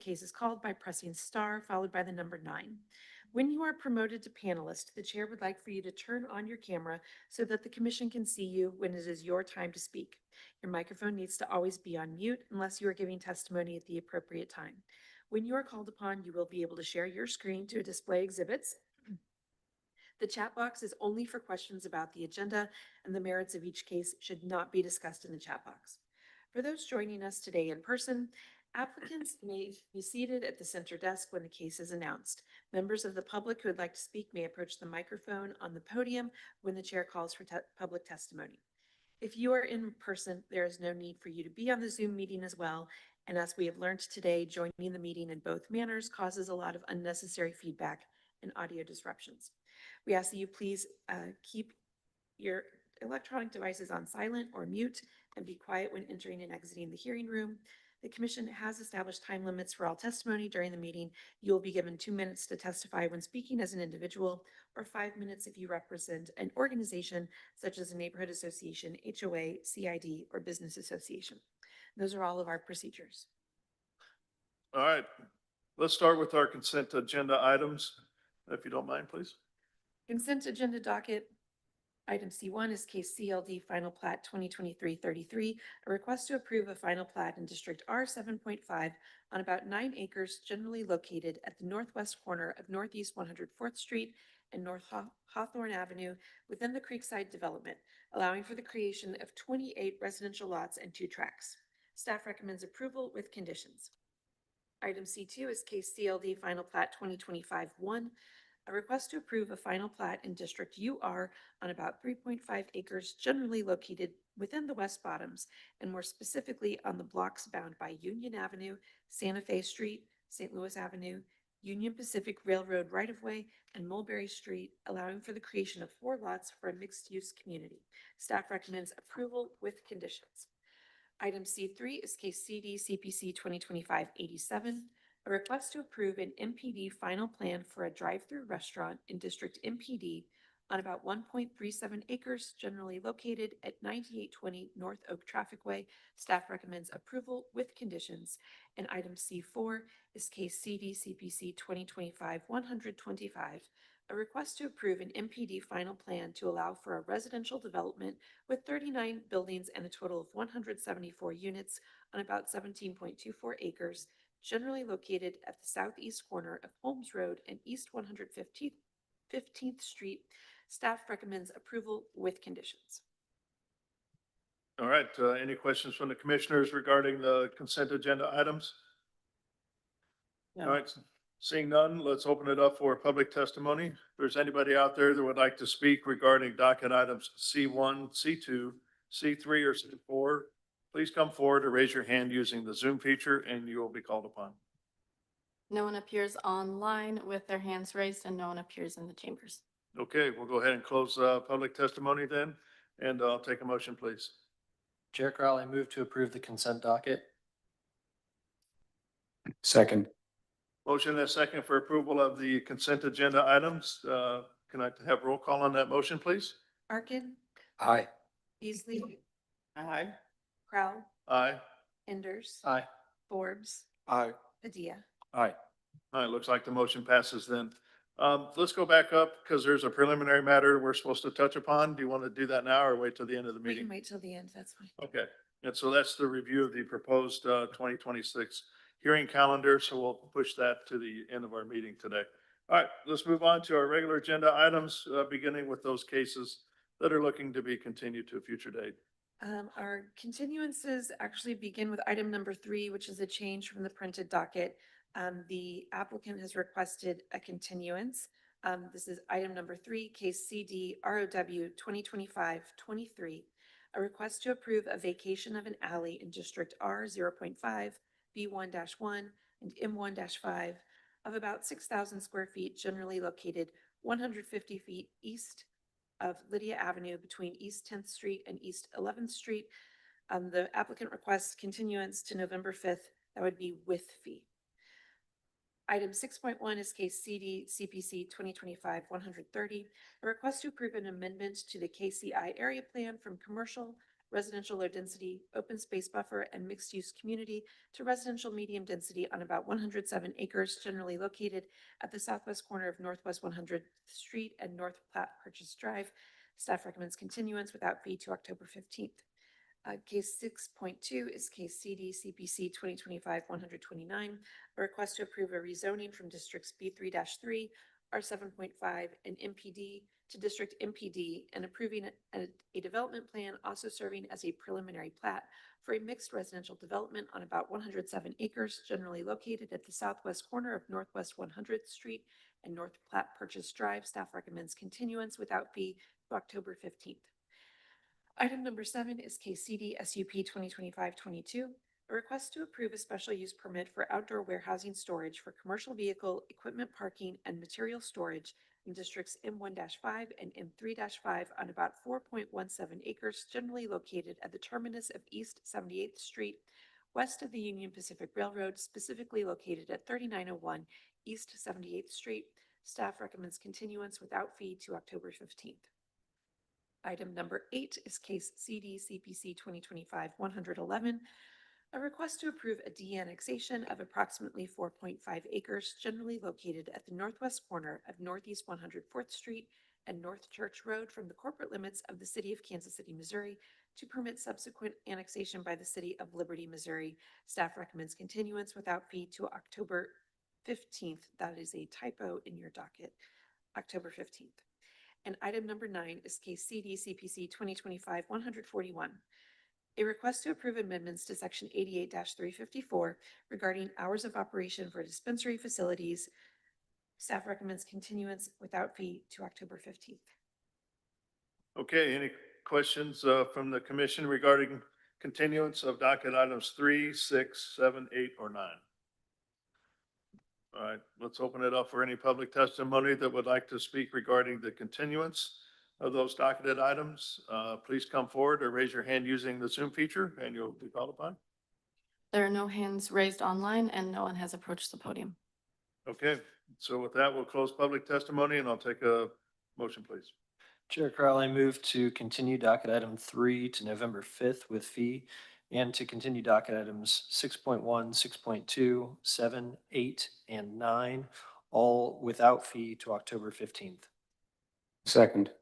case is called by pressing star followed by the number 9. When you are promoted to panelist, the chair would like for you to turn on your camera so that the commission can see you when it is your time to speak. Your microphone needs to always be on mute unless you are giving testimony at the appropriate time. When you are called upon, you will be able to share your screen to display exhibits. The chat box is only for questions about the agenda, and the merits of each case should not be discussed in the chat box. For those joining us today in person, applicants may be seated at the center desk when the case is announced. Members of the public who would like to speak may approach the microphone on the podium when the chair calls for public testimony. If you are in person, there is no need for you to be on the Zoom meeting as well. And as we have learned today, joining the meeting in both manners causes a lot of unnecessary feedback and audio disruptions. We ask that you please keep your electronic devices on silent or mute and be quiet when entering and exiting the hearing room. The commission has established time limits for all testimony during the meeting. You will be given 2 minutes to testify when speaking as an individual, or 5 minutes if you represent an organization such as a neighborhood association, HOA, CID, or business association. Those are all of our procedures. All right, let's start with our consent agenda items, if you don't mind, please. Consent agenda docket. Item C1 is case CLD Final Plat 2023-33, a request to approve a final plat in District R 7.5 on about 9 acres generally located at the northwest corner of Northeast 104th Street and North Hawthorne Avenue within the Creekside development, allowing for the creation of 28 residential lots and 2 tracts. Staff recommends approval with conditions. Item C2 is case CLD Final Plat 2025-1, a request to approve a final plat in District UR on about 3.5 acres generally located within the West Bottoms, and more specifically on the blocks bound by Union Avenue, Santa Fe Street, St. Louis Avenue, Union Pacific Railroad right-of-way, and Mulberry Street, allowing for the creation of 4 lots for a mixed-use community. Staff recommends approval with conditions. Item C3 is case CD CPC 2025-87, a request to approve an MPD final plan for a drive-through restaurant in District MPD on about 1.37 acres generally located at 9820 North Oak Trafficway. Staff recommends approval with conditions. And item C4 is case CD CPC 2025-125, a request to approve an MPD final plan to allow for a residential development with 39 buildings and a total of 174 units on about 17.24 acres, generally located at the southeast corner of Holmes Road and East 115th Street. Staff recommends approval with conditions. All right, any questions from the commissioners regarding the consent agenda items? No. All right, seeing none, let's open it up for public testimony. If there's anybody out there that would like to speak regarding docket items C1, C2, C3, or C4, please come forward or raise your hand using the Zoom feature and you will be called upon. No one appears online with their hands raised, and no one appears in the chambers. Okay, we'll go ahead and close public testimony then, and I'll take a motion, please. Chair Crowley, move to approve the consent docket. Second. Motion and a second for approval of the consent agenda items. Can I have roll call on that motion, please? Arkin, Aye. Beasley, Aye. Crowell, Aye. Enders, Aye. Forbes, Aye. Padilla. Aye. All right, looks like the motion passes then. Let's go back up because there's a preliminary matter we're supposed to touch upon. Do you want to do that now or wait till the end of the We meeting? can wait till the end, that's fine. Okay, and so that's the review of the proposed 2026 hearing calendar. So we'll push that to the end of our meeting today. All right, let's move on to our regular agenda items, beginning with those cases that are looking to be continued to a future date. Our continuances actually begin with item number 3, which is a change from the printed docket. The applicant has requested a continuance. This is item number 3, case CD ROW 2025-23, a request to approve a vacation of an alley in District R 0.5, B1-1, and M1-5 of about 6,000 square feet, generally located 150 feet east of Lydia Avenue between East 10th Street and East 11th Street. The applicant requests continuance to November 5th. That would be with fee. Item 6.1 is case CD CPC 2025-130, a request to approve an amendment to the KCI area plan from commercial residential low density, open space buffer, and mixed use community to residential medium density on about 107 acres generally located at the southwest corner of Northwest 100th Street and North Platte Purchase Drive. Staff recommends continuance without fee to October 15th. Case 6.2 is case CD CPC 2025-129, a request to approve a rezoning from districts B3-3, R7.5, and MPD to district MPD, and approving a development plan also serving as a preliminary plat for a mixed residential development on about 107 acres generally located at the southwest corner of Northwest 100th Street and North Platte Purchase Drive. Staff recommends continuance without fee to October 15th. Item number 7 is case CD SUP 2025-22, a request to approve a special use permit for outdoor warehousing storage for commercial vehicle, equipment parking, and material storage in districts M1-5 and M3-5 on about 4.17 acres generally located at the terminus of East 78th Street, west of the Union Pacific Railroad, specifically located at 3901 East 78th Street. Staff recommends continuance without fee to October 15th. Item number 8 is case CD CPC 2025-111, a request to approve a de-annexation of approximately 4.5 acres generally located at the northwest corner of Northeast 104th Street and North Church Road from the corporate limits of the city of Kansas City, Missouri, to permit subsequent annexation by the city of Liberty, Missouri. Staff recommends continuance without fee to October 15th. That is a typo in your docket, October 15th. And item number 9 is case CD CPC 2025-141, a request to approve amendments to section 88-354 regarding hours of operation for dispensary facilities. Staff recommends continuance without fee to October 15th. Okay, any questions from the commission regarding continuance of docket items 3, 6, 7, 8, or 9? All right, let's open it up for any public testimony that would like to speak regarding the continuance of those docketed items. Please come forward or raise your hand using the Zoom feature and you'll be called upon. There are no hands raised online and no one has approached the podium. Okay, so with that, we'll close public testimony and I'll take a motion, please. Chair Crowley, move to continue docket item 3 to November 5th with fee, and to continue docket items 6.1, 6.2, 7, 8, and 9, all without fee to October 15th. Second.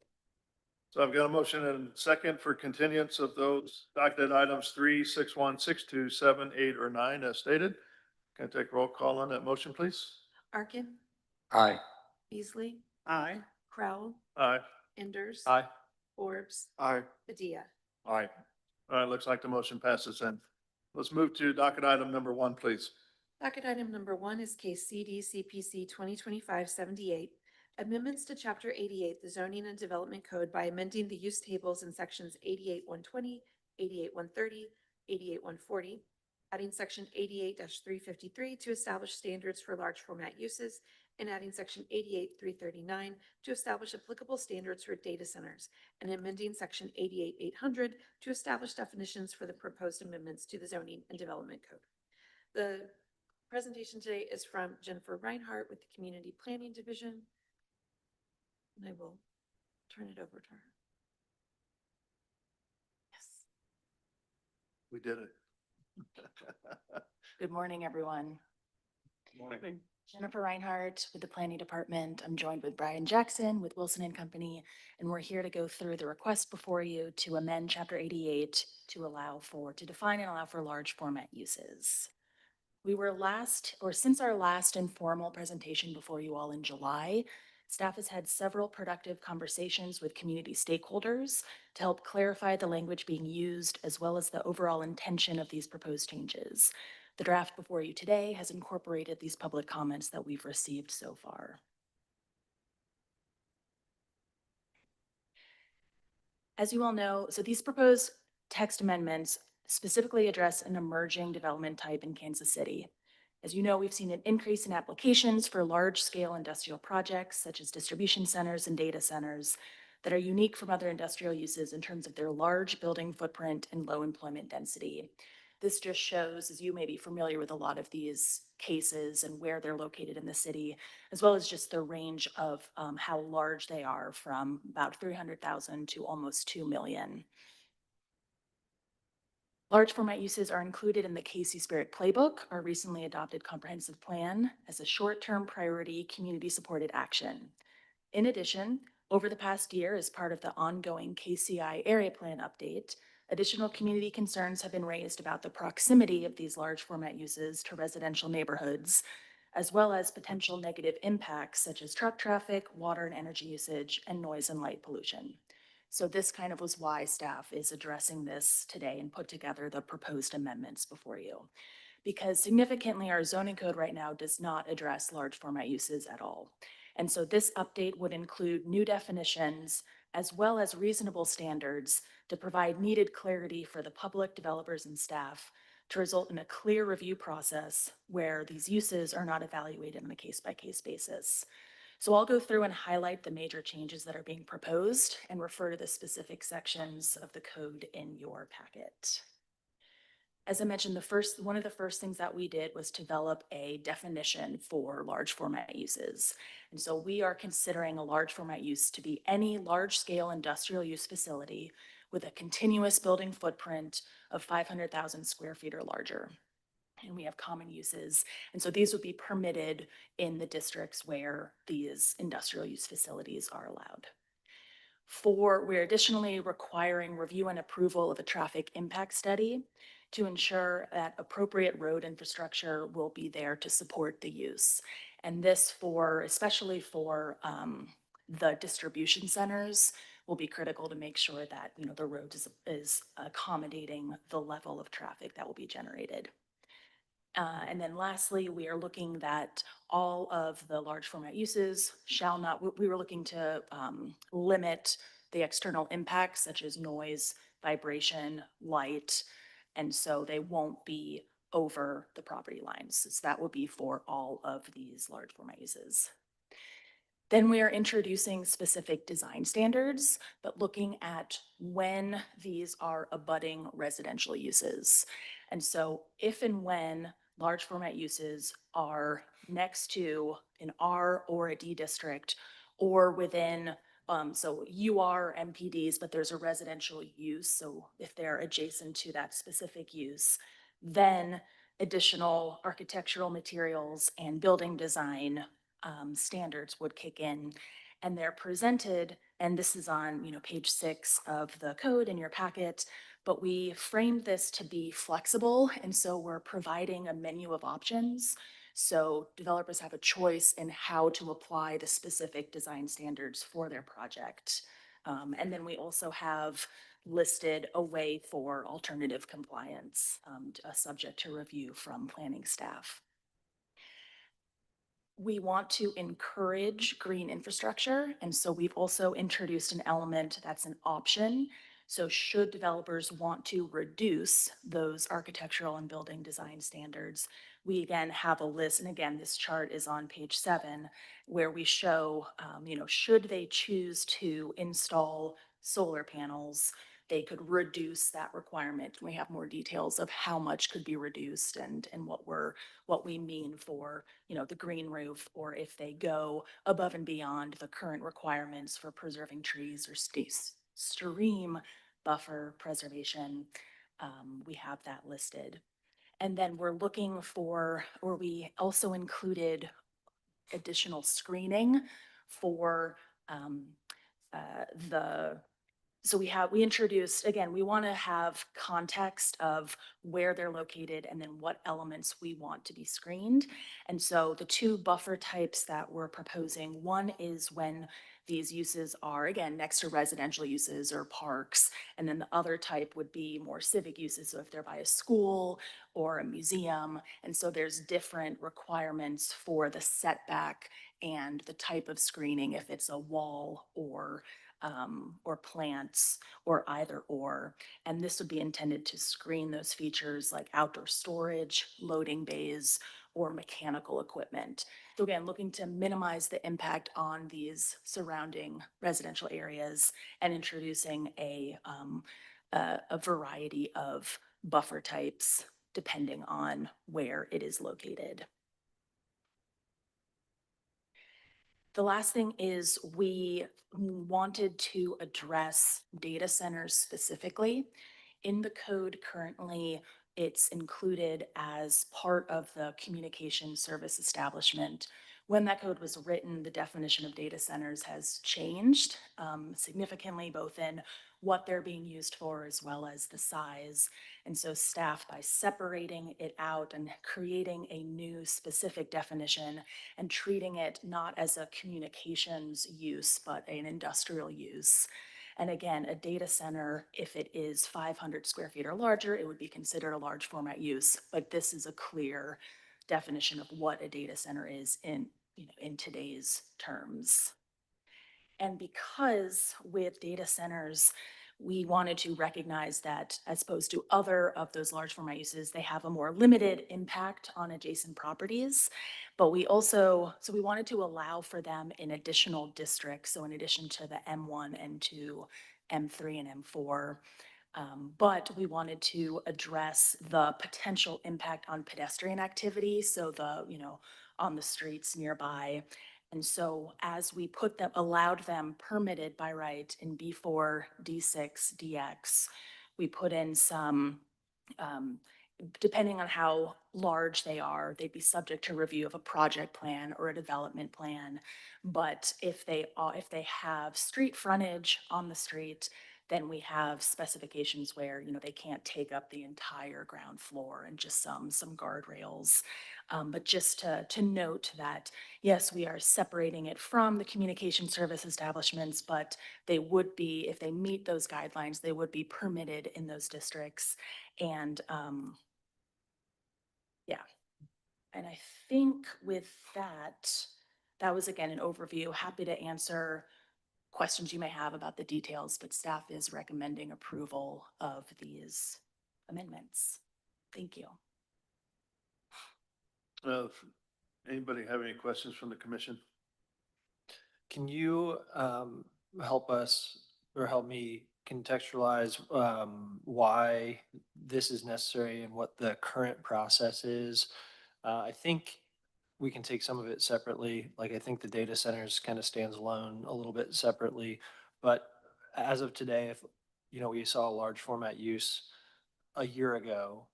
So I've got a motion and second for continuance of those docketed items 3, 6, 1, 6, 2, 7, 8, or 9 as stated. Can I take roll call on that motion, please? Arkin, Aye. Beasley, Aye. Crowell, Aye. Enders. Aye. Forbes, Aye. Padilla. Aye. All right, looks like the motion passes then. Let's move to docket item number 1, please. Docket item number 1 is case CD CPC 2025-78, amendments to Chapter 88, the Zoning and Development Code by amending the use tables in sections 88-120, 88-130, 88-140, adding section 88-353 to establish standards for large format uses, and adding section 88-339 to establish applicable standards for data centers, and amending section 88-800 to establish definitions for the proposed amendments to the Zoning and Development Code. The presentation today is from Jennifer Reinhardt with the Community Planning Division, and I will turn it over to her. Yes. We did it. Good morning, everyone. Morning. Jennifer Reinhardt with the Planning Department. I'm joined with Brian Jackson with Wilson and Company, and we're here to go through the request before you to amend Chapter 88 to define and allow for large format uses. We were since our last informal presentation before you all in July, staff has had several productive conversations with community stakeholders to help clarify the language being used as well as the overall intention of these proposed changes. The draft before you today has incorporated these public comments that we've received so far. As you all know, so these proposed text amendments specifically address an emerging development type in Kansas City. As you know, we've seen an increase in applications for large-scale industrial projects such as distribution centers and data centers that are unique from other industrial uses in terms of their large building footprint and low employment density. This just shows, as you may be familiar with a lot of these cases and where they're located in the city, as well as just the range of how large they are, from about 300,000 to almost 2 million. Large format uses are included in the Casey Spirit Playbook, our recently adopted comprehensive plan, as a short-term priority community-supported action. In addition, over the past year, as part of the ongoing KCI area plan update, additional community concerns have been raised about the proximity of these large format uses to residential neighborhoods, as well as potential negative impacts such as truck traffic, water and energy usage, and noise and light pollution. So this kind of was why staff is addressing this today and put together the proposed amendments before you. Because significantly, our zoning code right now does not address large format uses at all. And so this update would include new definitions as well as reasonable standards to provide needed clarity for the public, developers, and staff to result in a clear review process where these uses are not evaluated on a case-by-case basis. So I'll go through and highlight the major changes that are being proposed and refer to the specific sections of the code in your packet. As I mentioned, one of the first things that we did was develop a definition for large format uses. And so we are considering a large format use to be any large scale industrial use facility with a continuous building footprint of 500,000 square feet or larger. And we have common uses. And so these would be permitted in the districts where these industrial use facilities are allowed. We're additionally requiring review and approval of a traffic impact study to ensure that appropriate road infrastructure will be there to support the use. And this especially for the distribution centers, will be critical to make sure that the road is accommodating the level of traffic that will be generated. And then lastly, we are looking that all of the large format uses we were looking to limit the external impacts such as noise, vibration, light, and so they won't be over the property lines. So that will be for all of these large format uses. Then we are introducing specific design standards, but looking at when these are abutting residential uses. And so if and when large format uses are next to an R or a D district or within, so UR MPDs, but there's a residential use. So if they're adjacent to that specific use, then additional architectural materials and building design standards would kick in, and they're presented, and this is on page 6 of the code in your packet, but we framed this to be flexible, and so we're providing a menu of options so developers have a choice in how to apply the specific design standards for their project. And then we also have listed a way for alternative compliance, subject to review from planning staff. We want to encourage green infrastructure, and so we've also introduced an element that's an option. So should developers want to reduce those architectural and building design standards, we again have a list, and again, this chart is on page 7, where we show, should they choose to install solar panels, they could reduce that requirement. We have more details of how much could be reduced and what we mean for the green roof, or if they go above and beyond the current requirements for preserving trees or stream buffer preservation. We have that listed. And then we're looking for, or we also included additional screening for we introduced, again, we want to have context of where they're located and then what elements we want to be screened. And so the two buffer types that we're proposing, one is when these uses are, again, next to residential uses or parks, and then the other type would be more civic uses, so if they're by a school or a museum. And so there's different requirements for the setback and the type of screening, if it's a wall or plants or either or. And this would be intended to screen those features like outdoor storage, loading bays, or mechanical equipment. So again, looking to minimize the impact on these surrounding residential areas and introducing a variety of buffer types depending on where it is located. The last thing is we wanted to address data centers specifically. In the code currently, it's included as part of the communication service establishment. When that code was written, the definition of data centers has changed significantly, both in what they're being used for as well as the size. And so staff, by separating it out and creating a new specific definition and treating it not as a communications use, but an industrial use. And again, a data center, if it is 500 square feet or larger, it would be considered a large format use. But this is a clear definition of what a data center is in, in today's terms. And because with data centers, we wanted to recognize that as opposed to other of those large format uses, they have a more limited impact on adjacent properties. But we also, so we wanted to allow for them in additional districts. So in addition to the M1, M2, M3, and M4, but we wanted to address the potential impact on pedestrian activity. So on the streets nearby. And so as we allowed them permitted by right in B4, D6, DX, we put in some, depending on how large they are, they'd be subject to review of a project plan or a development plan. But if they have street frontage on the street, then we have specifications where, they can't take up the entire ground floor and just some guardrails. But just to note that, yes, we are separating it from the communication service establishments, but they would be, if they meet those guidelines, they would be permitted in those districts. And yeah, and I think with that, that was again an overview. Happy to answer questions you may have about the details, but staff is recommending approval of these amendments. Thank you. Anybody have any questions from the commission? Can you help us or help me contextualize why this is necessary and what the current process is? I think we can take some of it separately. Like I think the data centers kind of stands alone a little bit separately. But as of today, if we saw a large format use a year ago,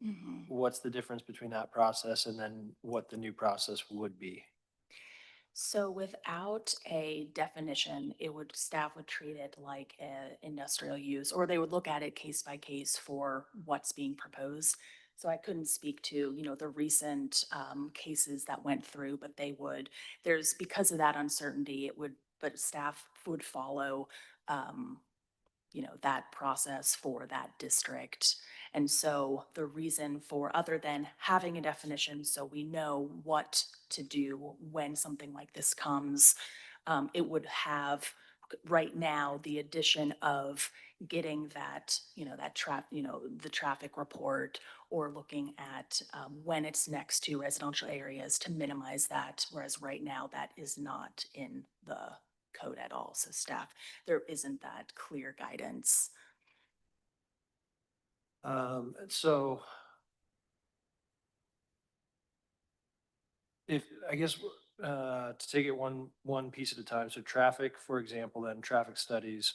what's the difference between that process and then what the new process would be? So without a definition, staff would treat it like an industrial use, or they would look at it case by case for what's being proposed. So I couldn't speak to, the recent cases that went through, but because of that uncertainty, but staff would follow, that process for that district. And so the reason for, other than having a definition so we know what to do when something like this comes, it would have right now the addition of getting that, the traffic report or looking at when it's next to residential areas to minimize that. Whereas right now that is not in the code at all. So staff, there isn't that clear guidance. So if, I guess, to take it one piece at a time, so traffic, for example, then traffic studies,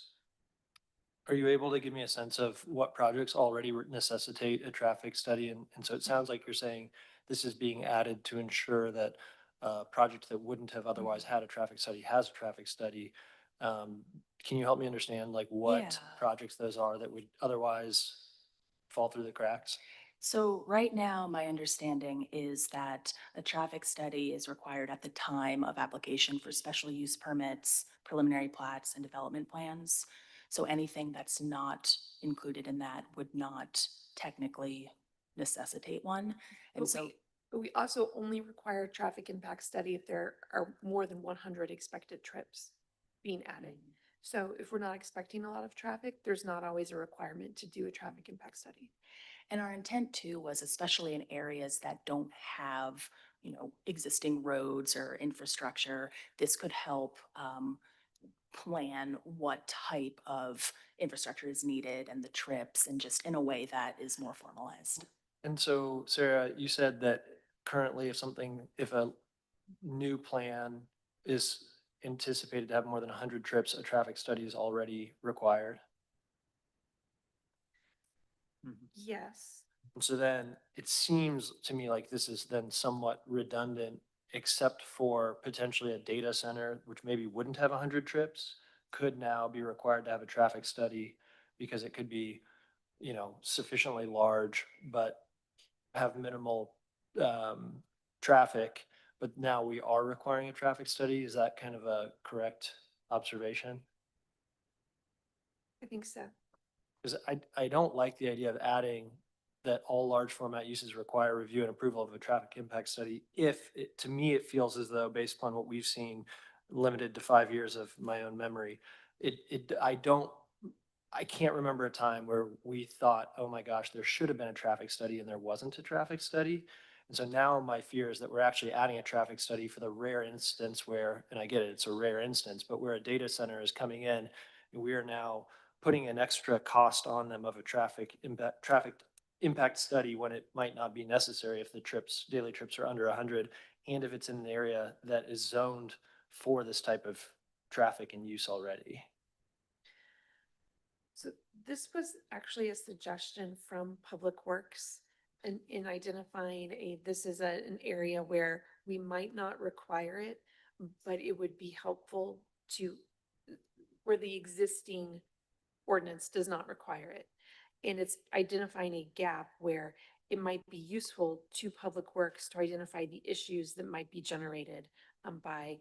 are you able to give me a sense of what projects already necessitate a traffic study? And so it sounds like you're saying this is being added to ensure that a project that wouldn't have otherwise had a traffic study has a traffic study. Can you help me understand like what Yeah. projects those are that would otherwise fall through the cracks? So right now, my understanding is that a traffic study is required at the time of application for special use permits, preliminary plats, and development plans. So anything that's not included in that would not technically necessitate one. And so, But we also only require a traffic impact study if there are more than 100 expected trips being added. So if we're not expecting a lot of traffic, there's not always a requirement to do a traffic impact study. and our intent too was especially in areas that don't have, existing roads or infrastructure, this could help plan what type of infrastructure is needed and the trips, and just in a way that is more formalized. And so, Sarah, you said that currently if a new plan is anticipated to have more than 100 trips, a traffic study is already required. Yes. And so then it seems to me like this is then somewhat redundant, except for potentially a data center, which maybe wouldn't have 100 trips, could now be required to have a traffic study because it could be, sufficiently large, but have minimal traffic. But now we are requiring a traffic study. Is that kind of a correct observation? I think so. Because I don't like the idea of adding that all large format uses require review and approval of a traffic impact study. If, to me, it feels as though, based upon what we've seen, limited to 5 years of my own memory, I can't remember a time where we thought, oh my gosh, there should have been a traffic study and there wasn't a traffic study. And so now my fear is that we're actually adding a traffic study for the rare instance where, and I get it, it's a rare instance, but where a data center is coming in and we are now putting an extra cost on them of a traffic impact study when it might not be necessary if the daily trips are under 100, and if it's in an area that is zoned for this type of traffic and use already. So this was actually a suggestion from Public Works in identifying this is an area where we might not require it, but it would be helpful to, where the existing ordinance does not require it. And it's identifying a gap where it might be useful to Public Works to identify the issues that might be generated by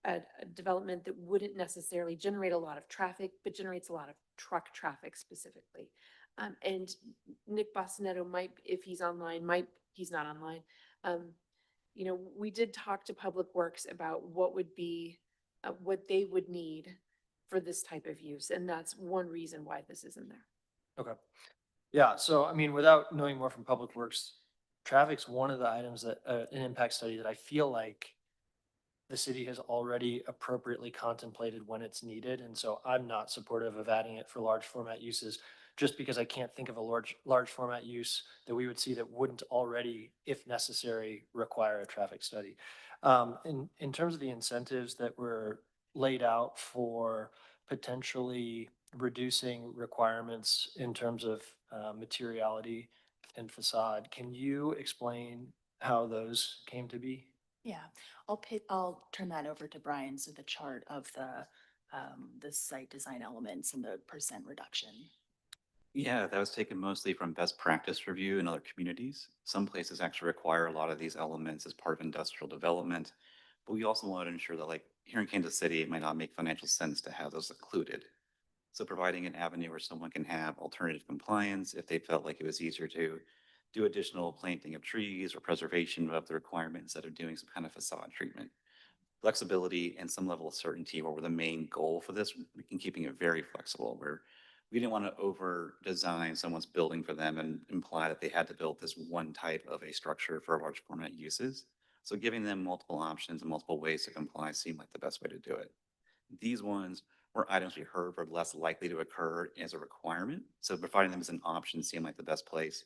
a development that wouldn't necessarily generate a lot of traffic, but generates a lot of truck traffic specifically. And Nick Bossinetto might, if he's online, he's not online. We did talk to Public Works about what would be, what they would need for this type of use. And that's one reason why this is in there. Okay. Yeah, so I mean, without knowing more from Public Works, traffic's one of the items that, an impact study that I feel like the city has already appropriately contemplated when it's needed. And so I'm not supportive of adding it for large format uses, just because I can't think of a large format use that we would see that wouldn't already, if necessary, require a traffic study. In terms of the incentives that were laid out for potentially reducing requirements in terms of materiality and facade, can you explain how those came to be? Yeah, I'll turn that over to Brian. So the chart of the site design elements and the percent reduction. Yeah, that was taken mostly from best practice review in other communities. Some places actually require a lot of these elements as part of industrial development. But we also wanted to ensure that, like here in Kansas City, it might not make financial sense to have those included. So providing an avenue where someone can have alternative compliance if they felt like it was easier to do additional planting of trees or preservation of the requirement instead of doing some kind of facade treatment. Flexibility and some level of certainty were the main goal for this, and keeping it very flexible, where we didn't want to over design someone's building for them and imply that they had to build this one type of a structure for large format uses. So giving them multiple options and multiple ways to comply seemed like the best way to do it. These ones were items we heard were less likely to occur as a requirement. So providing them as an option seemed like the best place.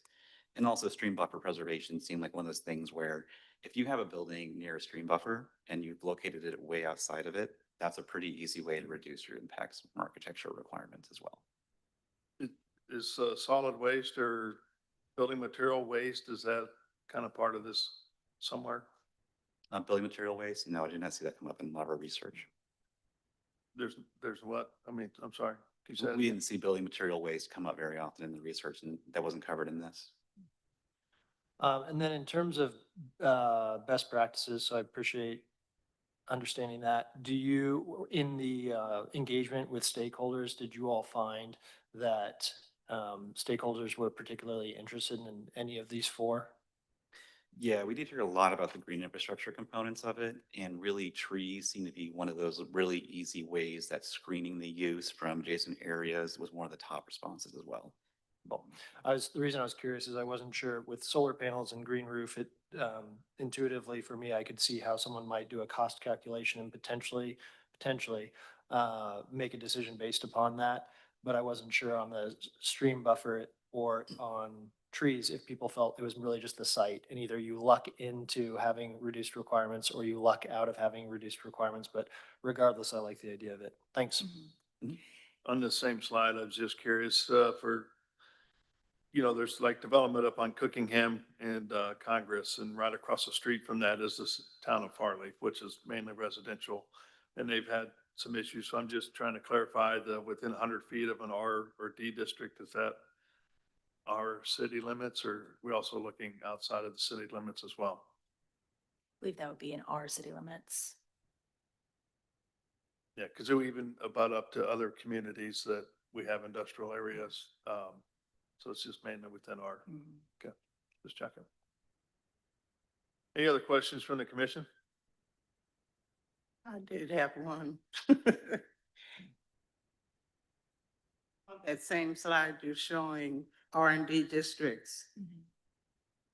And also stream buffer preservation seemed like one of those things where if you have a building near a stream buffer and you've located it way outside of it, that's a pretty easy way to reduce your impacts from architectural requirements as well. Is solid waste or building material waste, is that kind of part of this somewhere? Building material waste, no, I did not see that come up in a lot of our research. There's what? I mean, I'm sorry. Can you say that We again? didn't see building material waste come up very often in the research, and that wasn't covered in this. And then in terms of best practices, so I appreciate understanding that. Do you, in the engagement with stakeholders, did you all find that stakeholders were particularly interested in any of these four? Yeah, we did hear a lot about the green infrastructure components of it, and really trees seem to be one of those really easy ways that screening the use from adjacent areas was one of the top responses as well. Well, the reason I was curious is I wasn't sure with solar panels and green roof, it intuitively for me, I could see how someone might do a cost calculation and potentially make a decision based upon that. But I wasn't sure on the stream buffer or on trees if people felt it was really just the site, and either you luck into having reduced requirements or you luck out of having reduced requirements. But regardless, I like the idea of it. Thanks. On the same slide, I was just curious for you know, there's like development up on Cookingham and Congress, and right across the street from that is this town of Farley, which is mainly residential. And they've had some issues. So I'm just trying to clarify the within 100 feet of an R or D district, is that our city limits, or we also looking outside of the city limits as well? I believe that would be in our city limits. Yeah, because we even abut up to other communities that we have industrial areas. So it's just mainly within our, okay, just checking. Any other questions from the commission? I did have one. On that same slide, you're showing R&D districts.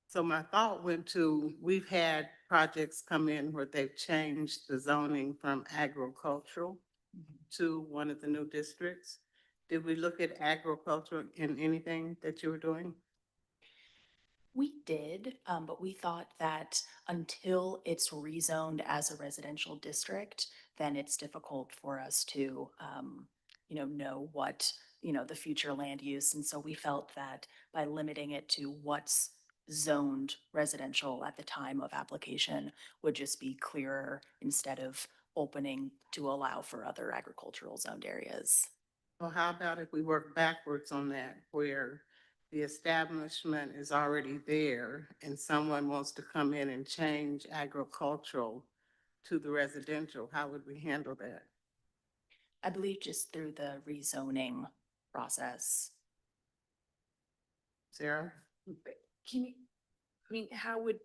So my thought went to, we've had projects come in where they've changed the zoning from agricultural to one of the new districts. Did we look at agriculture in anything that you were doing? We did, but we thought that until it's rezoned as a residential district, then it's difficult for us to, know what, the future land use. And so we felt that by limiting it to what's zoned residential at the time of application would just be clearer instead of opening to allow for other agricultural zoned areas. Well, how about if we work backwards on that, where the establishment is already there and someone wants to come in and change agricultural to the residential, how would we handle that? I believe just through the rezoning process. Sarah? Can you, I mean, how would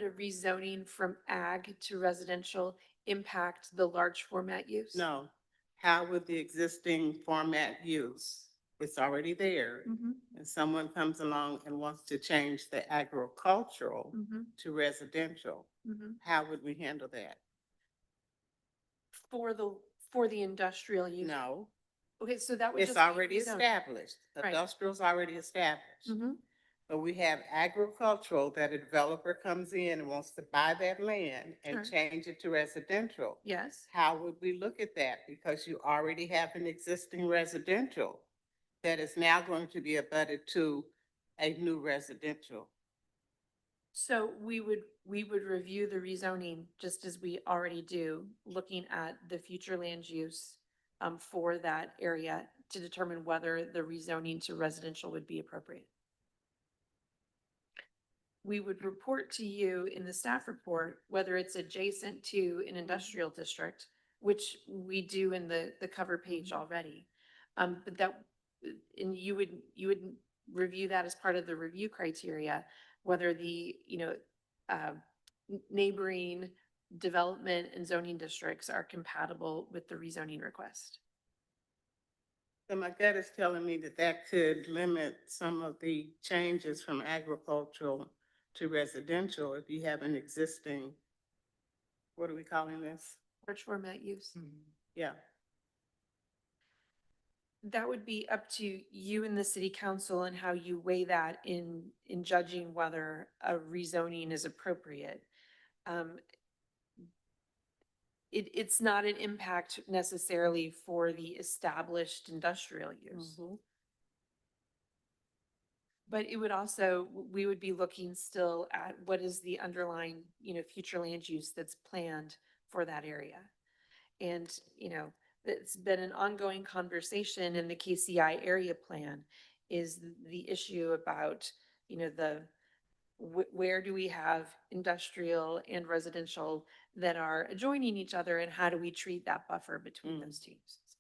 a rezoning from ag to residential impact the large format use? No, how would the existing format use? It's already there, Mhm, and someone comes along and wants to change the agricultural mhm, to residential, mhm. how would we handle that? For the industrial use? No, Okay, so that would it's just be already rezoned. established. Right. Industrial's already established. Mhm. But we have agricultural that a developer comes in and wants to buy that land and Sure. change it to residential. Yes, How would we look at that? Because you already have an existing residential that is now going to be abutted to a new residential. so we would review the rezoning just as we already do, looking at the future land use for that area to determine whether the rezoning to residential would be appropriate. We would report to you in the staff report whether it's adjacent to an industrial district, which we do in the cover page already. But that, and you would review that as part of the review criteria, whether the, neighboring development and zoning districts are compatible with the rezoning request. So my gut is telling me that that could limit some of the changes from agricultural to residential if you have an existing, what are we calling this? Large format use. Yeah. That would be up to you and the city council and how you weigh that in judging whether a rezoning is appropriate. It's not an impact necessarily for the established industrial use. But it would also, we would be looking still at what is the underlying, future land use that's planned for that area. And, it's been an ongoing conversation in the KCI area plan is the issue about, where do we have industrial and residential that are adjoining each other and how do we treat that buffer between those two uses?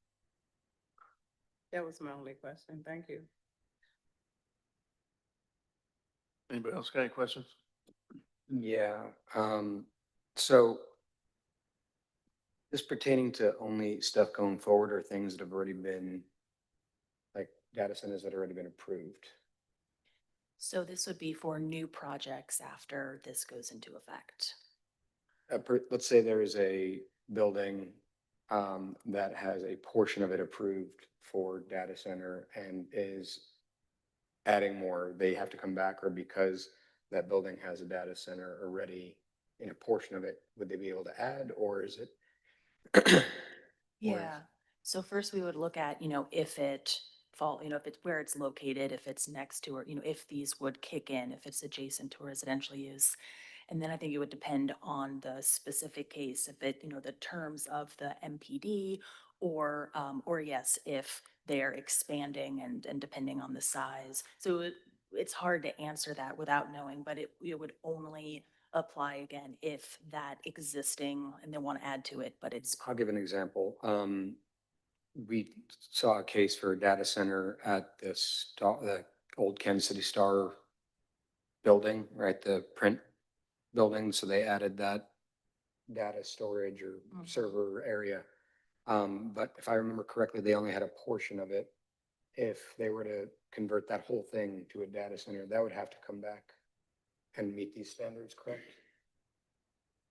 That was my only question. Thank you. Anybody else got any questions? Yeah, so this pertaining to only stuff going forward or things that have already been, like data centers that have already been approved? So this would be for new projects after this goes into effect. Let's say there is a building that has a portion of it approved for data center and is adding more, they have to come back, or because that building has a data center already in a portion of it, would they be able to add, or is it? Yeah. So first we would look at, if it fall, if it's where it's located, if it's next to, or, if these would kick in, if it's adjacent to residential use. And then I think it would depend on the specific case, if it, the terms of the MPD, or yes, if they're expanding and depending on the size. So it's hard to answer that without knowing, but it would only apply again if that existing, and they want to add to it, but it's. I'll give an example. We saw a case for a data center at the old Kansas City Star building, right? The print building. So they added that data storage or server area. But if I remember correctly, they only had a portion of it. If they were to convert that whole thing to a data center, that would have to come back and meet these standards, correct?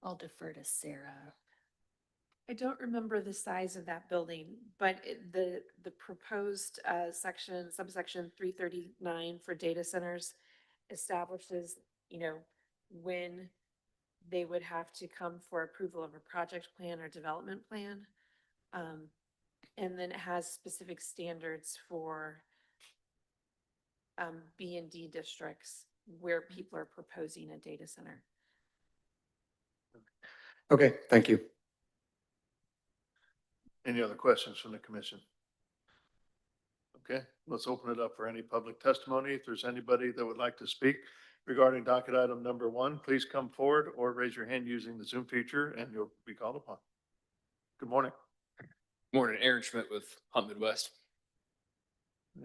I'll defer to Sarah. I don't remember the size of that building, but the proposed subsection 339 for data centers establishes, when they would have to come for approval of a project plan or development plan. And then it has specific standards for B and D districts where people are proposing a data center. Okay, thank you. Any other questions from the commission? Okay, let's open it up for any public testimony. If there's anybody that would like to speak regarding docket item number 1, please come forward or raise your hand using the Zoom feature and you'll be called upon. Good morning. Morning, Aaron Schmidt with Hunt Midwest.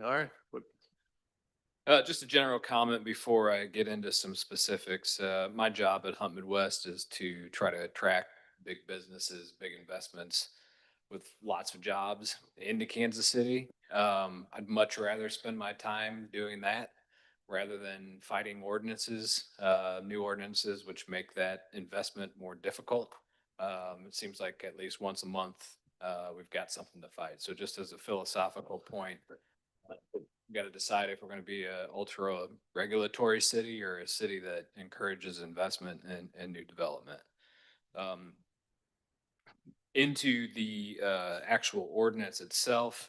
All right. Just a general comment before I get into some specifics. My job at Hunt Midwest is to try to attract big businesses, big investments with lots of jobs into Kansas City. I'd much rather spend my time doing that rather than fighting ordinances, new ordinances, which make that investment more difficult. It seems like at least once a month, we've got something to fight. So just as a philosophical point, we've got to decide if we're going to be a ultra regulatory city or a city that encourages investment and new development. Into the actual ordinance itself,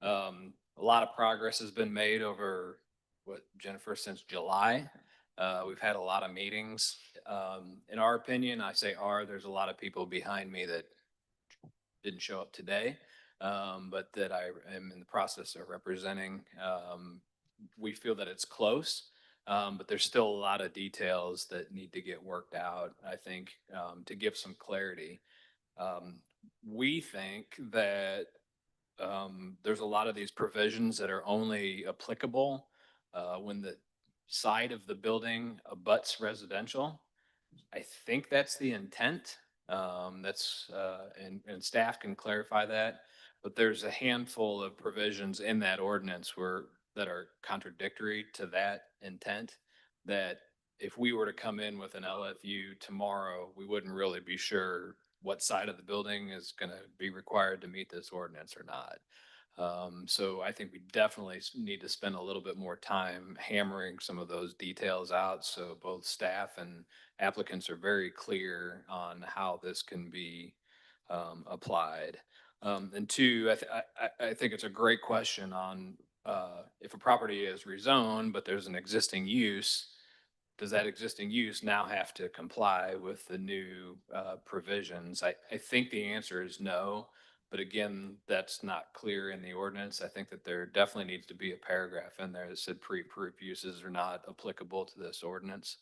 a lot of progress has been made over Jennifer, since July. We've had a lot of meetings. In our opinion, I say there's a lot of people behind me that didn't show up today, but that I am in the process of representing. We feel that it's close, but there's still a lot of details that need to get worked out, I think, to give some clarity. We think that there's a lot of these provisions that are only applicable when the side of the building abuts residential. I think that's the intent. And staff can clarify that, but there's a handful of provisions in that ordinance that are contradictory to that intent, that if we were to come in with an LFU tomorrow, we wouldn't really be sure what side of the building is going to be required to meet this ordinance or not. So I think we definitely need to spend a little bit more time hammering some of those details out, so both staff and applicants are very clear on how this can be applied. And two, I think it's a great question on if a property is rezoned, but there's an existing use, does that existing use now have to comply with the new provisions? I think the answer is no. But again, that's not clear in the ordinance. I think that there definitely needs to be a paragraph in there that said pre-approved uses are not applicable to this ordinance.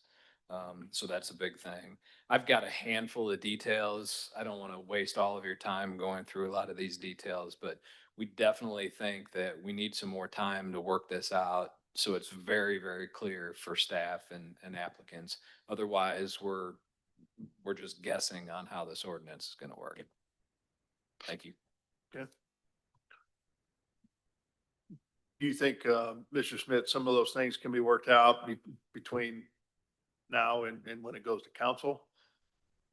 So that's a big thing. I've got a handful of details. I don't want to waste all of your time going through a lot of these details, but we definitely think that we need some more time to work this out so it's very, very clear for staff and applicants. Otherwise, we're just guessing on how this ordinance is going to work. Thank you. Okay. Do you think, Mr. Smith, some of those things can be worked out between now and when it goes to council?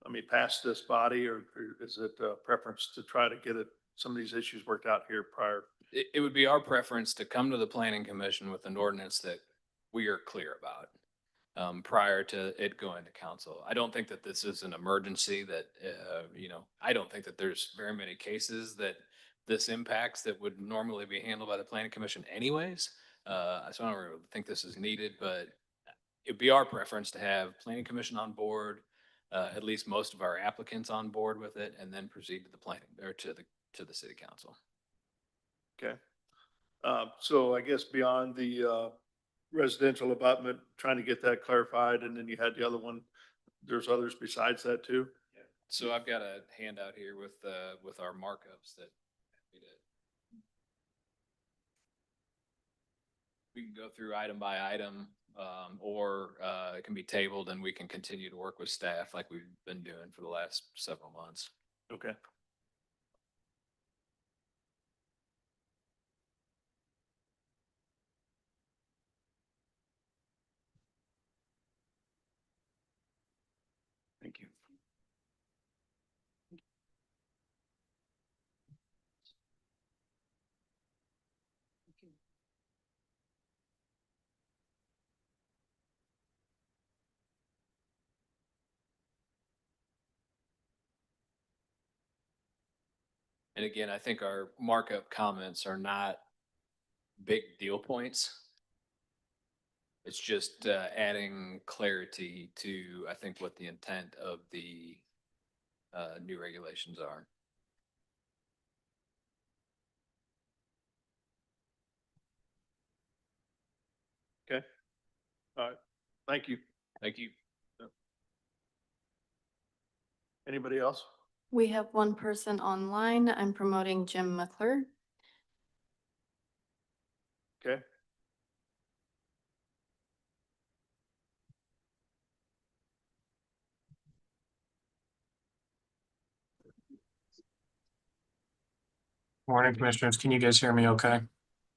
I mean, past this body, or is it a preference to try to get some of these issues worked out here prior? It would be our preference to come to the planning commission with an ordinance that we are clear about prior to it going to council. I don't think that this is an emergency that, I don't think that there's very many cases that this impacts that would normally be handled by the planning commission anyways. So I don't really think this is needed, but it'd be our preference to have planning commission on board, at least most of our applicants on board with it, and then proceed to the planning or to the city council. Okay. So I guess beyond the residential abutment, trying to get that clarified, and then you had the other one. There's others besides that too? So I've got a handout here with our markups that we can go through item by item, or it can be tabled and we can continue to work with staff like we've been doing for the last several months. Okay. Thank you. And again, I think our markup comments are not big deal points. It's just adding clarity to, I think, what the intent of the new regulations are. Okay. All right. Thank you. Thank you. Anybody else? We have one person online. I'm promoting Jim McClure. Okay. Morning, Commissioners. Can you guys hear me okay?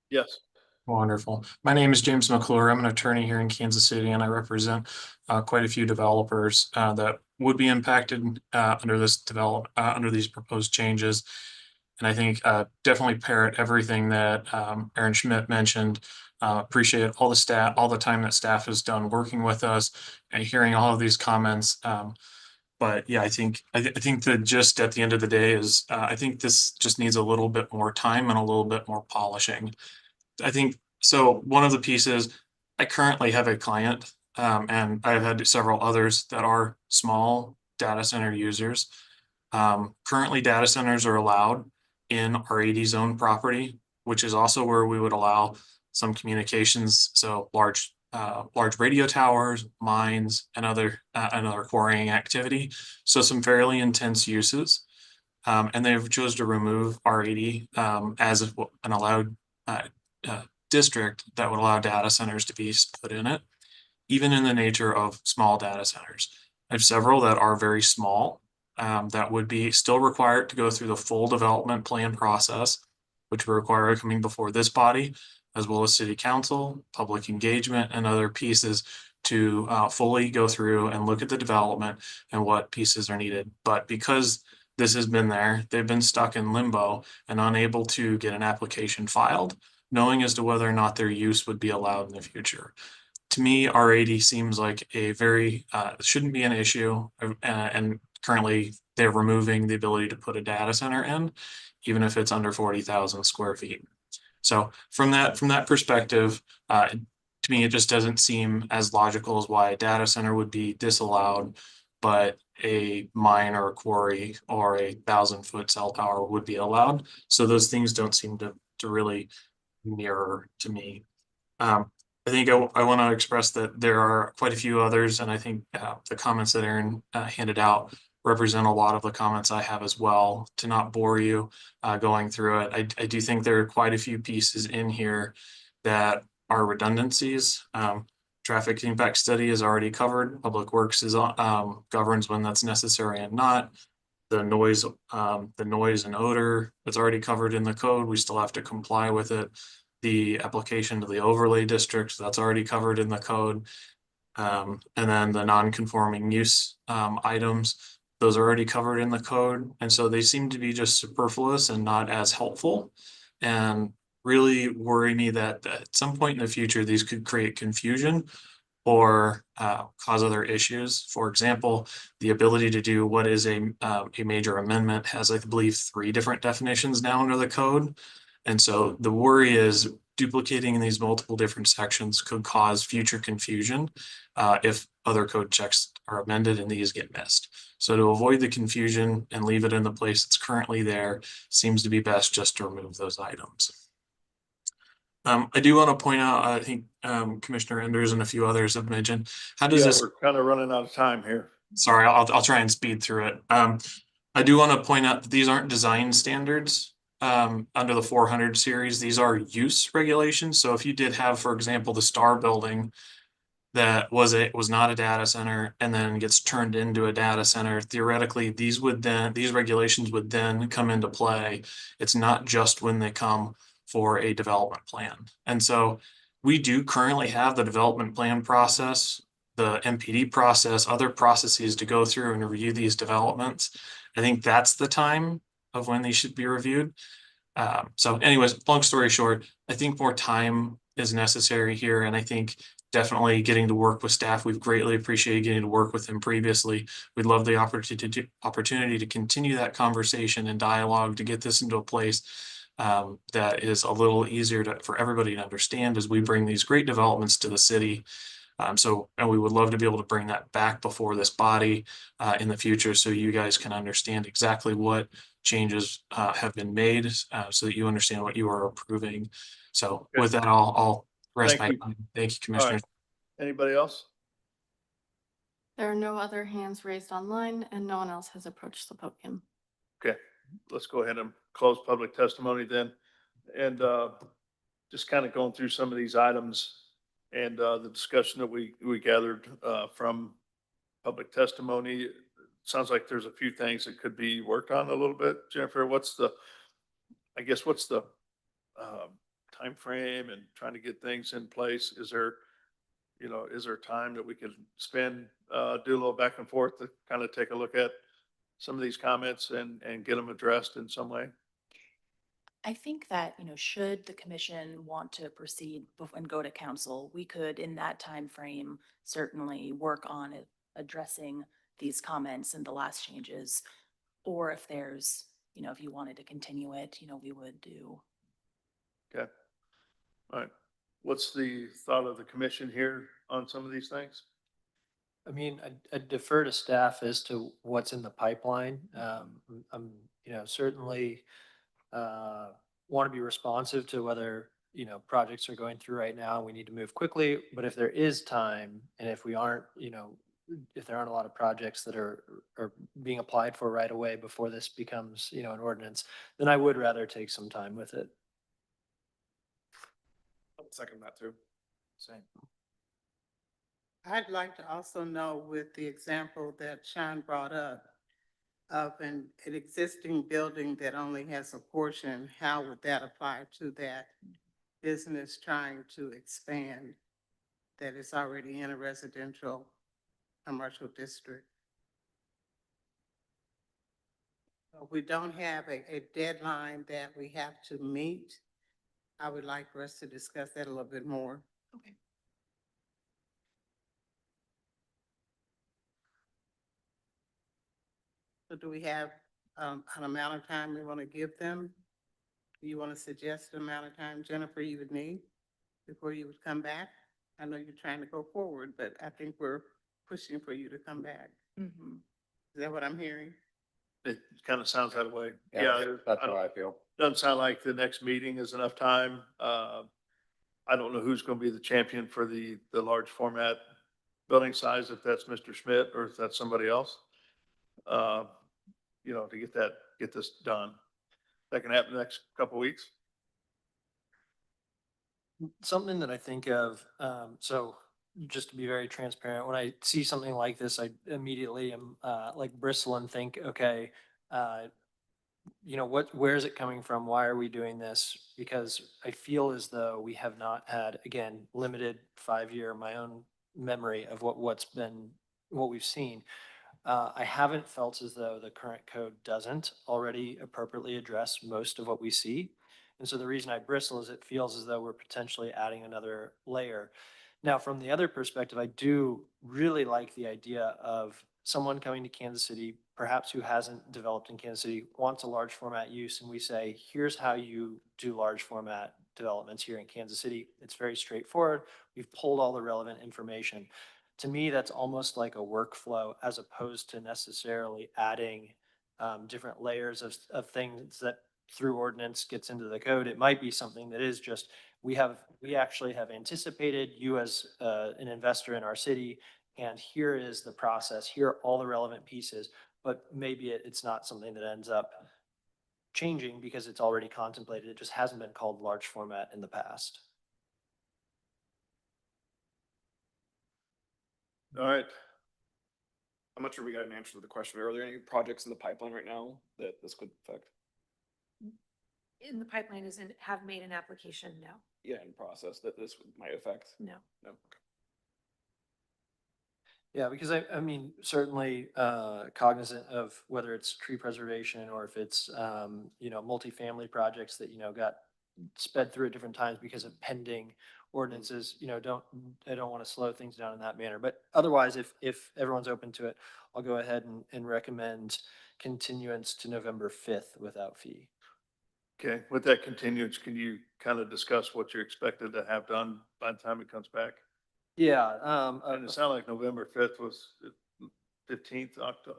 Yes. Wonderful. My name is James McClure. I'm an attorney here in Kansas City, and I represent quite a few developers that would be impacted under this under these proposed changes. And I think definitely parrot everything that Aaron Schmidt mentioned. Appreciate all the time that staff has done working with us and hearing all of these comments. But yeah, I think the gist at the end of the day is I think this just needs a little bit more time and a little bit more polishing. I think so. One of the pieces, I currently have a client, and I've had several others that are small data center users. Currently, data centers are allowed in our 80 zone property, which is also where we would allow some communications. So large radio towers, mines, and other quarrying activity. So some fairly intense uses. And they've chose to remove R80 as an allowed district that would allow data centers to be put in it, even in the nature of small data centers. I have several that are very small that would be still required to go through the full development plan process, which would require coming before this body, as well as city council, public engagement, and other pieces to fully go through and look at the development and what pieces are needed. But because this has been there, they've been stuck in limbo and unable to get an application filed, knowing as to whether or not their use would be allowed in the future. To me, R80 seems like a very, shouldn't be an issue. And currently they're removing the ability to put a data center in, even if it's under 40,000 square feet. So from that perspective, to me, it just doesn't seem as logical as why a data center would be disallowed, but a mine or a quarry or a 1,000-foot cell tower would be allowed. So those things don't seem to really mirror to me. I think I want to express that there are quite a few others, and I think the comments that Aaron handed out represent a lot of the comments I have as well. To not bore you going through it, I do think there are quite a few pieces in here that are redundancies. Traffic impact study is already covered. Public Works is governs when that's necessary and not. The noise and odor, that's already covered in the code. We still have to comply with it. The application to the overlay district, that's already covered in the code. And then the non-conforming use items, those are already covered in the code. And so they seem to be just superfluous and not as helpful, and really worry me that at some point in the future, these could create confusion or cause other issues. For example, the ability to do what is a major amendment has, I believe, 3 different definitions now under the code. And so the worry is duplicating these multiple different sections could cause future confusion if other code checks are amended and these get missed. So to avoid the confusion and leave it in the place it's currently there, seems to be best just to remove those items. I do want to point out, I think Commissioner Enders and a few others have mentioned, how does Yeah, this, we're kind of running out of time here. sorry, I'll try and speed through it. I do want to point out that these aren't design standards under the 400 series. These are use regulations. So if you did have, for example, the Star Building that was not a data center and then gets turned into a data center, theoretically, these regulations would then come into play. It's not just when they come for a development plan. And so we do currently have the development plan process, the MPD process, other processes to go through and review these developments. I think that's the time of when these should be reviewed. So anyways, long story short, I think more time is necessary here. And I think definitely getting to work with staff. We've greatly appreciated getting to work with them previously. We'd love the opportunity to continue that conversation and dialogue to get this into a place that is a little easier for everybody to understand as we bring these great developments to the city. And we would love to be able to bring that back before this body in the future so you guys can understand exactly what changes have been made so that you understand what you are approving. So Okay. with that, I'll rest Thank my you. time. Thank you, All right. Commissioners. Anybody else? There are no other hands raised online and no one else has approached the podium. Okay, let's go ahead and close public testimony then. And just kind of going through some of these items and the discussion that we gathered from public testimony. Sounds like there's a few things that could be worked on a little bit. Jennifer, what's the timeframe and trying to get things in place? Is there time that we could spend, do a little back and forth to kind of take a look at some of these comments and get them addressed in some way? I think that, should the commission want to proceed and go to council, we could, in that time frame, certainly work on addressing these comments and the last changes. Or if there's, if you wanted to continue it, we would do. Okay. All right. What's the thought of the commission here on some of these things? I mean, I defer to staff as to what's in the pipeline. I'm, certainly want to be responsive to whether, projects are going through right now. We need to move quickly, but if there is time and if we aren't, if there aren't a lot of projects that are being applied for right away before this becomes, an ordinance, then I would rather take some time with it. I'll second that too. Same. I'd like to also know with the example that Sean brought up of an existing building that only has a portion, how would that apply to that business trying to expand that is already in a residential commercial district? We don't have a deadline that we have to meet. I would like for us to discuss that a little bit more. Okay. So do we have an amount of time we want to give them? Do you want to suggest the amount of time, Jennifer, you would need before you would come back? I know you're trying to go forward, but I think we're pushing for you to come back. Mm-hmm. Is that what I'm hearing? It kind of sounds that way. Yeah, Yeah. that's how I feel. Doesn't sound like the next meeting is enough time. I don't know who's going to be the champion for the large format building size, if that's Mr. Schmidt or if that's somebody else. To get this done. That can happen the next couple of weeks. Something that I think of, so just to be very transparent, when I see something like this, I immediately am like bristle and think, okay, where is it coming from? Why are we doing this? Because I feel as though we have not had, again, limited 5-year, my own memory of what we've seen. I haven't felt as though the current code doesn't already appropriately address most of what we see. And so the reason I bristle is it feels as though we're potentially adding another layer. Now, from the other perspective, I do really like the idea of someone coming to Kansas City, perhaps who hasn't developed in Kansas City, wants a large format use, and we say, here's how you do large format developments here in Kansas City. It's very straightforward. We've pulled all the relevant information. To me, that's almost like a workflow as opposed to necessarily adding different layers of things that through ordinance gets into the code. It might be something that is just, we actually have anticipated you as an investor in our city, and here is the process, here are all the relevant pieces, but maybe it's not something that ends up changing because it's already contemplated. It just hasn't been called large format in the past. All right. I'm not sure we got an answer to the question. Are there any projects in the pipeline right now that this could affect? In the pipeline isn't, have made an application, no, Yeah, in process that this might affect? no. No. Okay. Yeah, because I mean, certainly cognizant of whether it's tree preservation or if it's, multifamily projects that, got sped through at different times because of pending ordinances, I don't want to slow things down in that manner. But otherwise, if everyone's open to it, I'll go ahead and recommend continuance to November 5th without fee. Okay, with that continuance, can you kind of discuss what you're expected to have done by the time it comes back? Yeah, And it sounded like November 5th was 15th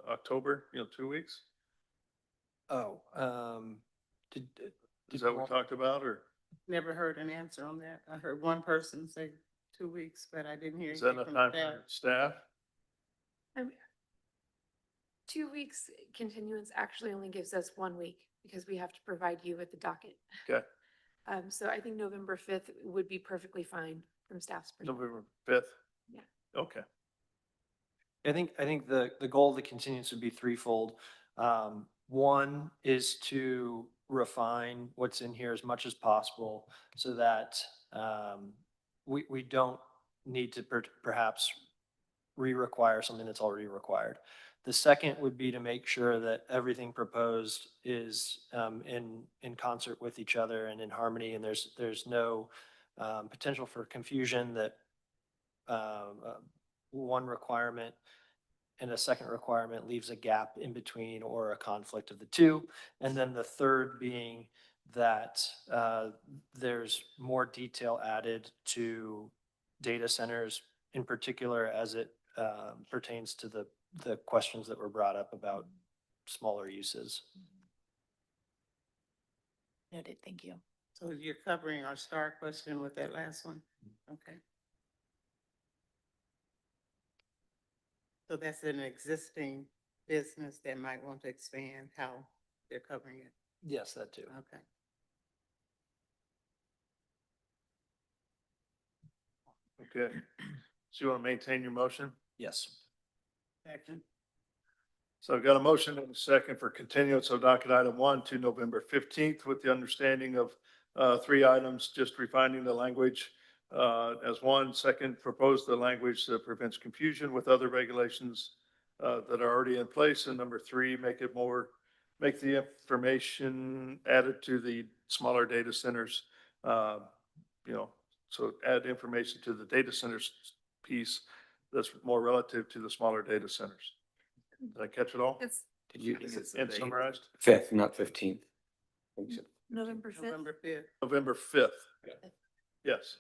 October, 2 weeks? oh, did, Is that what we talked about, or Never heard an answer on that. I heard one person say 2 weeks, but I didn't hear is that anything enough from time staff. for staff? 2 weeks continuance actually only gives us 1 week because we have to provide you with the docket. Okay, So I think November 5th would be perfectly fine from staff's perspective. November 5th? Yeah. Okay, I think the goal of the continuance would be threefold. One is to refine what's in here as much as possible so that we don't need to perhaps re-require something that's already required. The second would be to make sure that everything proposed is in concert with each other and in harmony, and there's no potential for confusion that one requirement and a second requirement leaves a gap in between or a conflict of the two. And then the third being that there's more detail added to data centers, in particular as it pertains to the questions that were brought up about smaller uses. Noted, thank you. So you're covering our star question with that last one? Okay. So that's an existing business that might want to expand how they're covering it. Yes, that too. Okay. okay. So you want to maintain your motion? Yes. Second. So I've got a motion and a second for continuance of docket item 1 to November 15th with the understanding of 3 items, just refining the language as one. Second, propose the language that prevents confusion with other regulations that are already in place. And number 3, make the information added to the smaller data centers, so add information to the data centers piece that's more relative to the smaller data centers. Did I catch it all? It's Did you, And summarized? 5th, not 15th? November 5th. November 5th. November 5th. Yes.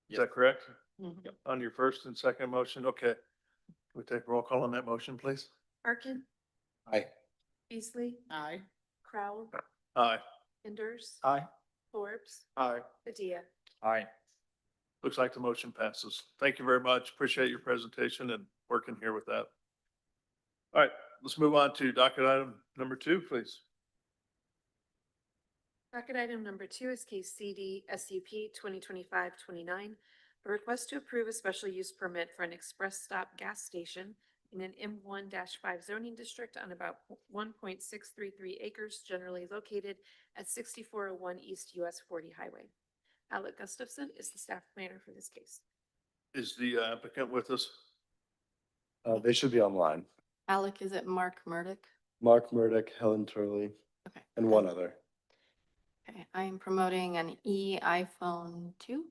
Is that correct? Mhm. On your first and second motion? Okay. We take a roll call on that motion, please. Arkin, Aye. Beasley, Aye. Crowell, Aye. Enders, Aye. Forbes, Aye. Padilla. Aye. Looks like the motion passes. Thank you very much. Appreciate your presentation and working here with that. All right, let's move on to docket item number 2, please. Docket item number 2 is case CD SUP 2025-29, a request to approve a special use permit for an express stop gas station in an M1-5 zoning district on about 1.633 acres generally located at 6401 East US 40 Highway. Alec Gustafson is the staff planner for this case. Is the applicant with us? They should be online. Alec, is it Mark Murdoch? Mark Murdoch, Helen Turley, Okay. and one other. Okay, I am promoting an iPhone 2.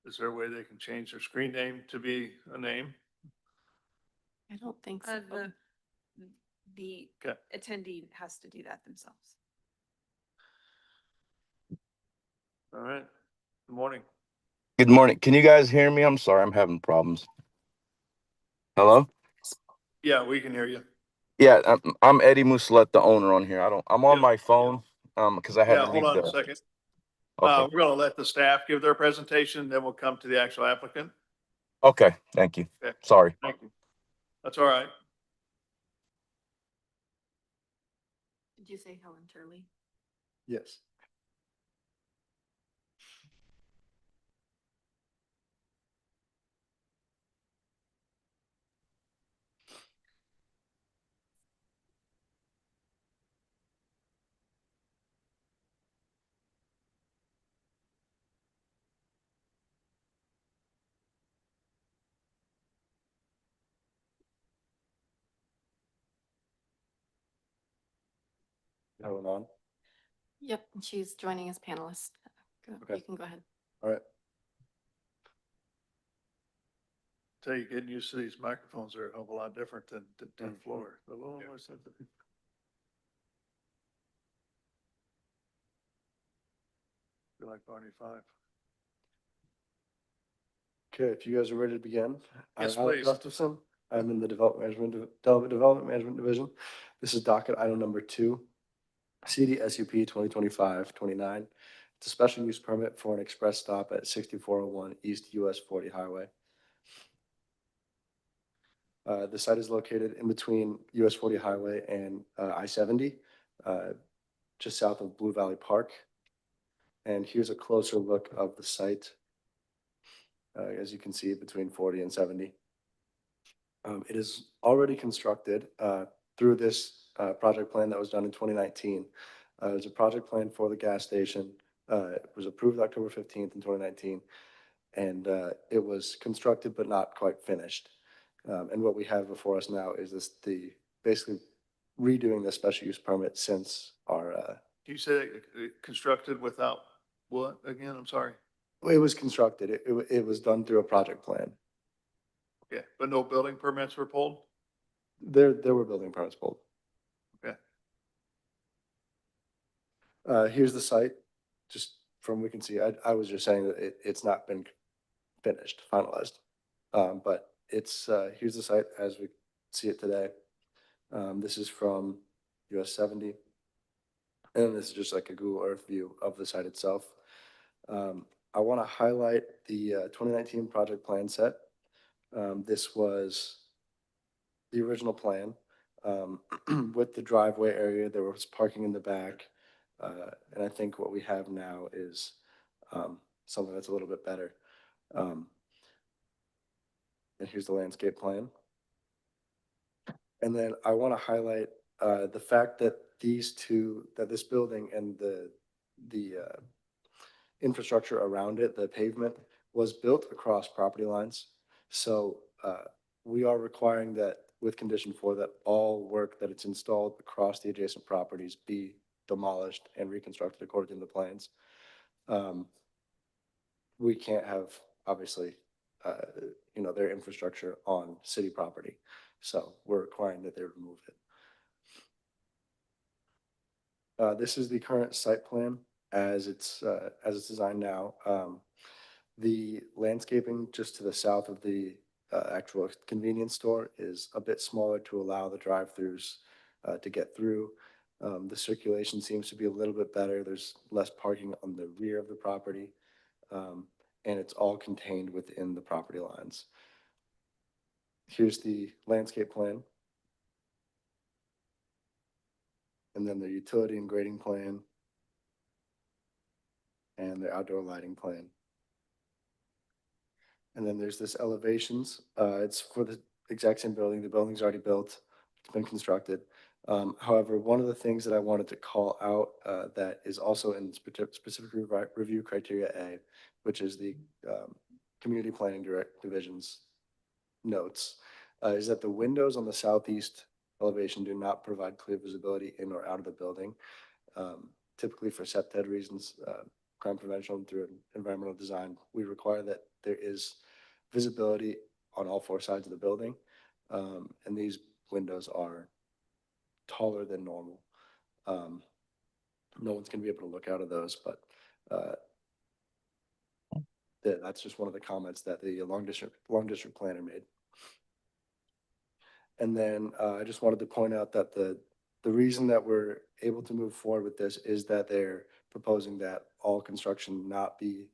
Is there a way they can change their screen name to be a name? I don't think so. The Okay. attendee has to do that themselves. All right. Good morning. Good morning. Can you guys hear me? I'm sorry, I'm having problems. Hello? Yeah, we can hear you. Yeah, I'm Eddie Muslett, the owner on here. I'm on Yeah. my phone, because I had Yeah, to hold leave on a the. second. Okay, We're gonna let the staff give their presentation, then we'll come to the actual applicant. okay, thank you. Okay. Sorry. Thank you. That's all right. Did you say Helen Turley? Yes. Helen on? Yep, she's joining as panelist. Okay. You can go ahead. All right. Tell you, getting used to these microphones are a whole lot different than Mhm. floor. A little more sensitive. Feel like Barney Five. Okay, if you guys are ready to begin. Yes, I'm Alex please. Gustafson. I'm in the Development Management Division. This is docket item number 2, CDSUP 2025-29. It's a special use permit for an express stop at 6401 East US 40 Highway. The site is located in between US 40 Highway and I-70, just south of Blue Valley Park. And here's a closer look of the site. As you can see, between 40 and 70. It is already constructed through this project plan that was done in 2019. There's a project plan for the gas station. It was approved October 15th in 2019, and it was constructed but not quite finished. And what we have before us now is basically redoing the special use permit since our, Can you say constructed without what again? I'm sorry. it was constructed. It was done through a project plan. Okay, but no building permits were pulled? There were building permits pulled. Okay. Here's the site, just from what we can see. I was just saying that it's not been finished, finalized. But here's the site as we see it today. This is from US 70. And this is just like a Google Earth view of the site itself. I want to highlight the 2019 project plan set. This was the original plan. With the driveway area, there was parking in the back. And I think what we have now is something that's a little bit better. And here's the landscape plan. And then I want to highlight the fact that this building and the infrastructure around it, the pavement, was built across property lines. So we are requiring that with condition 4 that all work that it's installed across the adjacent properties be demolished and reconstructed according to the plans. We can't have, obviously, their infrastructure on city property. So we're requiring that they remove it. This is the current site plan as it's designed now. The landscaping just to the south of the actual convenience store is a bit smaller to allow the drive-throughs to get through. The circulation seems to be a little bit better. There's less parking on the rear of the property, and it's all contained within the property lines. Here's the landscape plan. And then the utility and grading plan. And the outdoor lighting plan. And then there's this elevations. It's for the exact same building. The building's already built. It's been constructed. However, one of the things that I wanted to call out that is also in specific review criteria A, which is the community planning division's notes, is that the windows on the southeast elevation do not provide clear visibility in or out of the building. Typically for SEPTED reasons, crime prevention through environmental design, we require that there is visibility on all four sides of the building. And these windows are taller than normal. No one's gonna be able to look out of those, but that's just one of the comments that the long district planner made. And then I just wanted to point out that the reason that we're able to move forward with this is that they're proposing that all construction not be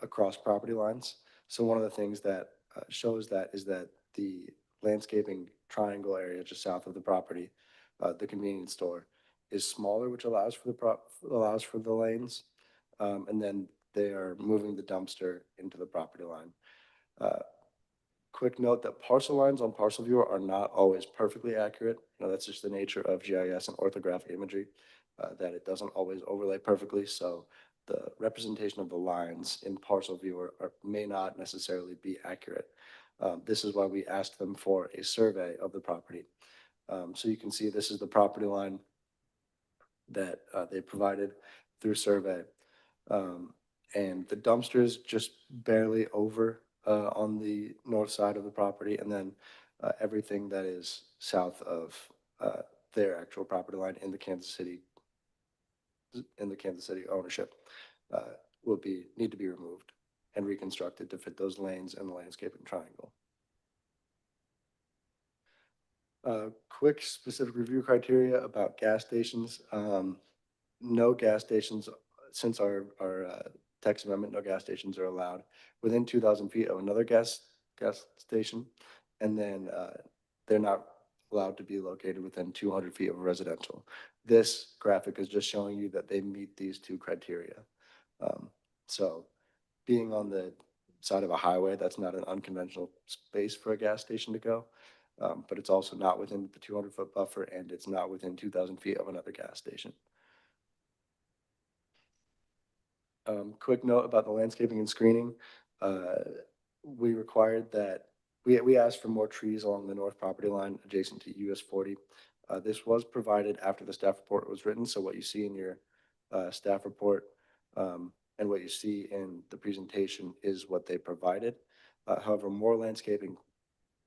across property lines. So one of the things that shows that is that the landscaping triangle area just south of the property, the convenience store, is smaller, which allows for the lanes. And then they are moving the dumpster into the property line. Quick note that parcel lines on parcel viewer are not always perfectly accurate. That's just the nature of GIS and orthographic imagery, that it doesn't always overlay perfectly. So the representation of the lines in parcel viewer may not necessarily be accurate. This is why we asked them for a survey of the property. So you can see this is the property line that they provided through survey. And the dumpster is just barely over on the north side of the property, and then everything that is south of their actual property line in the Kansas City ownership will need to be removed and reconstructed to fit those lanes and the landscaping triangle. Quick specific review criteria about gas stations. No gas stations, since our text amendment, no gas stations are allowed within 2,000 feet of another gas station. And then they're not allowed to be located within 200 feet of a residential. This graphic is just showing you that they meet these two criteria. So being on the side of a highway, that's not an unconventional space for a gas station to go. But it's also not within the 200-foot buffer, and it's not within 2,000 feet of another gas station. Quick note about the landscaping and screening. We required that, we asked for more trees along the north property line adjacent to US 40. This was provided after the staff report was written, so what you see in your staff report and what you see in the presentation is what they provided. However, more landscaping,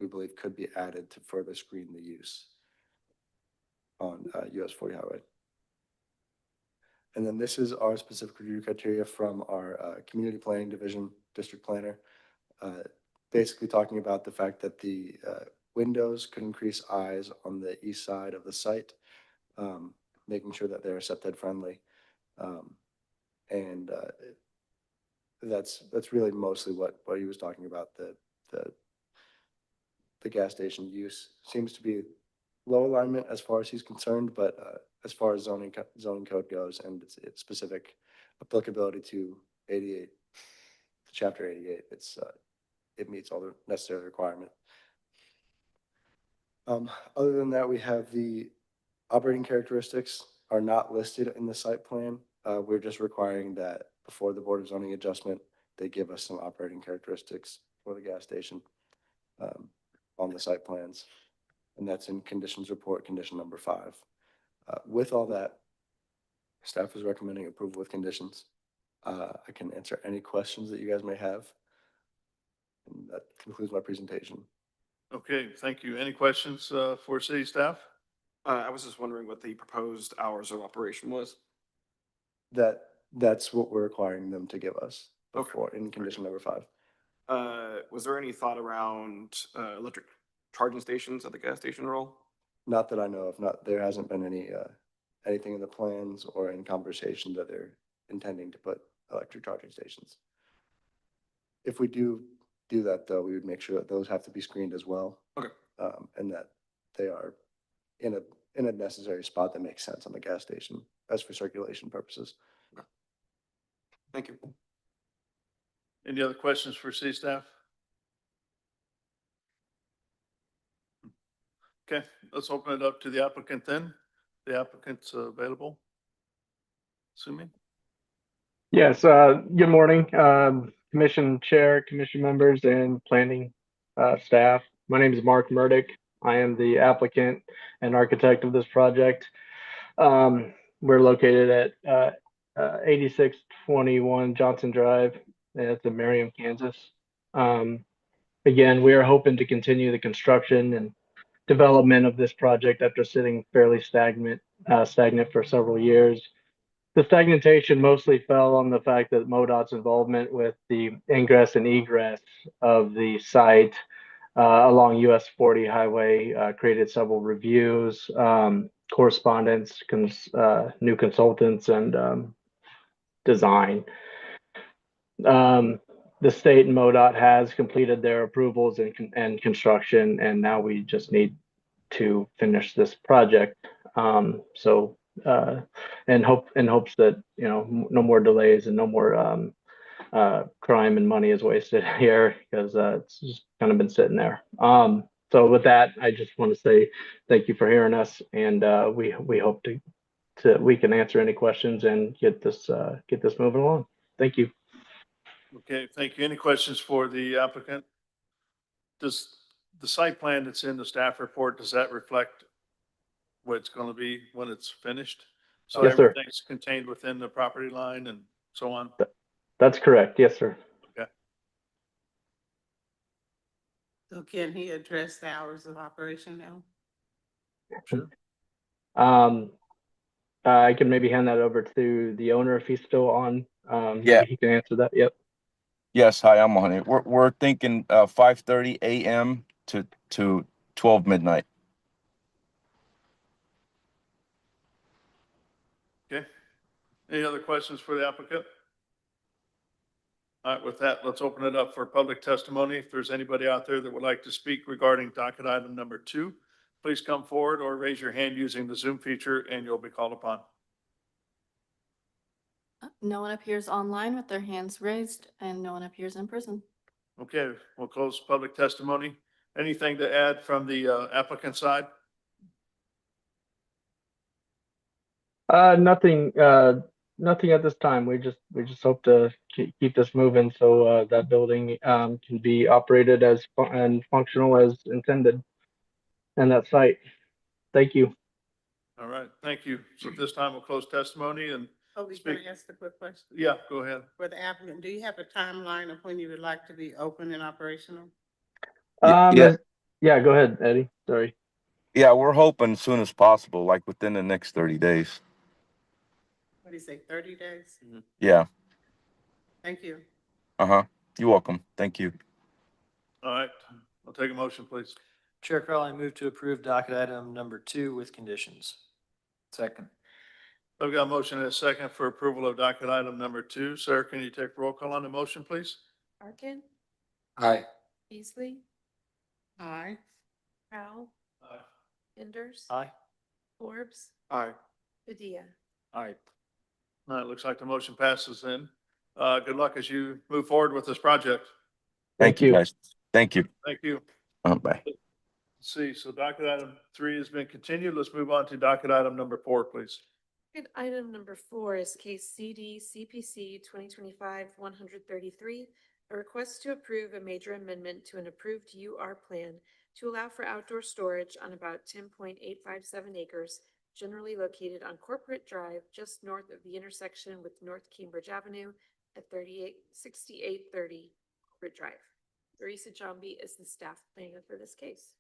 we believe, could be added to further screen the use on US 40 highway. And then this is our specific review criteria from our community planning division district planner, basically talking about the fact that the windows could increase eyes on the east side of the site, making sure that they're septic friendly. And that's really mostly what he was talking about. The gas station use seems to be low alignment as far as he's concerned, but as far as zoning code goes and its specific applicability to 88, to chapter 88, it meets all the necessary requirements. Other than that, we have the operating characteristics are not listed in the site plan. We're just requiring that before the Board of Zoning adjustment, they give us some operating characteristics for the gas station on the site plans. And that's in conditions report, condition number 5. With all that, staff is recommending approval with conditions. I can answer any questions that you guys may have. And that concludes my presentation. Okay, thank you. Any questions for city staff? I was just wondering what the proposed hours of operation was. That's what we're requiring them to give us before Okay. in condition number 5. Was there any thought around electric charging stations at the gas station role? Not that I know of. There hasn't been anything in the plans or in conversation that they're intending to put electric charging stations. If we do that, though, we would make sure that those have to be screened as well. Okay. And that they are in a necessary spot that makes sense on the gas station as for circulation purposes. Okay. Thank you. Any other questions for city staff? Okay, let's open it up to the applicant then. The applicant's available. Sumi? Yes, good morning, Commission Chair, Commission members, and planning staff. My name is Mark Murdick. I am the applicant and architect of this project. We're located at 8621 Johnson Drive It's in Merriam, Kansas. Again, we are hoping to continue the construction and development of this project after sitting fairly stagnant for several years. The stagnation mostly fell on the fact that MoDOT's involvement with the ingress and egress of the site along US 40 highway created several reviews, correspondence, new consultants, and design. The state and MoDOT has completed their approvals and construction, and now we just need to finish this project. In hopes that, you know, no more delays and no more crime and money is wasted here, because it's just kind of been sitting there. So with that, I just want to say thank you for hearing us, and we hope we can answer any questions and get this moving along. Thank you. Okay, thank you. Any questions for the applicant? Does the site plan that's in the staff report, does that reflect what it's going to be when it's finished? So Yes, sir. everything's contained within the property line and so on? That's correct. Yes, sir. Okay. So can he address the hours of operation now? Sure. I can maybe hand that over to the owner if he's still on. Yeah. He can answer that. Yep. Yes, hi, I'm on it. We're thinking 5:30 a.m. to 12 midnight. Okay. Any other questions for the applicant? All right, with that, let's open it up for public testimony. If there's anybody out there that would like to speak regarding docket item number 2, please come forward or raise your hand using the Zoom feature and you'll be called upon. No one appears online with their hands raised, and no one appears in person. Okay, we'll close public testimony. Anything to add from the applicant side? Nothing at this time. We just hope to keep this moving so that building can be operated and functional as intended, and that site. Thank you. All right, thank you. So at this time, we'll close testimony and Oh, we Speak. can ask a quick question? yeah, go ahead. For the applicant, do you have a timeline of when you would like to be open and operational? Yeah. Yeah, go ahead, Eddie. Sorry. Yeah, we're hoping as soon as possible, like within the next 30 days. What do you say, 30 days? Yeah. Thank you. Uh-huh. You're welcome. Thank you. All right, I'll take a motion, please. Chair Carl, I move to approve docket item number 2 with conditions. Second. I've got a motion and a second for approval of docket item number 2. Sarah, can you take roll call on the motion, please? Arkin, Aye. Beasley, Aye. Powell, Aye. Enders, Aye. Forbes, Aye. Padilla. Aye. All right, looks like the motion passes then. Good luck as you move forward with this project. Thank you, guys. Thank you. Thank you. Bye. Let's see, so docket item 3 has been continued. Let's move on to docket item number 4, please. Docket item number 4 is case CD CPC 2025-133, a request to approve a major amendment to an approved UR plan to allow for outdoor storage on about 10.857 acres, generally located on Corporate Drive, just north of the intersection with North Cambridge Avenue at 6830 Corporate Drive. Larissa Jambi is the staff planner for this case.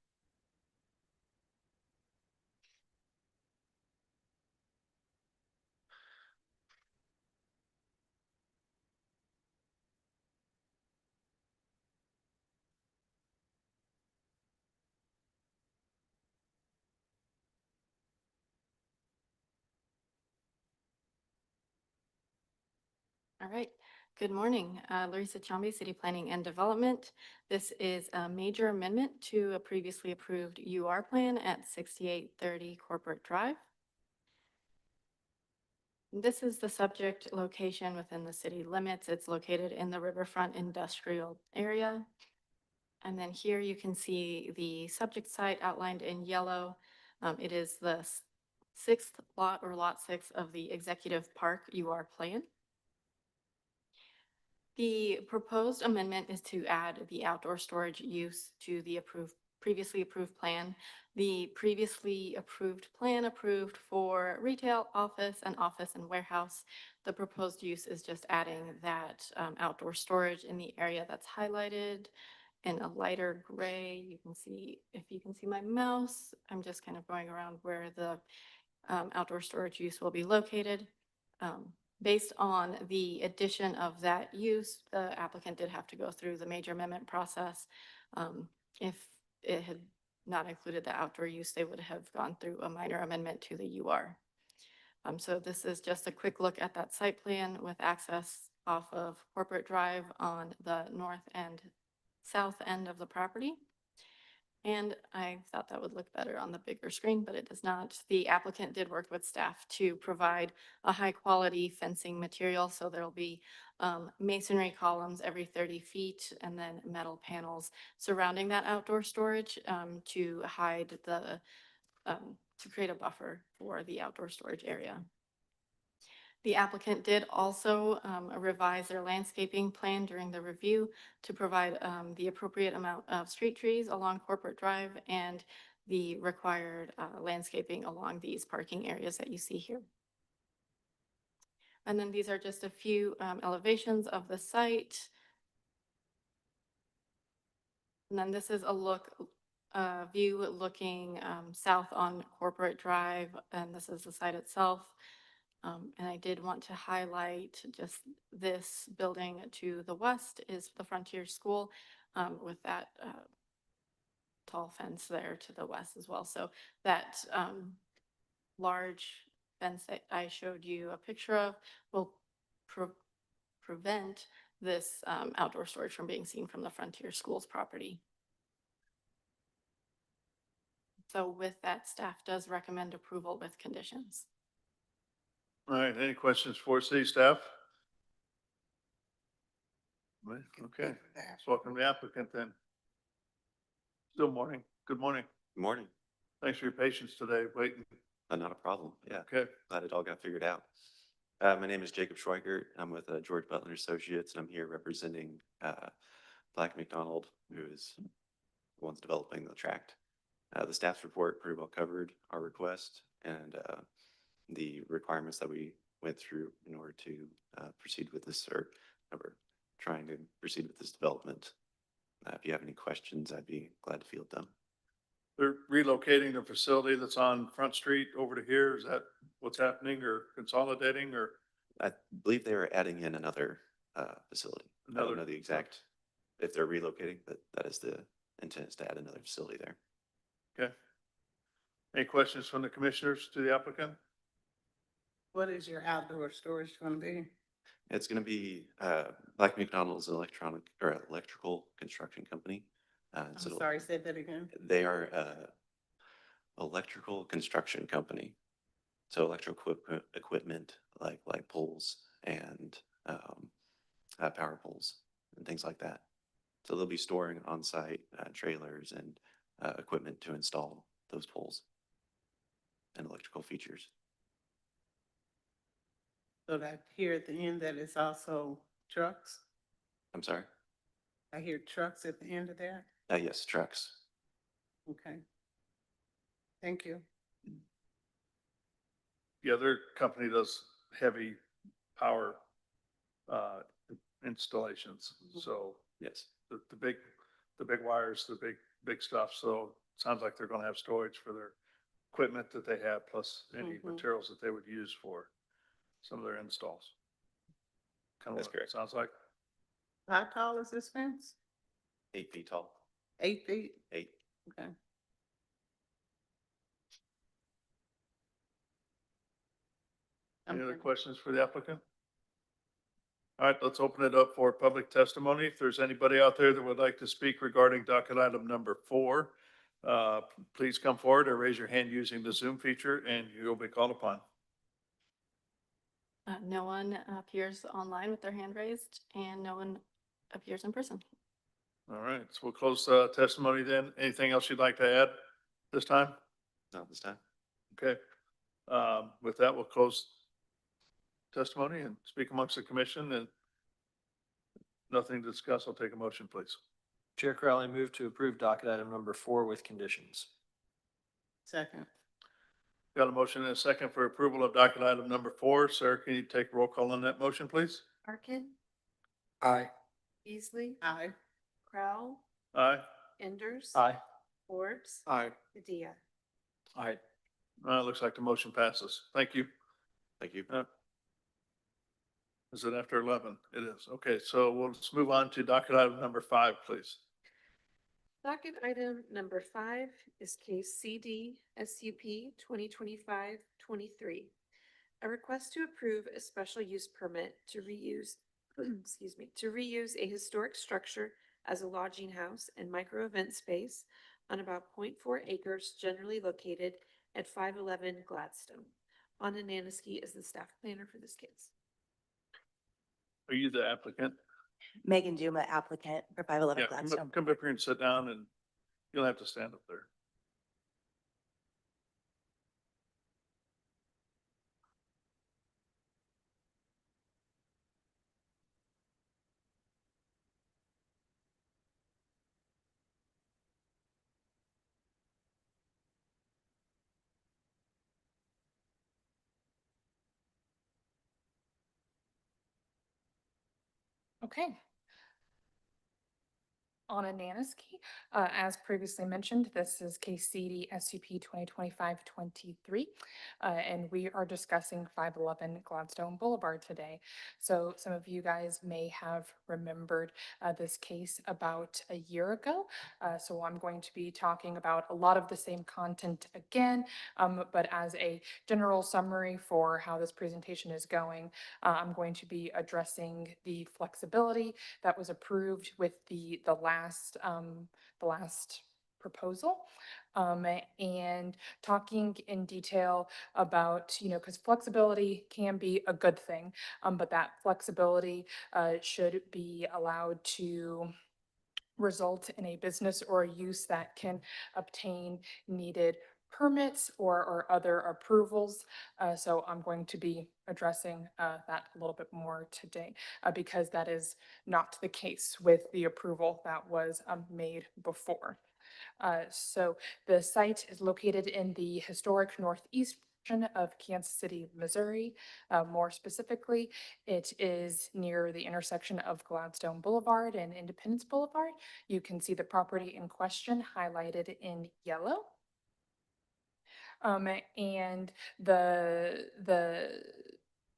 All right. Good morning. Larissa Chambi, City Planning and Development. This is a major amendment to a previously approved UR plan at 6830 Corporate Drive. This is the subject location within the city limits. It's located in the Riverfront Industrial Area. And then here you can see the subject site outlined in yellow. It is the 6th lot, or lot 6 of the Executive Park UR plan. The proposed amendment is to add the outdoor storage use to the approved previously approved plan. The previously approved plan approved for retail, office, and warehouse. The proposed use is just adding that outdoor storage in the area that's highlighted in a lighter gray. You can see, if you can see my mouse, I'm just kind of going around where the outdoor storage use will be located. Based on the addition of that use, the applicant did have to go through the major amendment process. If it had not included the outdoor use, they would have gone through a minor amendment to the UR. So this is just a quick look at that site plan with access off of Corporate Drive on the north and south end of the property. And I thought that would look better on the bigger screen, but it does not. The applicant did work with staff to provide a high quality fencing material. So there'll be masonry columns every 30 feet and then metal panels surrounding that outdoor storage to hide the, to create a buffer for the outdoor storage area. The applicant did also revise their landscaping plan during the review to provide the appropriate amount of street trees along Corporate Drive and the required landscaping along these parking areas that you see here. And then these are just a few elevations of the site. And then this is a view looking south on Corporate Drive, and this is the site itself. And I did want to highlight just this building to the west is the Frontier School with that tall fence there to the west as well. So that large fence that I showed you a picture of will prevent this outdoor storage from being seen from the Frontier School's property. So with that, staff does recommend approval with conditions. All right, any questions for city staff? Right, okay, let's welcome the applicant then. Still morning, good morning. Good morning. Thanks for your patience today, waiting. Not a problem. Yeah. Okay, Glad it all got figured out. My name is Jacob Schweigert. I'm with George Butler Associates, and I'm here representing Black McDonald, who is the ones developing the tract. The staff's report pretty well covered our request and the requirements that we went through in order to proceed with this, or we're trying to proceed with this development. If you have any questions, I'd be glad to field them. they're relocating the facility that's on Front Street over to here. Is that what's happening, or consolidating, or? I believe they are adding in another facility. I don't know the exact, if they're relocating, but that is the intent, is to add another facility there. Okay. Any questions from the commissioners to the applicant? What is your outdoor storage going to be? It's going to be Black McDonald's electrical construction company. I'm sorry, say that again. They are electrical construction company. So electrical equipment like light poles and power poles and things like that. So they'll be storing on-site trailers and equipment to install those poles and electrical features. So that here at the end, that is also trucks? I'm sorry? I hear trucks at the end of that? Yes, trucks. Okay. Thank you. Yeah, their company does heavy power installations. So yes, the big wires, the big stuff. So it sounds like they're going to have storage for their equipment that they have, plus any materials that they would use for some of their installs. Kind of that's what correct. It sounds like. How tall is this fence? 8 feet tall. 8 feet? 8. Okay. Any other questions for the applicant? All right, let's open it up for public testimony. If there's anybody out there that would like to speak regarding docket item number 4, please come forward or raise your hand using the Zoom feature and you'll be called upon. No one appears online with their hand raised, and no one appears in person. All right, so we'll close testimony then. Anything else you'd like to add this time? Not this time. Okay. With that, we'll close testimony and speak amongst the commission, and nothing to discuss. I'll take a motion, please. Chair Crowley, move to approve docket item number 4 with conditions. Second. Got a motion and a second for approval of docket item number 4. Sarah, can you take roll call on that motion, please? Arkin, Aye. Beasley, Aye. Crowell, Aye. Enders. Aye. Forbes. Aye. Padilla. Aye. Looks like the motion passes. Thank you. Thank you. Is it after 11? It is. Okay, so let's move on to docket item number 5, please. Docket item number 5 is case CD SUP 2025-23. A request to approve a special use permit to reuse, to reuse a historic structure as a lodging house and micro event space on about 0.4 acres generally located at 511 Gladstone. Anna Naniski is the staff planner for this case. Are you the applicant? Megan Duma, applicant for 511 Yeah, Gladstone. come up here and sit down, and you'll have to stand up there. Okay. Anna Naniski, as previously mentioned, this is case CD SUP 2025-23, and we are discussing 511 Gladstone Boulevard today. So some of you guys may have remembered this case about a year ago. So I'm going to be talking about a lot of the same content again, but as a general summary for how this presentation is going, I'm going to be addressing the flexibility that was approved with the last proposal, and talking in detail about, because flexibility can be a good thing, but that flexibility should be allowed to result in a business or a use that can obtain needed permits or other approvals. So I'm going to be addressing that a little bit more today because that is not the case with the approval that was made before. So the site is located in the historic northeast portion of Kansas City, Missouri. More specifically, it is near the intersection of Gladstone Boulevard and Independence Boulevard. You can see the property in question highlighted in yellow. And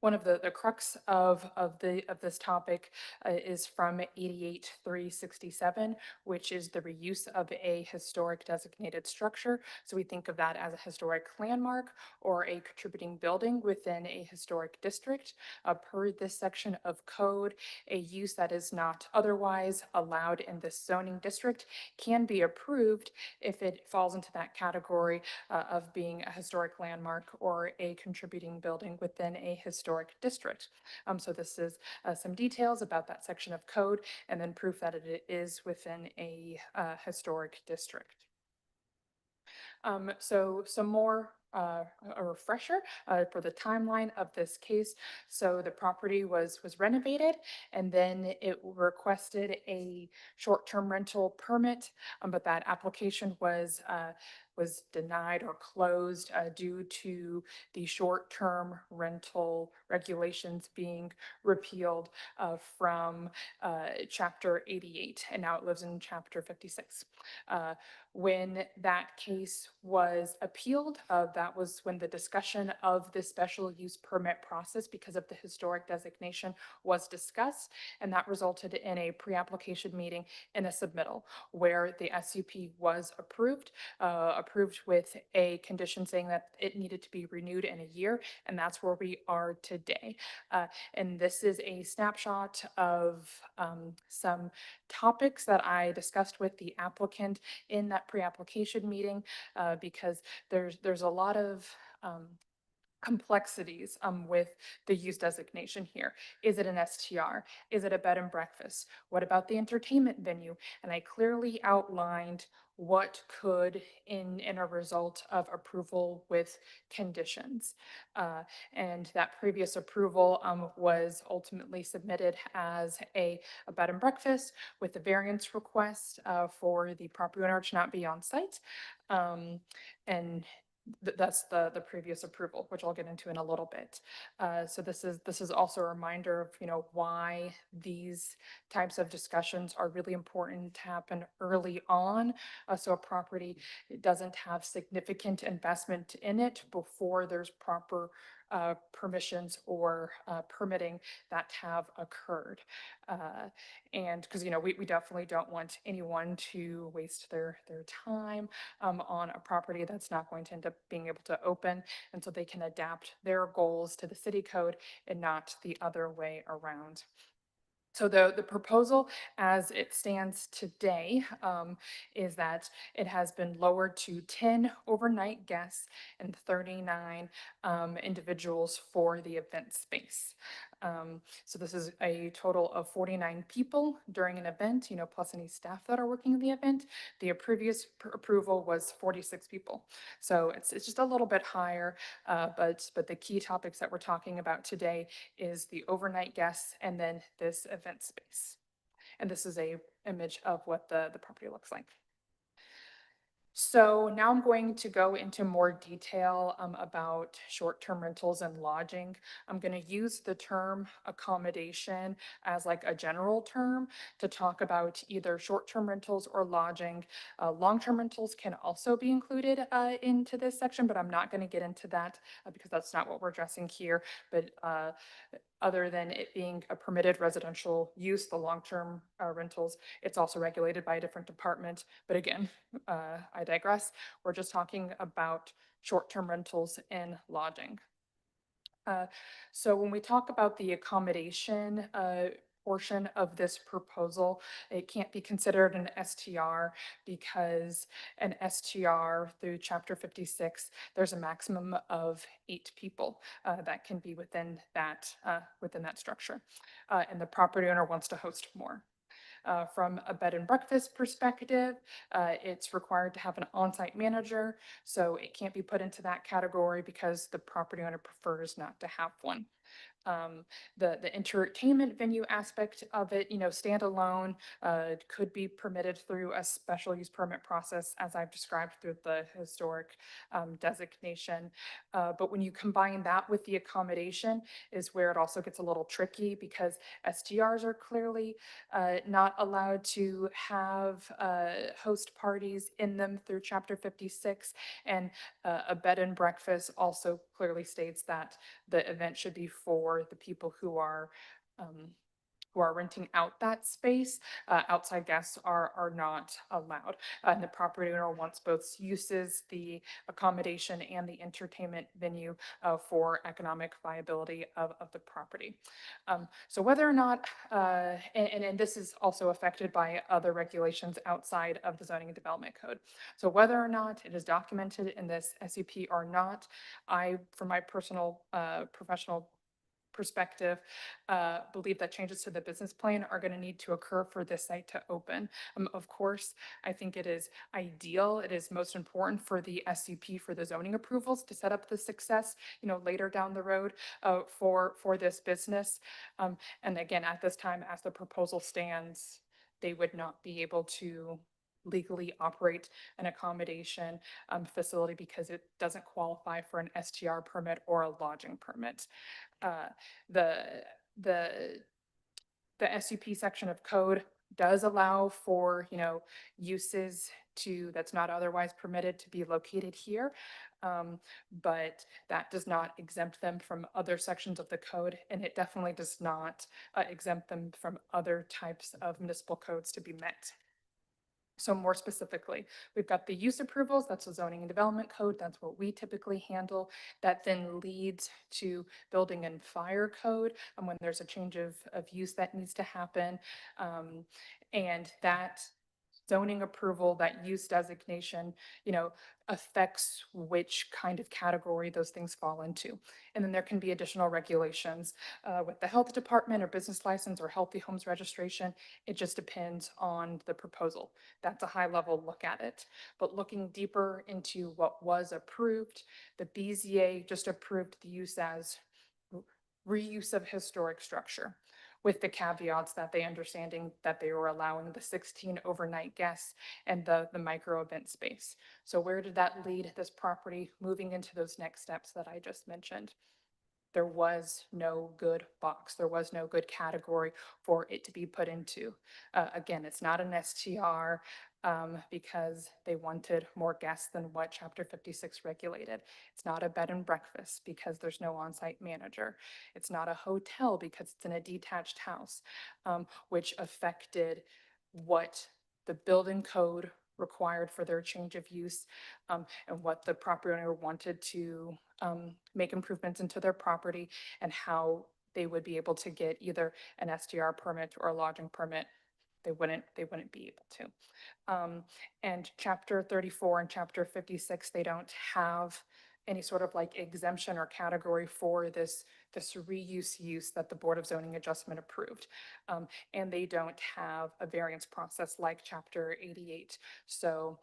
one of the crux of this topic is from 88-367, which is the reuse of a historic designated structure. So we think of that as a historic landmark or a contributing building within a historic district. Per this section of code, a use that is not otherwise allowed in this zoning district can be approved if it falls into that category of being a historic landmark or a contributing building within a historic district. So this is some details about that section of code and then proof that it is within a historic district. So some more a refresher for the timeline of this case. So the property was renovated and then it requested a short-term rental permit, but that application was denied or closed due to the short-term rental regulations being repealed from Chapter 88, and now it lives in Chapter 56. When that case was appealed, that was when the discussion of the special use permit process, because of the historic designation, was discussed, and that resulted in a pre-application meeting and a submittal where the SUP was approved with a condition saying that it needed to be renewed in a year, and that's where we are today. And this is a snapshot of some topics that I discussed with the applicant in that pre-application meeting, because there's a lot of complexities with the use designation here. Is it an STR? Is it a bed and breakfast? What about the entertainment venue? And I clearly outlined what could in a result of approval with conditions. And that previous approval was ultimately submitted as a bed and breakfast with a variance request for the property owner to not be on site. And that's the previous approval, which I'll get into in a little bit. So this is also a reminder of, you know, why these types of discussions are really important to happen early on. So a property doesn't have significant investment in it before there's proper permissions or permitting that have occurred. And because, you know, we definitely don't want anyone to waste their time on a property that's not going to end up being able to open. And so they can adapt their goals to the city code and not the other way around. So the proposal as it stands today is that it has been lowered to 10 overnight guests and 39 individuals for the event space. So this is a total of 49 people during an event, you know, plus any staff that are working in the event. The previous approval was 46 people. So it's just a little bit higher, but the key topics that we're talking about today is the overnight guests and then this event space. And this is a image of what the property looks like. So now I'm going to go into more detail about short-term rentals and lodging. I'm going to use the term accommodation as like a general term to talk about either short-term rentals or lodging. Long-term rentals can also be included into this section, but I'm not going to get into that because that's not what we're addressing here. But other than it being a permitted residential use, the long-term rentals, it's also regulated by a different department. But again, I digress. We're just talking about short-term rentals and lodging. So when we talk about the accommodation portion of this proposal, it can't be considered an STR because an STR through Chapter 56, there's a maximum of 8 people that can be within that structure, and the property owner wants to host more. From a bed and breakfast perspective, it's required to have an on-site manager, so it can't be put into that category because the property owner prefers not to have one. The entertainment venue aspect of it, you know, standalone, could be permitted through a special use permit process, as I've described through the historic designation. But when you combine that with the accommodation is where it also gets a little tricky because STRs are clearly not allowed to have host parties in them through Chapter 56, and a bed and breakfast also clearly states that the event should be for the people who are renting out that space. Outside guests are not allowed. And the property owner wants both uses, the accommodation and the entertainment venue for economic viability of the property. So whether or not, and this is also affected by other regulations outside of the zoning and development code. So whether or not it is documented in this SUP or not, I, from my personal professional perspective, believe that changes to the business plan are going to need to occur for this site to open. Of course, I think it is ideal. It is most important for the SUP for the zoning approvals to set up the success, you know, later down the road for this business. And again, at this time, as the proposal stands, they would not be able to legally operate an accommodation facility because it doesn't qualify for an STR permit or a lodging permit. The SUP section of code does allow for, you know, uses that's not otherwise permitted to be located here. But that does not exempt them from other sections of the code, and it definitely does not exempt them from other types of municipal codes to be met. So more specifically, we've got the use approvals, that's the zoning and development code, that's what we typically handle. That then leads to building and fire code when there's a change of use that needs to happen. And that zoning approval, that use designation, affects which kind of category those things fall into. And then there can be additional regulations with the health department or business license or healthy homes registration. It just depends on the proposal. That's a high level look at it. But looking deeper into what was approved, the BZA just approved the use as reuse of historic structure, with the caveats that they understanding that they were allowing the 16 overnight guests and the micro event space. So where did that lead this property moving into those next steps that I just mentioned? There was no good box. There was no good category for it to be put into. Again, it's not an STR because they wanted more guests than what Chapter 56 regulated. It's not a bed and breakfast because there's no on-site manager. It's not a hotel because it's in a detached house, which affected what the building code required for their change of use, and what the property owner wanted to make improvements into their property, and how they would be able to get either an SDR permit or a lodging permit. They wouldn't be able to. And Chapter 34 and Chapter 56, they don't have any sort of like exemption or category for this reuse use that the Board of Zoning Adjustment approved. And they don't have a variance process like Chapter 88. So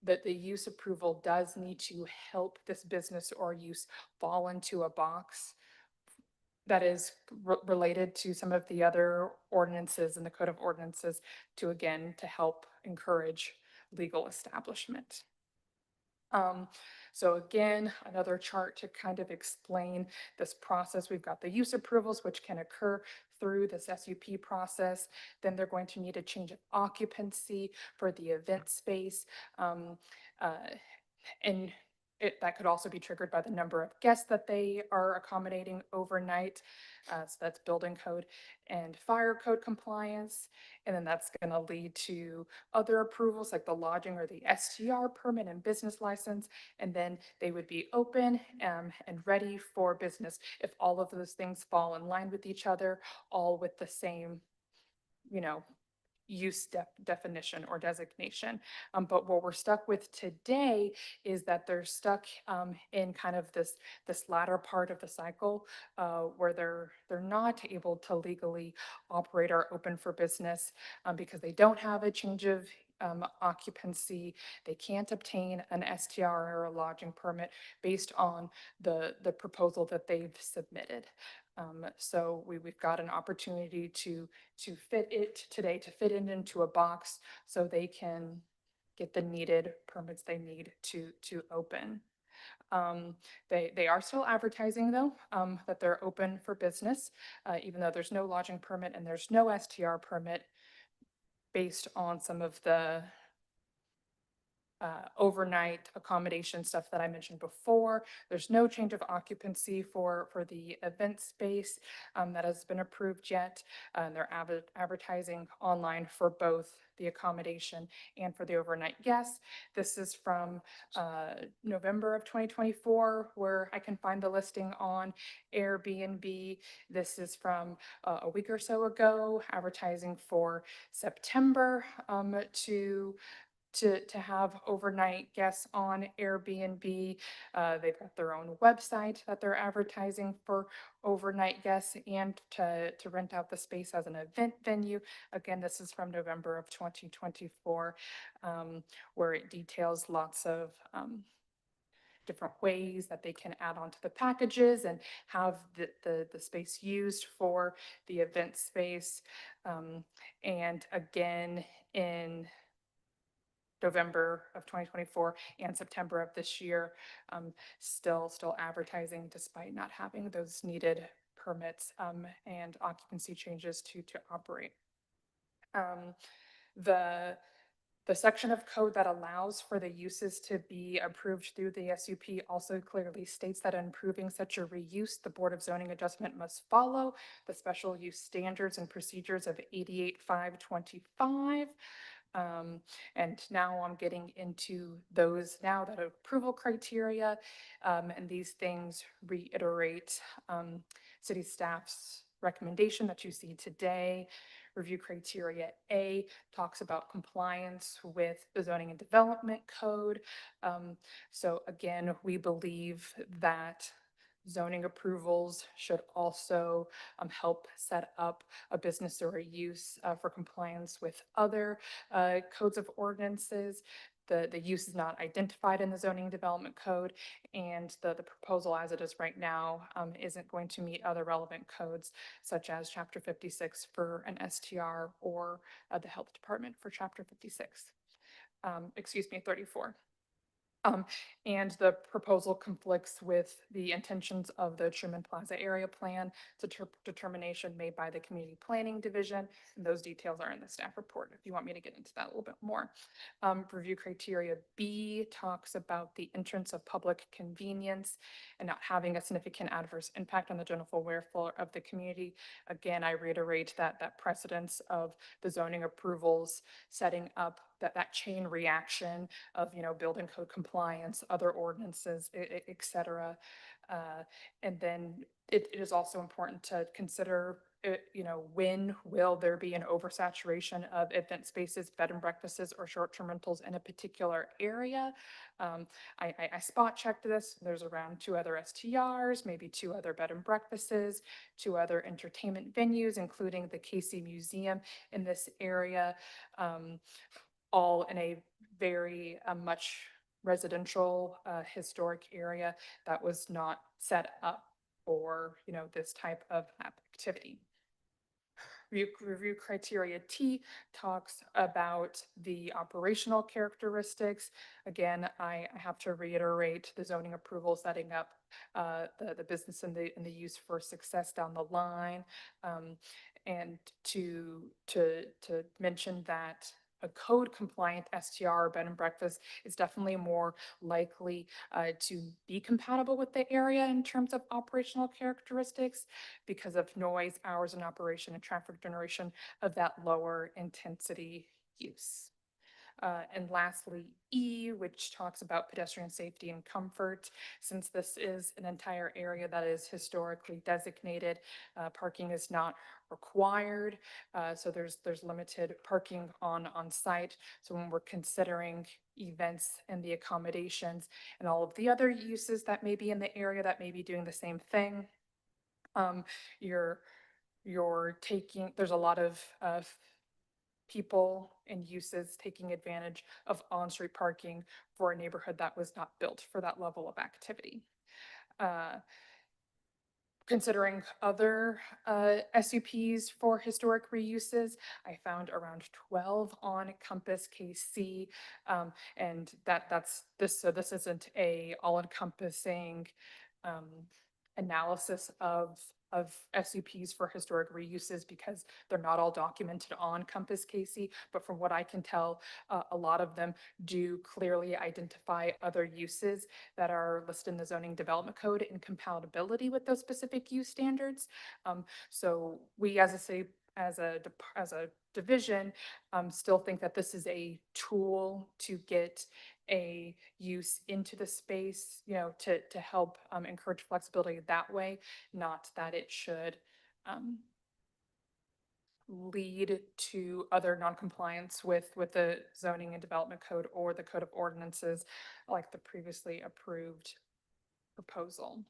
that the use approval does need to help this business or use fall into a box that is related to some of the other ordinances in the Code of Ordinances to, again, to help encourage legal establishment. So again, another chart to kind of explain this process. We've got the use approvals, which can occur through this SUP process. Then they're going to need a change of occupancy for the event space. And that could also be triggered by the number of guests that they are accommodating overnight. So that's building code and fire code compliance. And then that's going to lead to other approvals like the lodging or the STR permit and business license. And then they would be open and ready for business if all of those things fall in line with each other, all with the same, use definition or designation. But what we're stuck with today is that they're stuck in kind of this latter part of the cycle where they're not able to legally operate or open for business because they don't have a change of occupancy. They can't obtain an STR or a lodging permit based on the proposal that they've submitted. So we've got an opportunity to fit it today, to fit it into a box so they can get the needed permits they need to open. They are still advertising though, that they're open for business, even though there's no lodging permit and there's no STR permit based on some of the overnight accommodation stuff that I mentioned before. There's no change of occupancy for the event space that has been approved yet. They're advertising online for both the accommodation and for the overnight guests. This is from November of 2024, where I can find the listing on Airbnb. This is from a week or so ago, advertising for September to have overnight guests on Airbnb. They've got their own website that they're advertising for overnight guests and to rent out the space as an event venue. Again, this is from November of 2024, where it details lots of different ways that they can add on to the packages and have the space used for the event space. And again, in November of 2024 and September of this year, still advertising despite not having those needed permits and occupancy changes to operate. The section of code that allows for the uses to be approved through the SUP also clearly states that in approving such a reuse, the Board of Zoning Adjustment must follow the special use standards and procedures of 88.525. And now I'm getting into those now that approval criteria, and these things reiterate city staff's recommendation that you see today. Review criteria A talks about compliance with the zoning and development code. So again, we believe that zoning approvals should also help set up a business or a use for compliance with other codes of ordinances. The use is not identified in the zoning development code, and the proposal as it is right now isn't going to meet other relevant codes such as Chapter 56 for an STR or the Health Department for Chapter 56. 34. And the proposal conflicts with the intentions of the Truman Plaza Area Plan. It's a determination made by the Community Planning Division, and those details are in the staff report if you want me to get into that a little bit more. Review criteria B talks about the entrance of public convenience and not having a significant adverse impact on the general welfare of the community. Again, I reiterate that precedence of the zoning approvals setting up that chain reaction of, building code compliance, other ordinances, et cetera. And then it is also important to consider, when will there be an oversaturation of event spaces, bed and breakfasts, or short-term rentals in a particular area? I spot checked this. There's around 2 other STRs, maybe 2 other bed and breakfasts, 2 other entertainment venues, including the Casey Museum in this area. All in a very much residential historic area that was not set up for this type of activity. Review criteria T talks about the operational characteristics. Again, I have to reiterate the zoning approval setting up the business and the use for success down the line. And to mention that a code compliant STR or bed and breakfast is definitely more likely to be compatible with the area in terms of operational characteristics because of noise, hours in operation, and traffic generation of that lower intensity use. And lastly, E, which talks about pedestrian safety and comfort. Since this is an entire area that is historically designated, parking is not required. So there's limited parking on site. So when we're considering events and the accommodations and all of the other uses that may be in the area that may be doing the same thing, there's a lot of people and uses taking advantage of on-street parking for a neighborhood that was not built for that level of activity. Considering other SUPs for historic reuses, I found around 12 on Compass KC, and that's this. So this isn't a all-encompassing analysis of SUPs for historic reuses because they're not all documented on Compass KC, but from what I can tell, a lot of them do clearly identify other uses that are listed in the zoning development code in compatibility with those specific use standards. So we as a division, still think that this is a tool to get a use into the space, to help encourage flexibility that way, not that it should lead to other noncompliance with the zoning and development code or the code of ordinances like the previously approved proposal.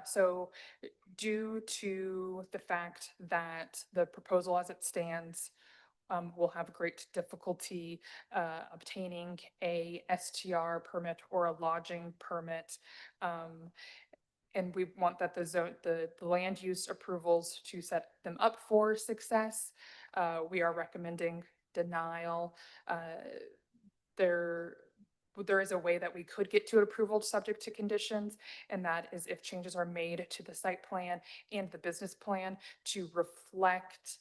So due to the fact that the proposal as it stands will have great difficulty obtaining a STR permit or a lodging permit. And we want that the land use approvals to set them up for success. We are recommending denial. There is a way that we could get to approval subject to conditions, and that is if changes are made to the site plan and the business plan to reflect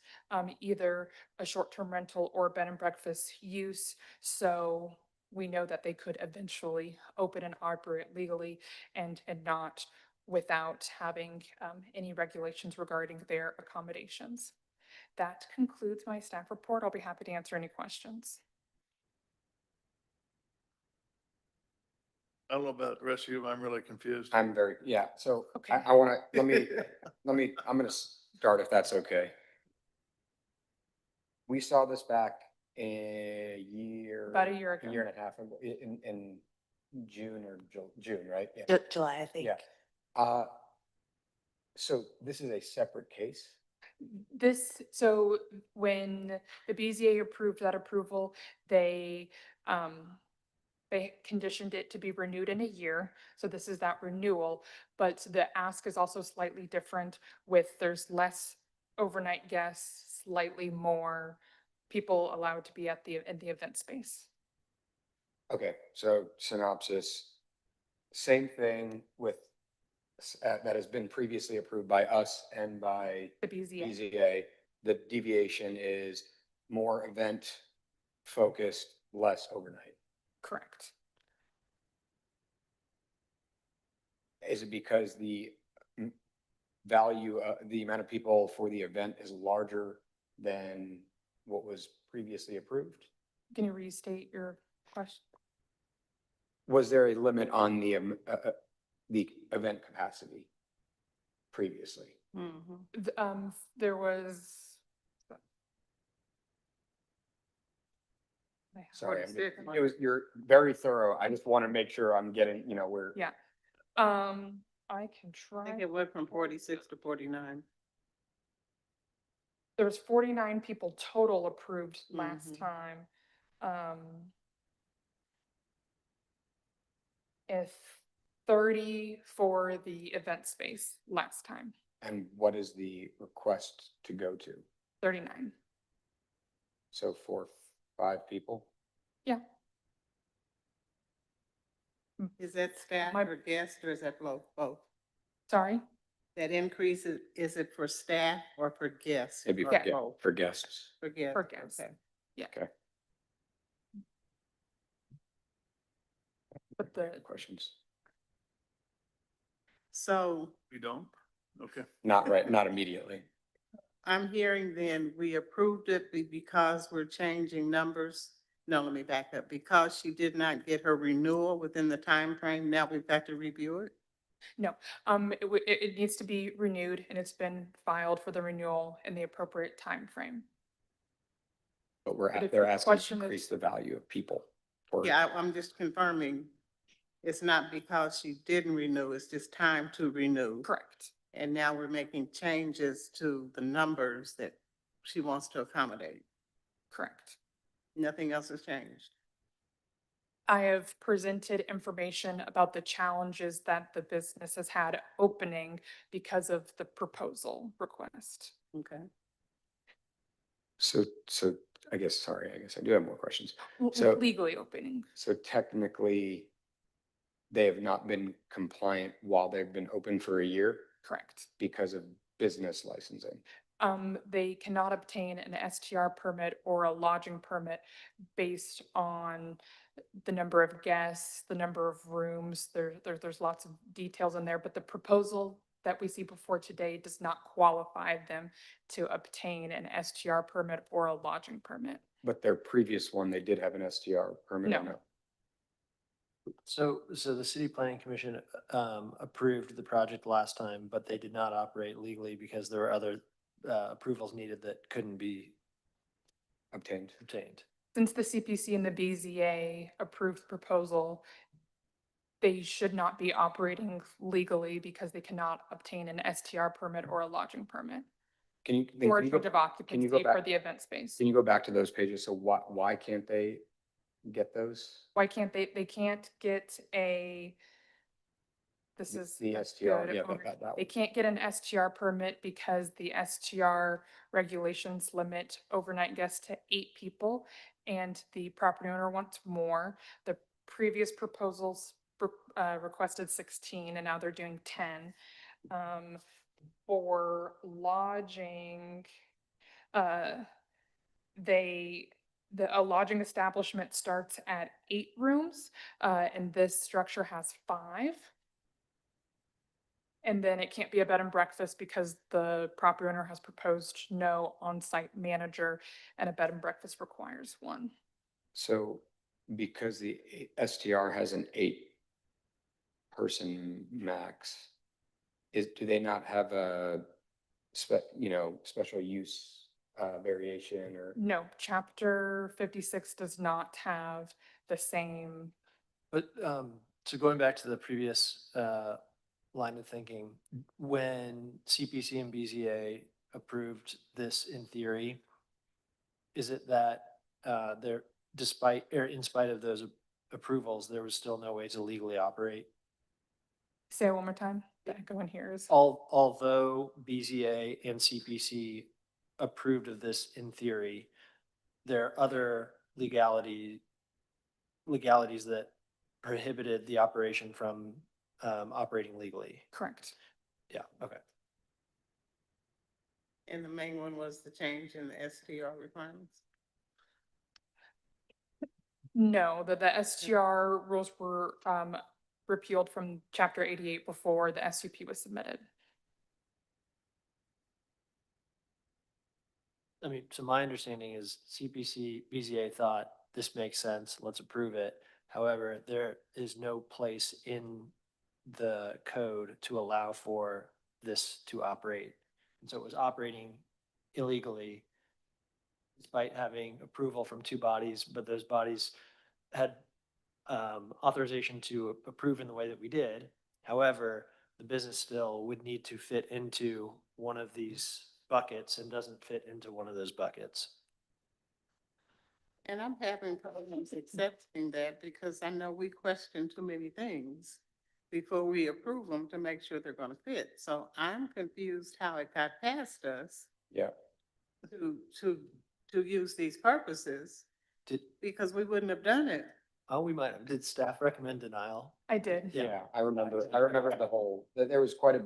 either a short-term rental or bed and breakfast use. So we know that they could eventually open and operate legally and not without having any regulations regarding their accommodations. That concludes my staff report. I'll be happy to answer any questions. I don't know about the rest of you, but I'm really confused. I'm very, yeah, so Okay. I wanna, let me, I'm gonna start if that's okay. We saw this back a year. About a year A year ago. and a half ago, in June or June, right? Yeah. July, I think. Yeah. So this is a separate case? So when the BZA approved that approval, they conditioned it to be renewed in a year. So this is that renewal, but the ask is also slightly different there's less overnight guests, slightly more people allowed to be in the event space. Okay, so synopsis, same thing with, that has been previously approved by us and by The BZA. BZA. The deviation is more event focused, less overnight. Correct. Is it because the value, the amount of people for the event is larger than what was previously approved? Can you restate your question? Was there a limit on the event capacity previously? There was. Sorry, you're very thorough. I just want to make sure I'm getting, Yeah. I can I think try. it went from 46 to 49. There was 49 people total approved last Mhm. time. If 30 for the event space last time, And what is the request to go to? 39. So for 5 people? Yeah. Is that staff or guest, or is that both? Sorry? That increase, is it for staff or for guests? Maybe Or Yeah. both? for guests. For guests. For guests. Okay. Yeah. Okay. But the Questions? So We don't? Okay. Not right, not immediately. I'm hearing then we approved it because we're changing numbers. No, let me back up. Because she did not get her renewal within the time frame. Now we've got to review it. no, it needs to be renewed and it's been filed for the renewal in the appropriate time frame. But But if they're your asking to question is- increase the value of people. Yeah, I'm just confirming. It's not because she didn't renew, it's just time to renew. Correct. And now we're making changes to the numbers that she wants to accommodate. Correct. Nothing else has changed. I have presented information about the challenges that the business has had opening because of the proposal request. Okay. So I guess I do have more questions. So Legally opening. So technically, they have not been compliant while they've been open for a year Correct. because of business licensing. They cannot obtain an STR permit or a lodging permit based on the number of guests, the number of rooms. There's lots of details in there, but the proposal that we see before today does not qualify them to obtain an STR permit or a lodging permit. But their previous one, they did have an STR permit or No. no? So the city planning commission approved the project last time, but they did not operate legally because there were other approvals needed that couldn't be Obtained. obtained. Since the CPC and the BZA approved the proposal, they should not be operating legally because they cannot obtain an STR permit or a lodging permit. Or a change of occupancy for the event space. Can you go back to those pages? So why can't they get those? Why can't they can't get this is The a STR, good yeah, overview. that They one. can't get an STR permit because the STR regulations limit overnight guests to 8 people and the property owner wants more. The previous proposals requested 16 and now they're doing 10. For lodging, a lodging establishment starts at 8 rooms, and this structure has 5. And then it can't be a bed and breakfast because the property owner has proposed no on-site manager and a bed and breakfast requires 1. So because the STR has an 8-person max, do they not have a special use variation or? No, chapter 56 does not have the same. But, so going back to the previous, line of thinking, when CPC and BZA approved this in theory, is it that, there, despite, or in spite of those approvals, there was still no way to legally operate? Say it one more time. The echo in here is. Although BZA and CPC approved of this in theory, there are other legalities that prohibited the operation from operating legally. Correct. Yeah, okay. And the main one was the change in the STR requirements. No, the STR rules were repealed from chapter 88 before the SUP was submitted. I mean, so my understanding is CPC, BZA thought this makes sense, let's approve it. However, there is no place in the code to allow for this to operate. And so it was operating illegally despite having approval from two bodies, but those bodies had authorization to approve in the way that we did. However, the business still would need to fit into one of these buckets and doesn't fit into one of those buckets. And I'm having problems accepting that because I know we question too many things before we approve them to make sure they're gonna fit. So I'm confused how it got past us Yeah. to use these purposes Did, because we wouldn't have done it. oh, we might have, did staff recommend denial? I did. Yeah, I remember the whole, that there was quite a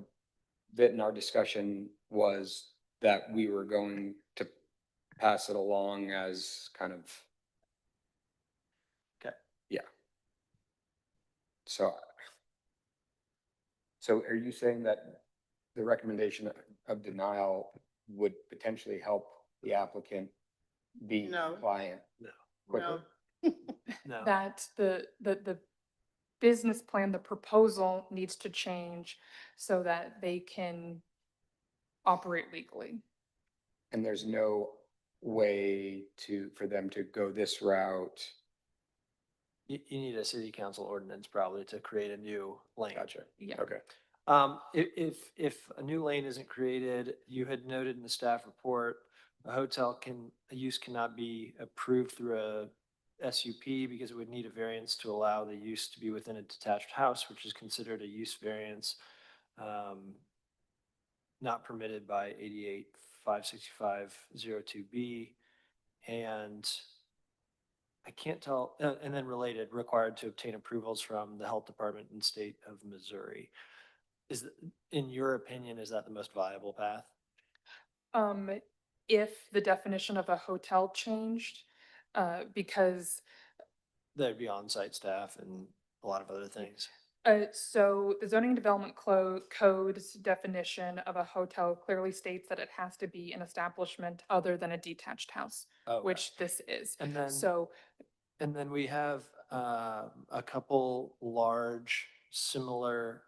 bit in our discussion was that we were going to pass it along as kind of. Okay. Yeah. So are you saying that the recommendation of denial would potentially help the applicant be No. compliant? No. Quicker? No. That the business plan, the proposal needs to change so that they can operate legally. And there's no way for them to go this route? You need a city council ordinance probably to create a new lane. Gotcha. Yeah. Okay. If a new lane isn't created, you had noted in the staff report, a use cannot be approved through a SUP because it would need a variance to allow the use to be within a detached house, which is considered a use variance, not permitted by 88-565-02B. And I can't tell, and then related, required to obtain approvals from the health department and state of Missouri. In your opinion, is that the most viable path? If the definition of a hotel changed, because There'd be on-site staff and a lot of other things. so the zoning development code's definition of a hotel clearly states that it has to be an establishment other than a detached house, Okay. which this is. And then, So and then we have a couple large similar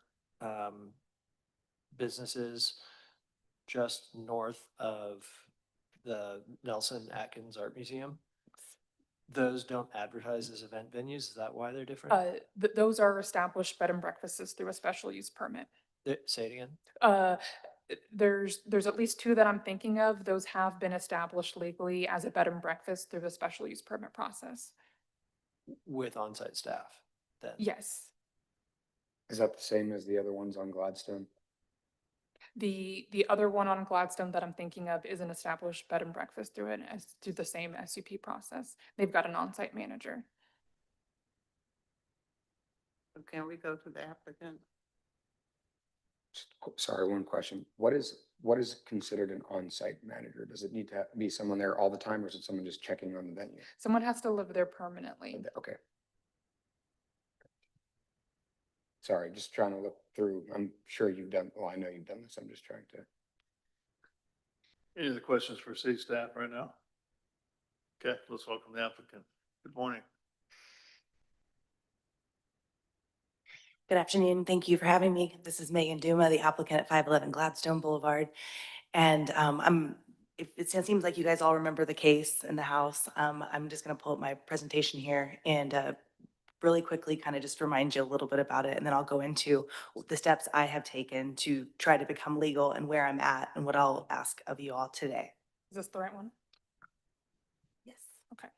businesses just north of the Nelson Atkins Art Museum. Those don't advertise as event venues. Is that why they're different? those are established bed and breakfasts through a special use permit. Say it again. There's at least two that I'm thinking of. Those have been established legally as a bed and breakfast through the special use permit process. With on-site staff, then? Yes. Is that the same as the other ones on Gladstone? The other one on Gladstone that I'm thinking of is an established bed and breakfast through the same SUP process. They've got an on-site manager. So can we go to the applicant? Sorry, one question. What is considered an on-site manager? Does it need to be someone there all the time, or is it someone just checking on the venue? Someone has to live there permanently. Okay. Sorry, just trying to look through. I'm sure you've done, well, I know you've done this. I'm just trying to. Any other questions for city staff right now? Okay, let's welcome the applicant. Good morning. Good afternoon. Thank you for having me. This is Megan Duma, the applicant at 511 Gladstone Boulevard. And it seems like you guys all remember the case in the House. I'm just going to pull up my presentation here and really quickly kind of just remind you a little bit about it. And then I'll go into the steps I have taken to try to become legal and where I'm at and what I'll ask of you all today. Is this the right one? Yes. Okay.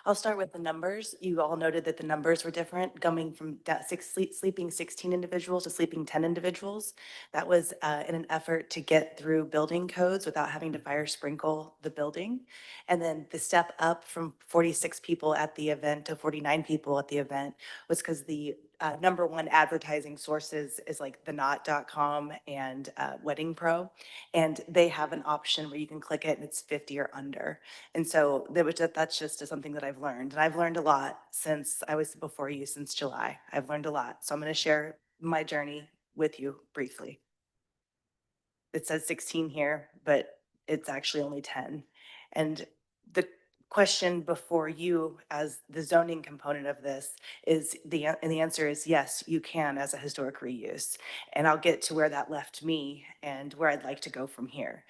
I'll start with the numbers. You all noted that the numbers were different, coming from sleeping 16 individuals to sleeping 10 individuals. That was in an effort to get through building codes without having to fire sprinkle the building. And then the step up from 46 people at the event to 49 people at the event was because the number one advertising sources is like theknot.com and Wedding Pro. And they have an option where you can click it and it's 50 or under. And so that's just something that I've learned. And I've learned a lot since I was before you, since July. I've learned a lot. So I'm going to share my journey with you briefly. It says 16 here, but it's actually only 10. And the question before you as the zoning component of this is and the answer is yes, you can as a historic reuse. And I'll get to where that left me and where I'd like to go from here.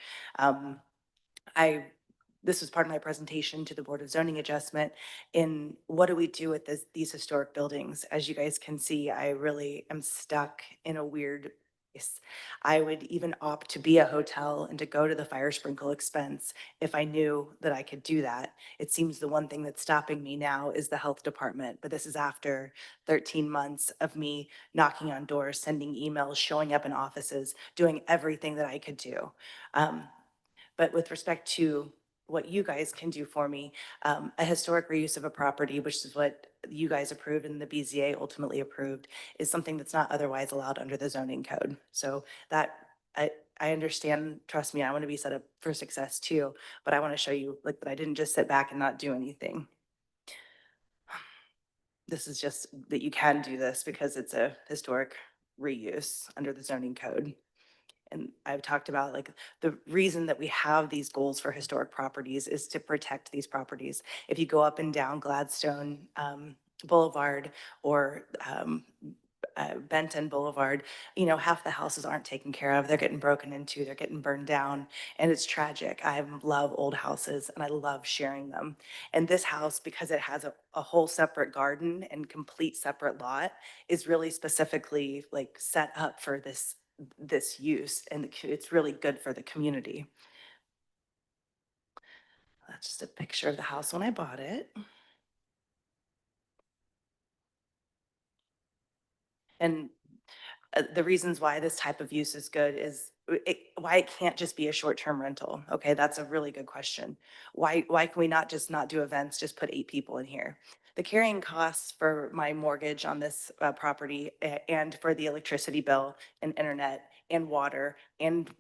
This was part of my presentation to the Board of Zoning Adjustment in what do we do with these historic buildings? As you guys can see, I really am stuck in a weird place. I would even opt to be a hotel and to go to the fire sprinkle expense if I knew that I could do that. It seems the one thing that's stopping me now is the health department, but this is after 13 months of me knocking on doors, sending emails, showing up in offices, doing everything that I could do. But with respect to what you guys can do for me, a historic reuse of a property, which is what you guys approved and the BZA ultimately approved, is something that's not otherwise allowed under the zoning code. So that I understand, trust me, I want to be set up for success too, but I want to show you like that I didn't just sit back and not do anything. This is just that you can do this because it's a historic reuse under the zoning code. And I've talked about like the reason that we have these goals for historic properties is to protect these properties. If you go up and down Gladstone Boulevard or Benton Boulevard, you know, half the houses aren't taken care of. They're getting broken into, they're getting burned down, and it's tragic. I love old houses and I love sharing them. And this house, because it has a whole separate garden and complete separate lot, is really specifically like set up for this use, and it's really good for the community. That's just a picture of the house when I bought it. And the reasons why this type of use is good is why it can't just be a short-term rental. Okay, that's a really good question. Why can we not just not do events, just put 8 people in here? The carrying costs for my mortgage on this property and for the electricity bill and internet and water and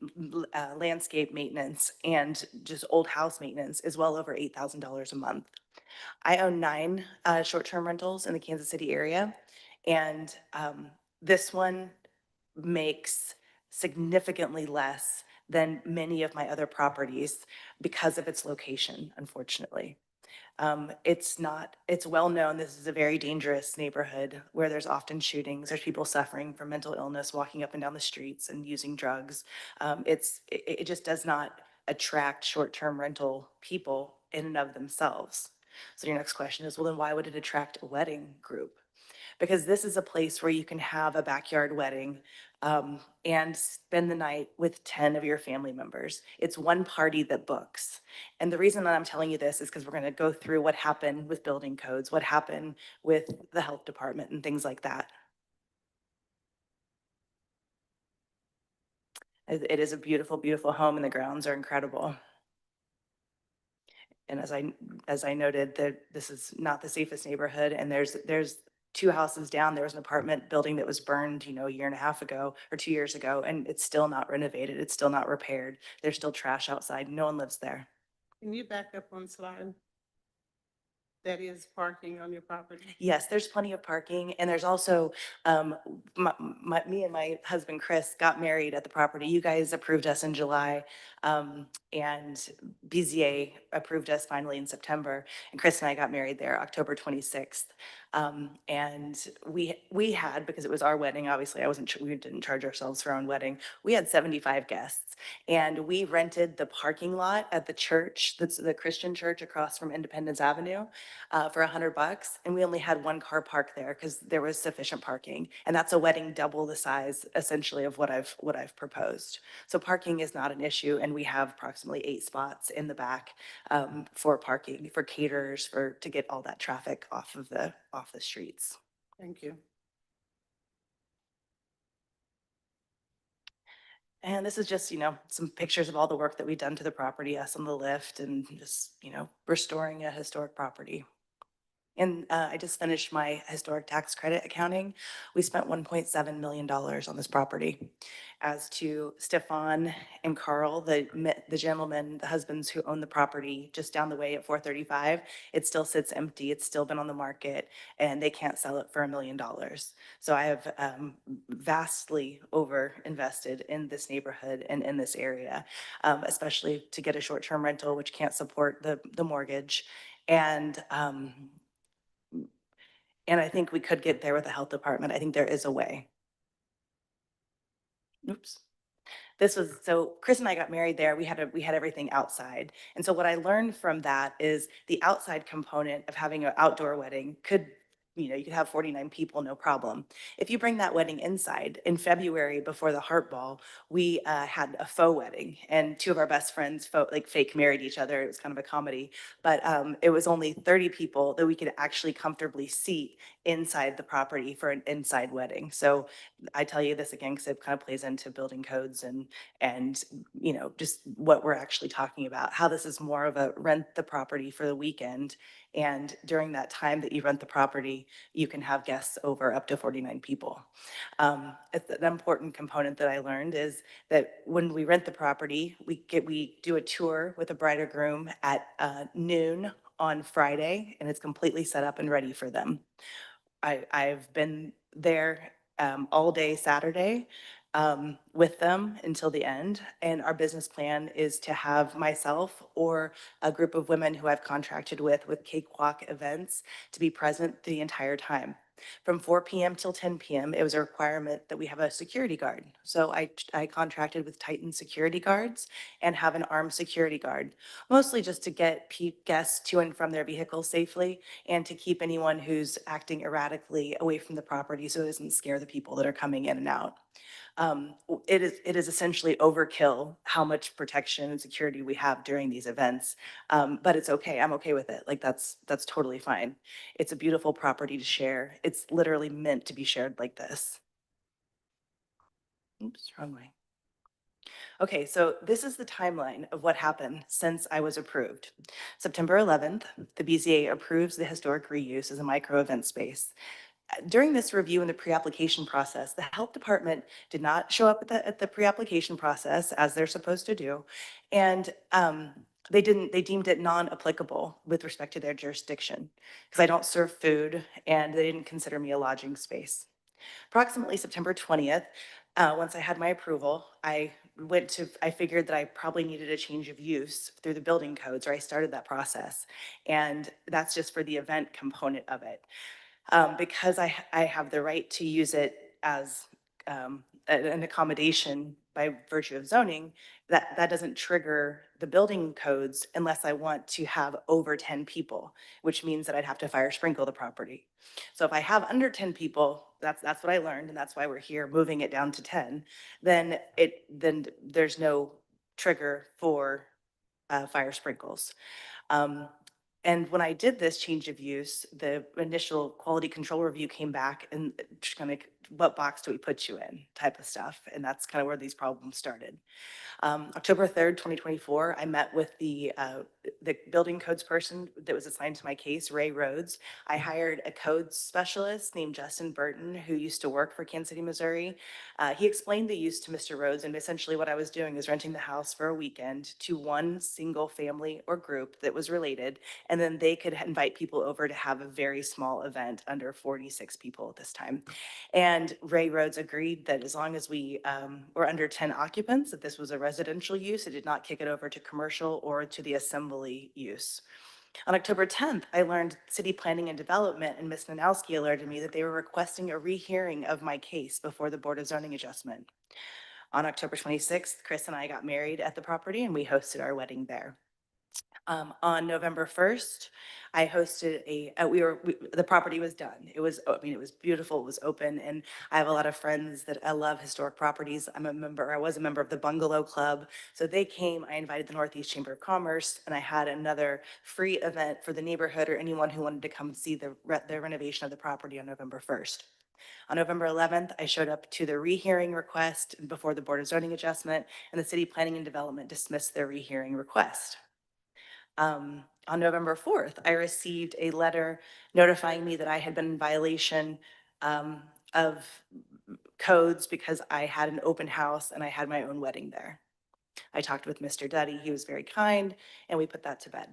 landscape maintenance and just old house maintenance is well over $8,000 a month. I own 9 short-term rentals in the Kansas City area, and this one makes significantly less than many of my other properties because of its location, unfortunately. It's well known, this is a very dangerous neighborhood where there's often shootings, there's people suffering from mental illness, walking up and down the streets and using drugs. It just does not attract short-term rental people in and of themselves. So your next question is, well, then why would it attract a wedding group? Because this is a place where you can have a backyard wedding and spend the night with 10 of your family members. It's one party that books. And the reason that I'm telling you this is because we're going to go through what happened with building codes, what happened with the health department and things like that. It is a beautiful, beautiful home and the grounds are incredible. And as I noted, that this is not the safest neighborhood, and there's 2 houses down, there was an apartment building that was burned, you know, a year and a half ago or 2 years ago, and it's still not renovated, it's still not repaired. There's still trash outside, no one lives there. Can you back up one slide? that is parking on your property? Yes, there's plenty of parking, and there's also, me and my husband Chris got married at the property. You guys approved us in July, and BZA approved us finally in September, and Chris and I got married there October 26th. And we had, because it was our wedding, obviously, we didn't charge ourselves for our own wedding. We had 75 guests, and we rented the parking lot at the church, that's the Christian church across from Independence Avenue, for $100, and we only had one car parked there because there was sufficient parking. And that's a wedding double the size essentially of what I've proposed. So parking is not an issue, and we have approximately 8 spots in the back for parking, for caterers, to get all that traffic off the streets. Thank you. And this is just, some pictures of all the work that we've done to the property, us on the lift, and just, restoring a historic property. And I just finished my historic tax credit accounting. We spent $1.7 million on this property. As to Stefan and Carl, the gentlemen, the husbands who own the property just down the way at 435, it still sits empty. It's still been on the market, and they can't sell it for $1 million. So I have vastly over invested in this neighborhood and in this area, especially to get a short-term rental, which can't support the mortgage. And I think we could get there with the health department. I think there is a way. Oops. So Chris and I got married there. We had everything outside. And so what I learned from that is the outside component of having an outdoor wedding you could have 49 people, no problem. If you bring that wedding inside, in February before the Heart Ball, we had a faux wedding, and 2 of our best friends fake married each other. It was kind of a comedy, but it was only 30 people that we could actually comfortably seat inside the property for an inside wedding. So I tell you this again, because it kind of plays into building codes and just what we're actually talking about, how this is more of a rent the property for the weekend. And during that time that you rent the property, you can have guests over up to 49 people. An important component that I learned is that when we rent the property, we do a tour with a bride or groom at noon on Friday, and it's completely set up and ready for them. I've been there all day Saturday with them until the end. And our business plan is to have myself or a group of women who I've contracted with cakewalk events to be present the entire time. From 4 p.m. till 10 p.m., it was a requirement that we have a security guard. So I contracted with Titan security guards and have an armed security guard, mostly just to get guests to and from their vehicles safely and to keep anyone who's acting erratically away from the property so it doesn't scare the people that are coming in and out. It is essentially overkill how much protection and security we have during these events, but it's okay. I'm okay with it. Like that's totally fine. It's a beautiful property to share. It's literally meant to be shared like this. Oops, wrong way. Okay, so this is the timeline of what happened since I was approved. September 11th, the BZA approves the historic reuse as a micro event space. During this review in the pre-application process, the health department did not show up at the pre-application process as they're supposed to do. And they deemed it non-applicable with respect to their jurisdiction because I don't serve food and they didn't consider me a lodging space. Approximately September 20th, once I had my approval, I figured that I probably needed a change of use through the building codes, or I started that process. And that's just for the event component of it. Because I have the right to use it as an accommodation by virtue of zoning, that doesn't trigger the building codes unless I want to have over 10 people, which means that I'd have to fire sprinkle the property. So if I have under 10 people, that's what I learned, and that's why we're here moving it down to 10, then there's no trigger for fire sprinkles. And when I did this change of use, the initial quality control review came back and just kind of what box do we put you in type of stuff. And that's kind of where these problems started. October 3rd, 2024, I met with the building codes person that was assigned to my case, Ray Rhodes. I hired a codes specialist named Justin Burton, who used to work for Kansas City, Missouri. He explained the use to Mr. Rhodes, and essentially what I was doing is renting the house for a weekend to one single family or group that was related, and then they could invite people over to have a very small event under 46 people at this time. And Ray Rhodes agreed that as long as we were under 10 occupants, that this was a residential use. It did not kick it over to commercial or to the assembly use. On October 10th, I learned City Planning and Development and Ms. Nanowski alerted me that they were requesting a rehearing of my case before the Board of Zoning Adjustment. On October 26th, Chris and I got married at the property and we hosted our wedding there. On November 1st, I hosted the property was done. It was, I mean, it was beautiful, it was open, and I have a lot of friends that I love historic properties. I was a member of the Bungalow Club. So they came, I invited the Northeast Chamber of Commerce, and I had another free event for the neighborhood or anyone who wanted to come see the renovation of the property on November 1st. On November 11th, I showed up to the rehearing request before the Board of Zoning Adjustment, and the City Planning and Development dismissed their rehearing request. On November 4th, I received a letter notifying me that I had been in violation of codes because I had an open house and I had my own wedding there. I talked with Mr. Duddy, he was very kind, and we put that to bed.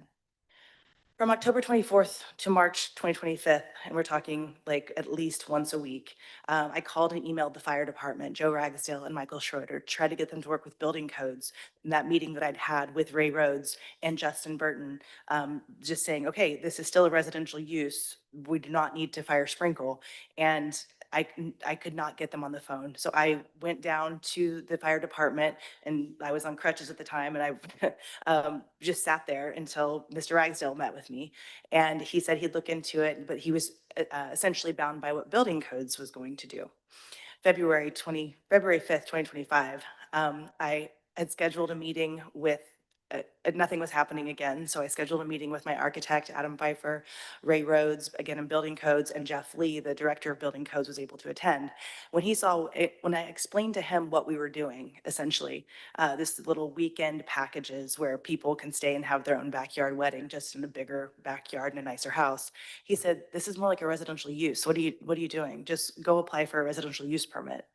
From October 24th to March 2025, and we're talking like at least once a week, I called and emailed the fire department, Joe Ragsdale and Michael Schroeder, tried to get them to work with building codes. In that meeting that I'd had with Ray Rhodes and Justin Burton, just saying, okay, this is still a residential use. We do not need to fire sprinkle. And I could not get them on the phone. So I went down to the fire department, and I was on crutches at the time, and I just sat there until Mr. Ragsdale met with me. And he said he'd look into it, but he was essentially bound by what building codes was going to do. February 5th, 2025, I had scheduled a meeting with nothing was happening again. So I scheduled a meeting with my architect, Adam Pfeiffer, Ray Rhodes, again in building codes, and Jeff Lee, the director of building codes, was able to attend. When he saw it, when I explained to him what we were doing, essentially, this little weekend packages where people can stay and have their own backyard wedding, just in a bigger backyard and a nicer house. He said, this is more like a residential use. What are you doing? Just go apply for a residential use permit.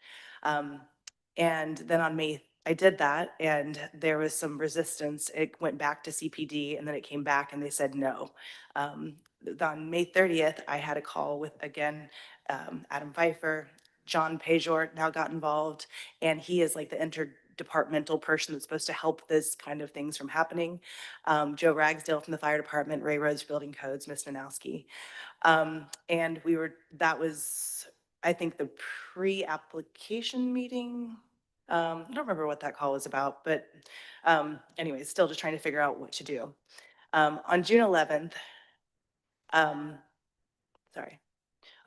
And then on May, I did that, and there was some resistance. It went back to CPD, and then it came back, and they said no. On May 30th, I had a call with, again, Adam Pfeiffer. John Pejort now got involved, and he is like the interdepartmental person that's supposed to help this kind of things from happening. Joe Ragsdale from the fire department, Ray Rhodes building codes, Ms. Nanowski. And that was, I think, the pre-application meeting. I don't remember what that call was about, but anyway, still just trying to figure out what to do. On June 11th, on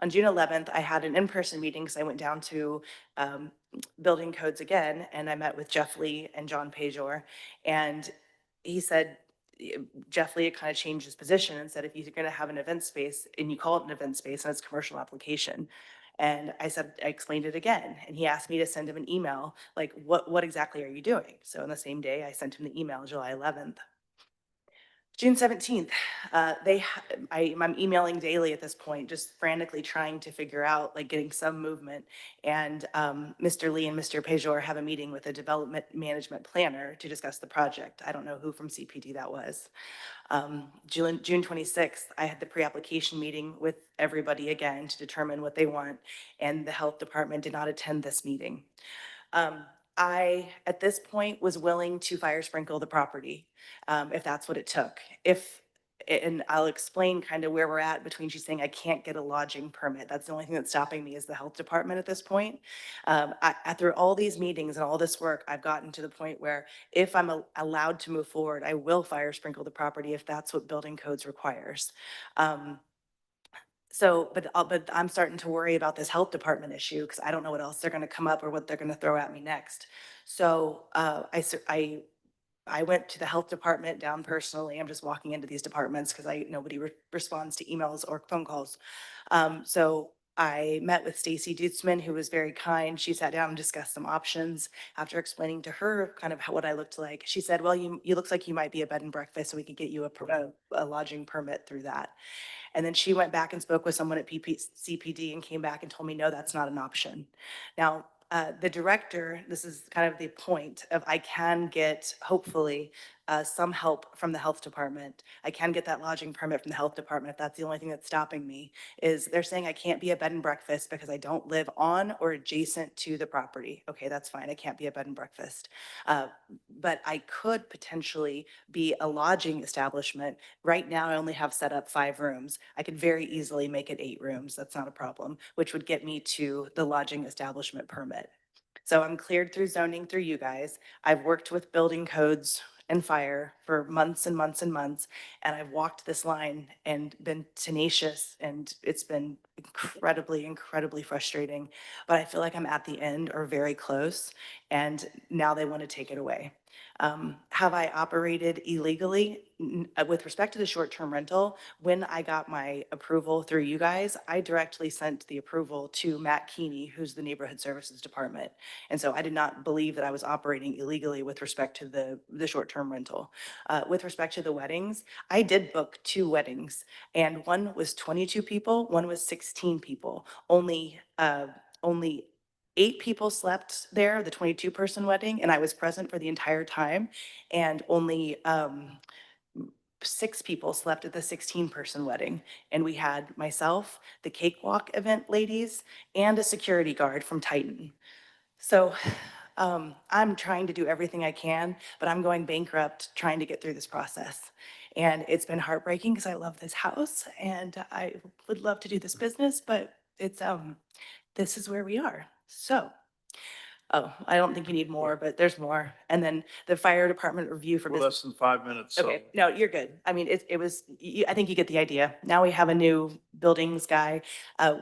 June 11th, I had an in-person meeting because I went down to building codes again, and I met with Jeff Lee and John Pejor, and he said, Jeff Lee kind of changed his position and said, if you're going to have an event space and you call it an event space and it's a commercial application. And I explained it again. And he asked me to send him an email, like, what exactly are you doing? So on the same day, I sent him the email, July 11th. June 17th, I'm emailing daily at this point, just frantically trying to figure out, like, getting some movement. And Mr. Lee and Mr. Pejor have a meeting with a development management planner to discuss the project. I don't know who from CPD that was. June 26th, I had the pre-application meeting with everybody again to determine what they want, and the health department did not attend this meeting. I, at this point, was willing to fire sprinkle the property, if that's what it took. And I'll explain kind of where we're at between she's saying I can't get a lodging permit. That's the only thing that's stopping me is the health department at this point. After all these meetings and all this work, I've gotten to the point where if I'm allowed to move forward, I will fire sprinkle the property if that's what building codes requires. But I'm starting to worry about this health department issue because I don't know what else they're going to come up or what they're going to throw at me next. So I went to the health department down personally. I'm just walking into these departments because nobody responds to emails or phone calls. So I met with Stacy Dutzman, who was very kind. She sat down and discussed some options. After explaining to her kind of what I looked like, she said, well, you looks like you might be a bed and breakfast, so we could get you a lodging permit through that. And then she went back and spoke with someone at CPD and came back and told me, no, that's not an option. Now, the director, this is kind of the point of I can get, hopefully, some help from the health department. I can get that lodging permit from the health department if that's the only thing that's stopping me, is they're saying I can't be a bed and breakfast because I don't live on or adjacent to the property. Okay, that's fine. I can't be a bed and breakfast. But I could potentially be a lodging establishment. Right now, I only have set up 5 rooms. I could very easily make it 8 rooms. That's not a problem, which would get me to the lodging establishment permit. So I'm cleared through zoning through you guys. I've worked with building codes and fire for months and months and months, and I've walked this line and been tenacious, and it's been incredibly, incredibly frustrating. But I feel like I'm at the end or very close, and now they want to take it away. Have I operated illegally? With respect to the short-term rental, when I got my approval through you guys, I directly sent the approval to Matt Keeney, who's the Neighborhood Services Department. And so I did not believe that I was operating illegally with respect to the short-term rental. With respect to the weddings, I did book 2 weddings, and one was 22 people, one was 16 people. Only 8 people slept there, the 22-person wedding, and I was present for the entire time. And only 6 people slept at the 16-person wedding. And we had myself, the cakewalk event ladies, and a security guard from Titan. So I'm trying to do everything I can, but I'm going bankrupt trying to get through this process. And it's been heartbreaking because I love this house and I would love to do this business, but it's this is where we are. So, oh, I don't think you need more, but there's more. And then the fire department review for We're business. less than 5 minutes, so. Okay, no, you're good. I mean, it was, I think you get the idea. Now we have a new buildings guy.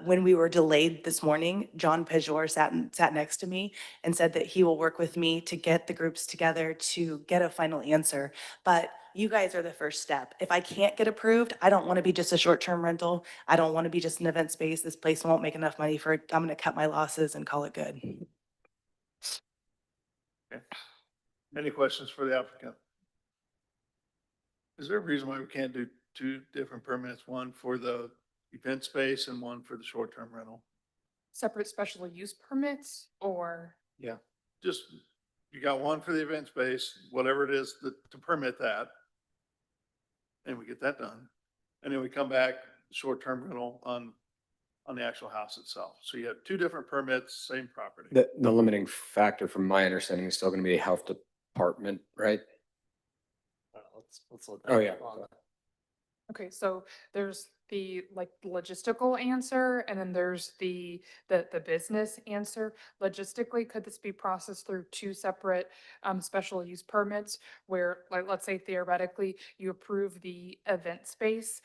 When we were delayed this morning, John Pejor sat next to me and said that he will work with me to get the groups together to get a final answer. But you guys are the first step. If I can't get approved, I don't want to be just a short-term rental. I don't want to be just an event space. This place won't make enough money for it. I'm going to cut my losses and call it good. Okay. Any questions for the applicant? Is there a reason why we can't do 2 different permits, one for the event space and one for the short-term rental? Separate special use permits or? Yeah. Just, you got one for the event space, whatever it is to permit that. And we get that done. And then we come back, short-term rental on the actual house itself. So you have 2 different permits, same property. The limiting factor from my understanding is still going to be a health department, right? Let's let Oh, that yeah. go on. Okay, so there's the like logistical answer and then there's the business answer. Logistically, could this be processed through 2 separate special use permits where, like, let's say theoretically you approve the event space?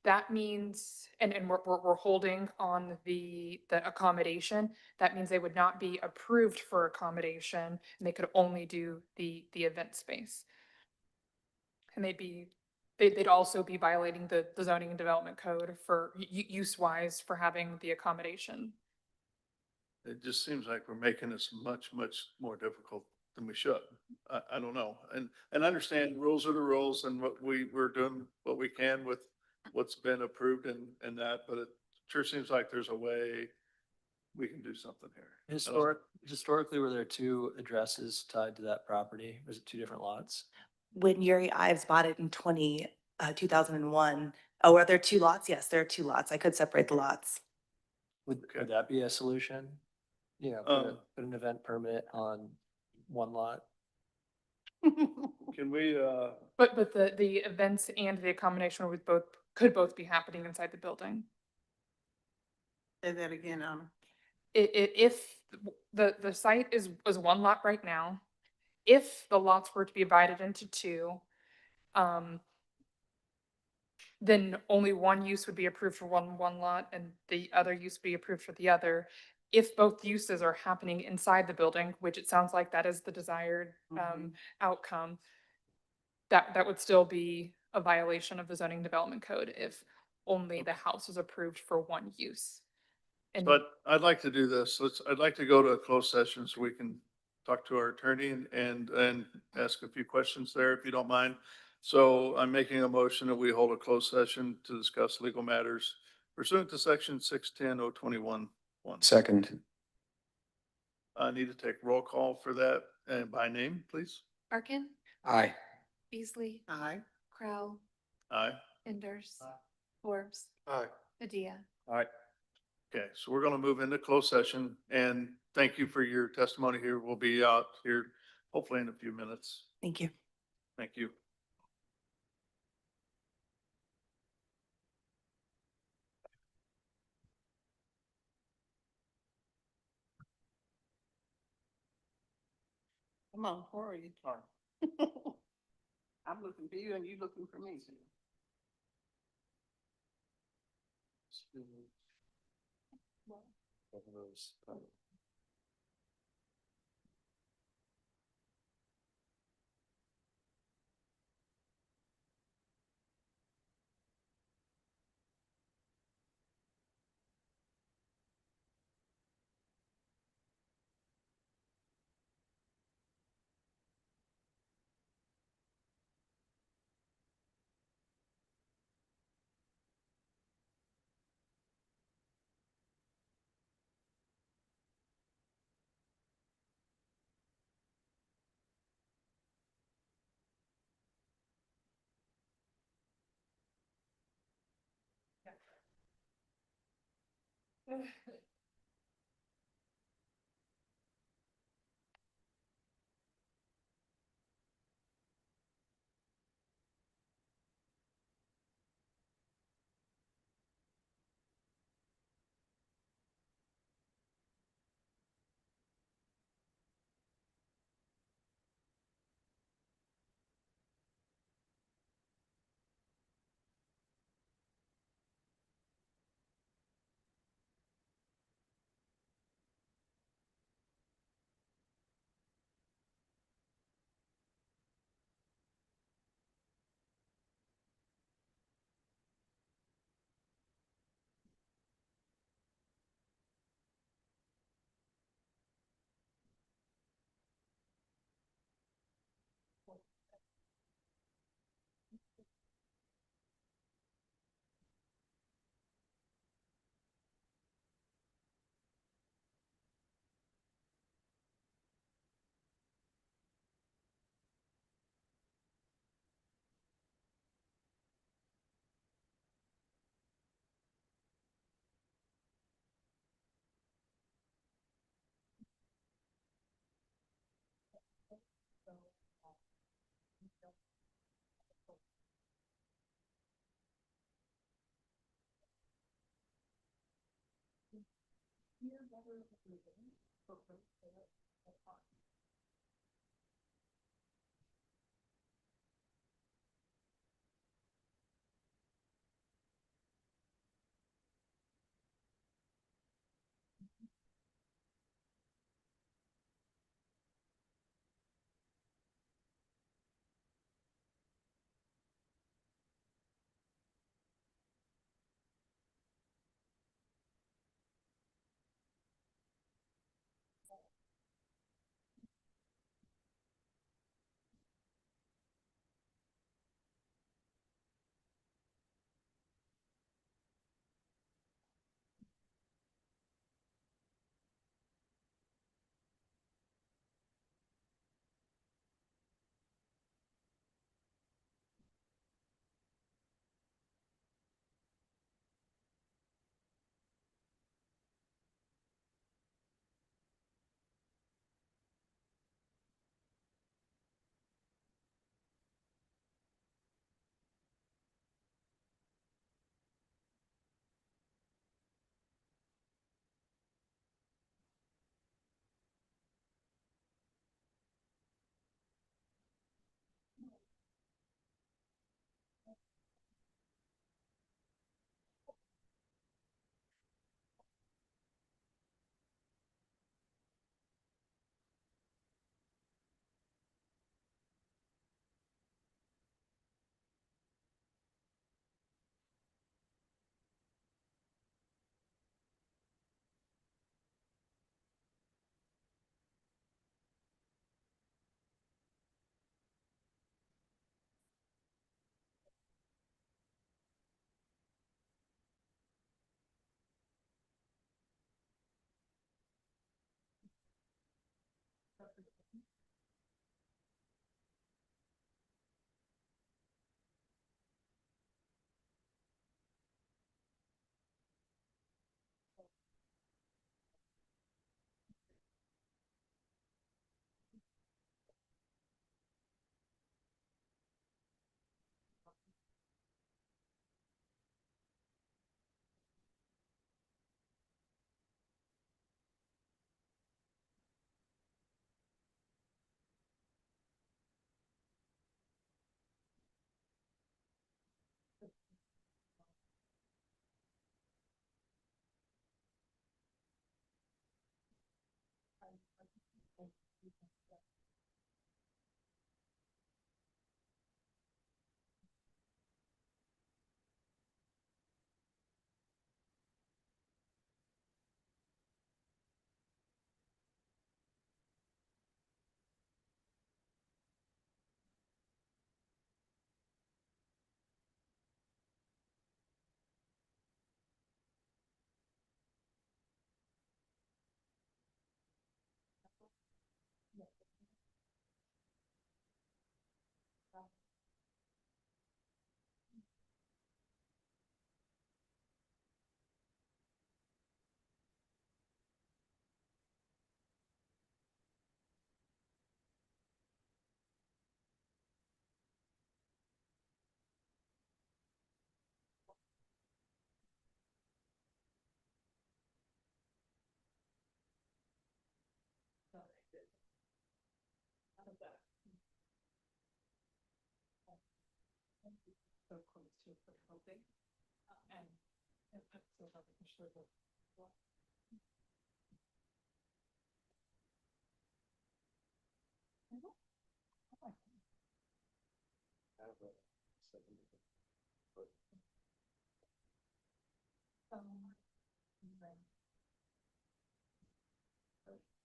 That means, and we're holding on the accommodation. That means they would not be approved for accommodation and they could only do the event space. And they'd also be violating the zoning and development code for use-wise for having the accommodation. It just seems like we're making this much, much more difficult than we should. I don't know. And understand rules are the rules and we're doing what we can with what's been approved and that, but it sure seems like there's a way we can do something here. Historically, were there 2 addresses tied to that property? Was it 2 different lots? When Yuri Ives bought it in 2001. Oh, are there 2 lots? Yes, there are 2 lots. I could separate the lots. Would that be a solution? You know, put an event permit on 1 lot? Can we, But the events and the accommodation could both be happening inside the building. Say that again, Anna. If the site is 1 lot right now, if the lots were to be divided into 2, then only one use would be approved for one lot and the other use would be approved for the other. If both uses are happening inside the building, which it sounds like that is the desired outcome, that would still be a violation of the zoning development code if only the house is approved for one use. And But I'd like to do this. I'd like to go to a closed session so we can talk to our attorney and ask a few questions there, if you don't mind. So I'm making a motion that we hold a closed session to discuss legal matters pursuant to section 610:021. Second. I need to take roll call for that and by name, please. Arkin, Aye. Beasley, Aye. Crowell, Aye. Enders, Forbes, Aye. Padilla. All right. Okay, so we're going to move into closed session and thank you for your testimony here. We'll be out here hopefully in a few minutes. Thank you. Thank you. Come on, hurry. I'm looking for you and you looking for me.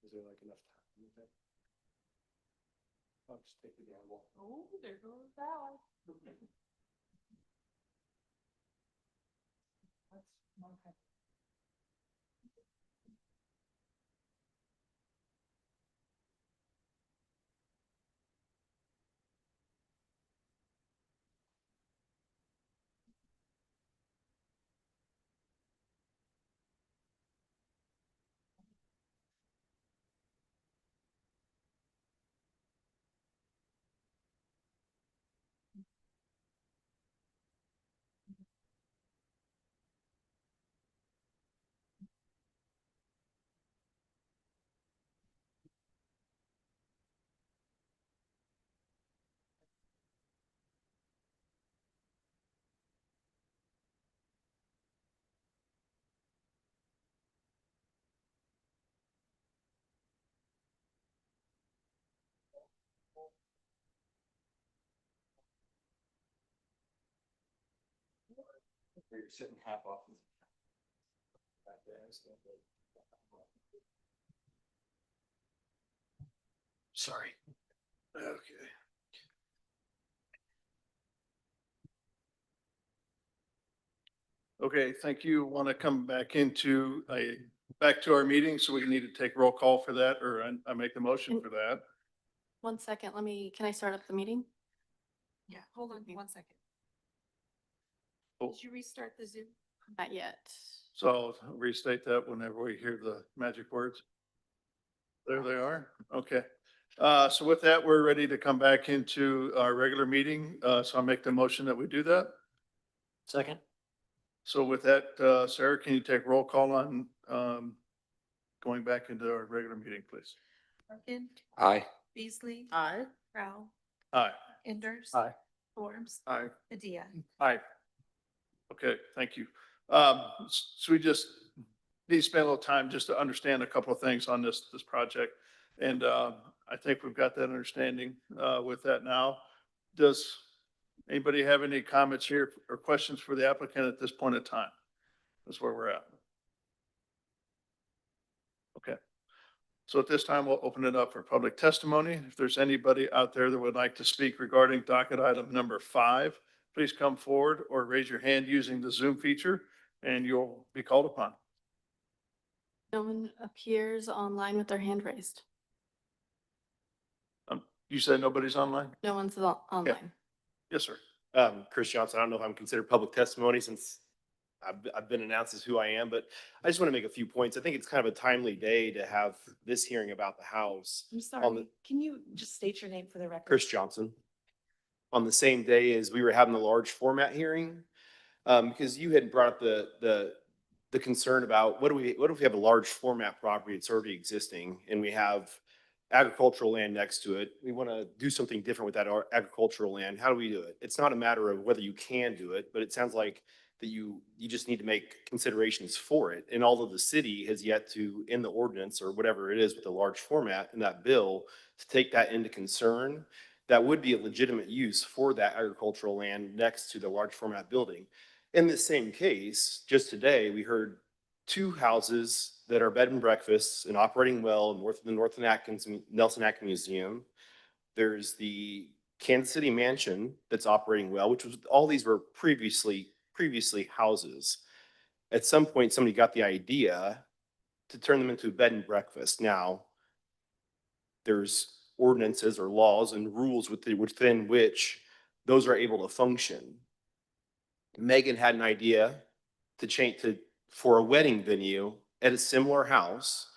Is there like enough time? with that? I'll just take the gamble. Oh, there goes that. You're sitting half off. Back there, so- Sorry. Okay. Okay, thank you. Want to come back back to our meeting, so we need to take roll call for that, or I make the motion for that. 1 second, can I start up the meeting? Yeah, hold on one second. Oh. Did you restart the Zoom? Not yet. So I'll restate that whenever we hear the magic words. There they are. Okay. So with that, we're ready to come back into our regular meeting. So I'll make the motion that we do that. Second? So with that, Sarah, can you take roll call on going back into our regular meeting, please? Merkin, Aye. Beasley, Aye. Crowe, Aye. Enders. Aye. Forbes, Aye. Padilla. Aye. Okay, thank you. So we just need to spend a little time just to understand a couple of things on this project. And I think we've got that understanding with that now. Does anybody have any comments here or questions for the applicant at this point in time? That's where we're at. Okay. So at this time, we'll open it up for public testimony. If there's anybody out there that would like to speak regarding docket item number 5, please come forward or raise your hand using the Zoom feature and you'll be called upon. No one appears online with their hand raised. You said nobody's online? No one's online. Yes, sir. Chris Johnson, I don't know if I'm considered public testimony since I've been announced as who I am, but I just want to make a few points. I think it's kind of a timely day to have this hearing about the house. I'm On sorry, the- can you just state your name for the record? Chris Johnson. On the same day as we were having the large format hearing, because you had brought up the concern about what if we have a large format property that's already existing and we have agricultural land next to it. We want to do something different with that agricultural land. How do we do it? It's not a matter of whether you can do it, but it sounds like that you just need to make considerations for it. And although the city has yet to, in the ordinance or whatever it is with the large format in that bill, to take that into concern, that would be a legitimate use for that agricultural land next to the large format building. In this same case, just today, we heard 2 houses that are bed and breakfasts and operating well north of the Nelson Atkins Museum. There's the Kansas City Mansion that's operating well, which was, all these were previously houses. At some point, somebody got the idea to turn them into a bed and breakfast. Now, there's ordinances or laws and rules within which those are able to function. Megan had an idea to change for a wedding venue at a similar house.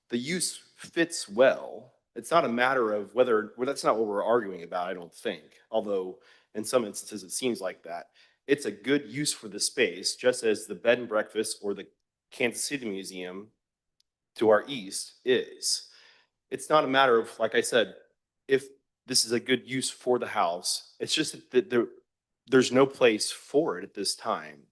The use fits well. It's not a matter of whether, well, that's not what we're arguing about, I don't think. Although in some instances it seems like that. It's a good use for the space, just as the bed and breakfast or the Kansas City Museum to our east is. It's not a matter of, like I said, if this is a good use for the house. It's just that there's no place for it at this time.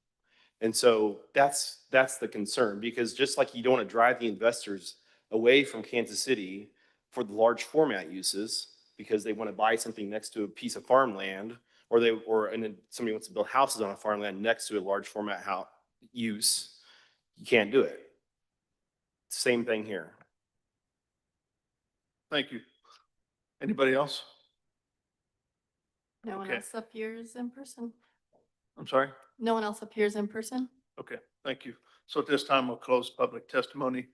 And so that's the concern, because just like you don't want to drive the investors away from Kansas City for the large format uses because they want to buy something next to a piece of farmland, and then somebody wants to build houses on a farmland next to a large format house use, you can't do it. Same thing here. Thank you. Anybody else? No one Okay. else appears in person? I'm sorry? No one else appears in person? Okay, thank you. So at this time, we'll close public testimony.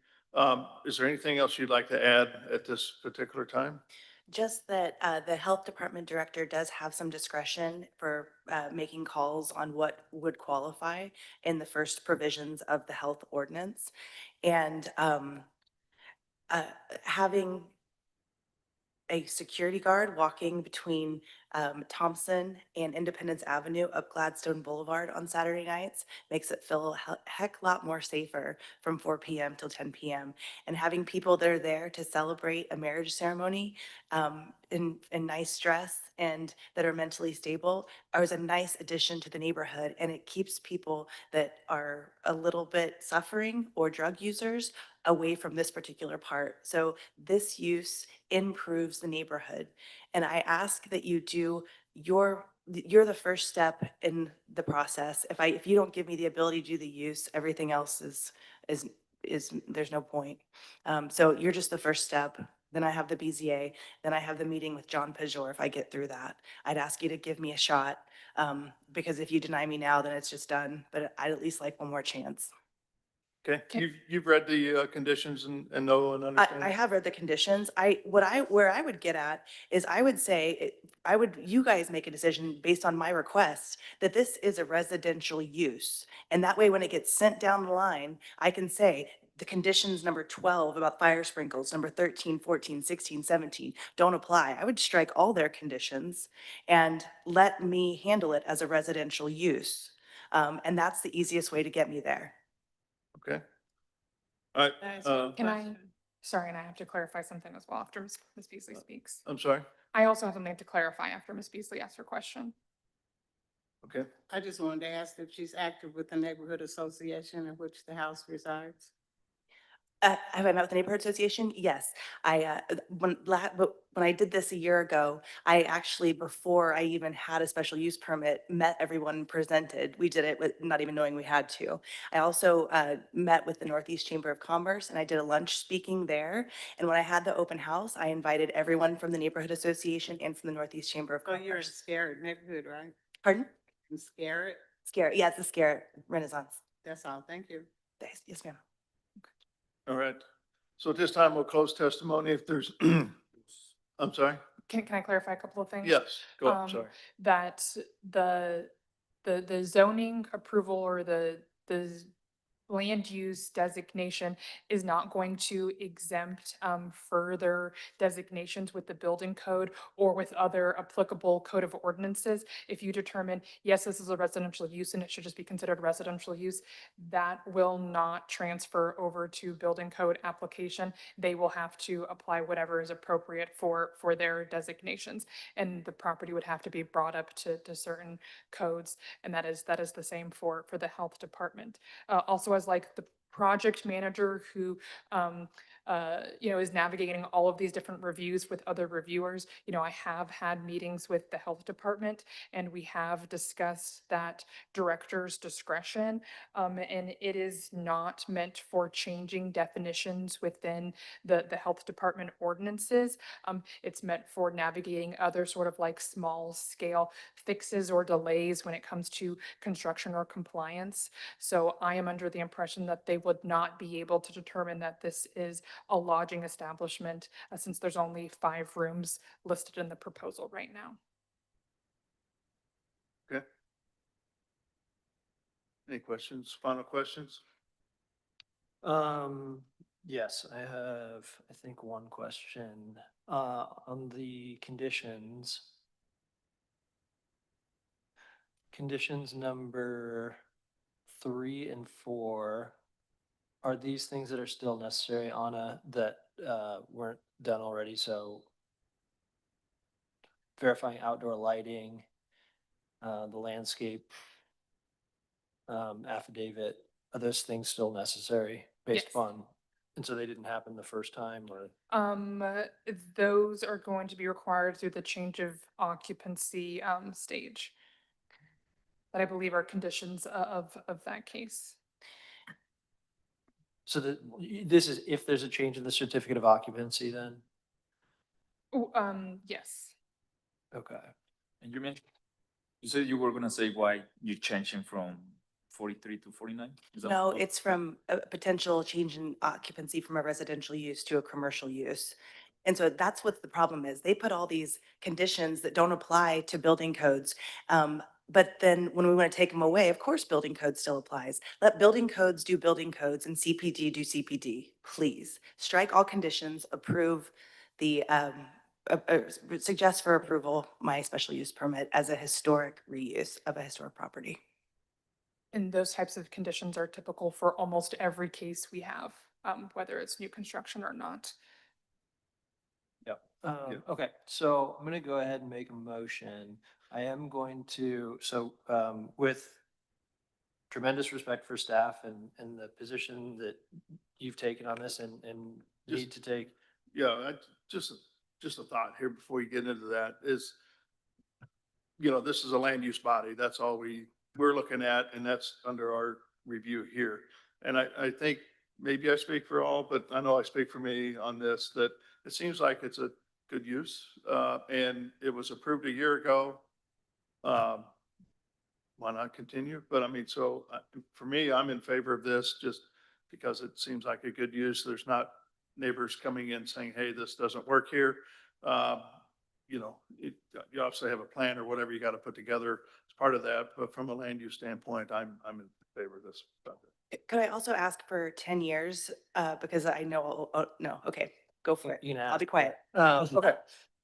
Is there anything else you'd like to add at this particular time? Just that the health department director does have some discretion for making calls on what would qualify in the first provisions of the health ordinance. And having a security guard walking between Thompson and Independence Avenue up Gladstone Boulevard on Saturday nights makes it feel a heck lot more safer from 4 p.m. till 10 p.m. And having people that are there to celebrate a marriage ceremony in nice dress and that are mentally stable is a nice addition to the neighborhood. And it keeps people that are a little bit suffering or drug users away from this particular part. So this use improves the neighborhood. And I ask that you do you're the first step in the process. If you don't give me the ability to do the use, everything else is there's no point. So you're just the first step. Then I have the BZA. Then I have the meeting with John Pajor. If I get through that, I'd ask you to give me a shot, because if you deny me now, then it's just done. But I'd at least like one more chance. Okay, you've read the conditions and know and understand? I have read the conditions. Where I would get at is I would say, you guys make a decision based on my request that this is a residential use. And that way, when it gets sent down the line, I can say the conditions number 12 about fire sprinkles, number 13, 14, 16, 17 don't apply. I would strike all their conditions and let me handle it as a residential use. And that's the easiest way to get me there. Okay. All right. Can I, sorry, and I have to clarify something as well after Ms. Beasley speaks. I'm sorry? I also have something to clarify after Ms. Beasley asks her question. Okay. I just wanted to ask if she's active with the neighborhood association in which the house resides. Have I met with the neighborhood association? Yes. When I did this a year ago, I actually, before I even had a special use permit, met everyone and presented. We did it with not even knowing we had to. I also met with the Northeast Chamber of Commerce and I did a lunch speaking there. And when I had the open house, I invited everyone from the neighborhood association and from the Northeast Chamber of Commerce. Oh, you're in Scarrett neighborhood, right? Pardon? In Scarrett? Scarrett, yeah, it's the Scarrett Renaissance. That's all. Thank you. Yes, ma'am. All right. So at this time, we'll close testimony if there's, I'm sorry? Can I clarify a couple of things? Yes, go ahead, sorry. That the zoning approval or the land use designation is not going to exempt further designations with the building code or with other applicable code of ordinances. If you determine, yes, this is a residential use and it should just be considered residential use, that will not transfer over to building code application. They will have to apply whatever is appropriate for their designations. And the property would have to be brought up to certain codes. And that is the same for the health department. Also as like the project manager who, is navigating all of these different reviews with other reviewers. I have had meetings with the health department and we have discussed that director's discretion. And it is not meant for changing definitions within the health department ordinances. It's meant for navigating other sort of like small scale fixes or delays when it comes to construction or compliance. So I am under the impression that they would not be able to determine that this is a lodging establishment, since there's only 5 rooms listed in the proposal right now. Okay. Any questions, final questions? Yes, I have, I think, one question, on the conditions. Conditions number 3 and 4, are these things that are still necessary, Anna, that, weren't done already? So verifying outdoor lighting, the landscape, affidavit, are those things still necessary based Yes. upon? And so they didn't happen the first time, or? Those are going to be required through the change of occupancy stage. That I believe are conditions of that case. So this is if there's a change in the certificate of occupancy then? Oh, yes. Okay. And you mentioned, you said you were gonna say why you changing from 43 to 49? No, it's from a potential change in occupancy from a residential use to a commercial use. And so that's what the problem is. They put all these conditions that don't apply to building codes. But then when we want to take them away, of course, building code still applies. Let building codes do building codes and CPD do CPD, please. Strike all conditions, approve the, suggest for approval, my special use permit as a historic reuse of a historic property. And those types of conditions are typical for almost every case we have, whether it's new construction or not. Yep. Okay, so I'm gonna go ahead and make a motion. I am going to, with tremendous respect for staff and the position that you've taken on this and need to take. Yeah, just a thought here before you get into that is, this is a land use body. That's all we're looking at, and that's under our review here. And I think maybe I speak for all, but I know I speak for me on this, that it seems like it's a good use, and it was approved a year ago. Why not continue? But I mean, so for me, I'm in favor of this just because it seems like a good use. There's not neighbors coming in saying, hey, this doesn't work here. You obviously have a plan or whatever you got to put together as part of that. But from a land use standpoint, I'm in favor of this project. Could I also ask for 10 years? Because I know, no, okay, go for it. You can I'll be ask, quiet. Okay.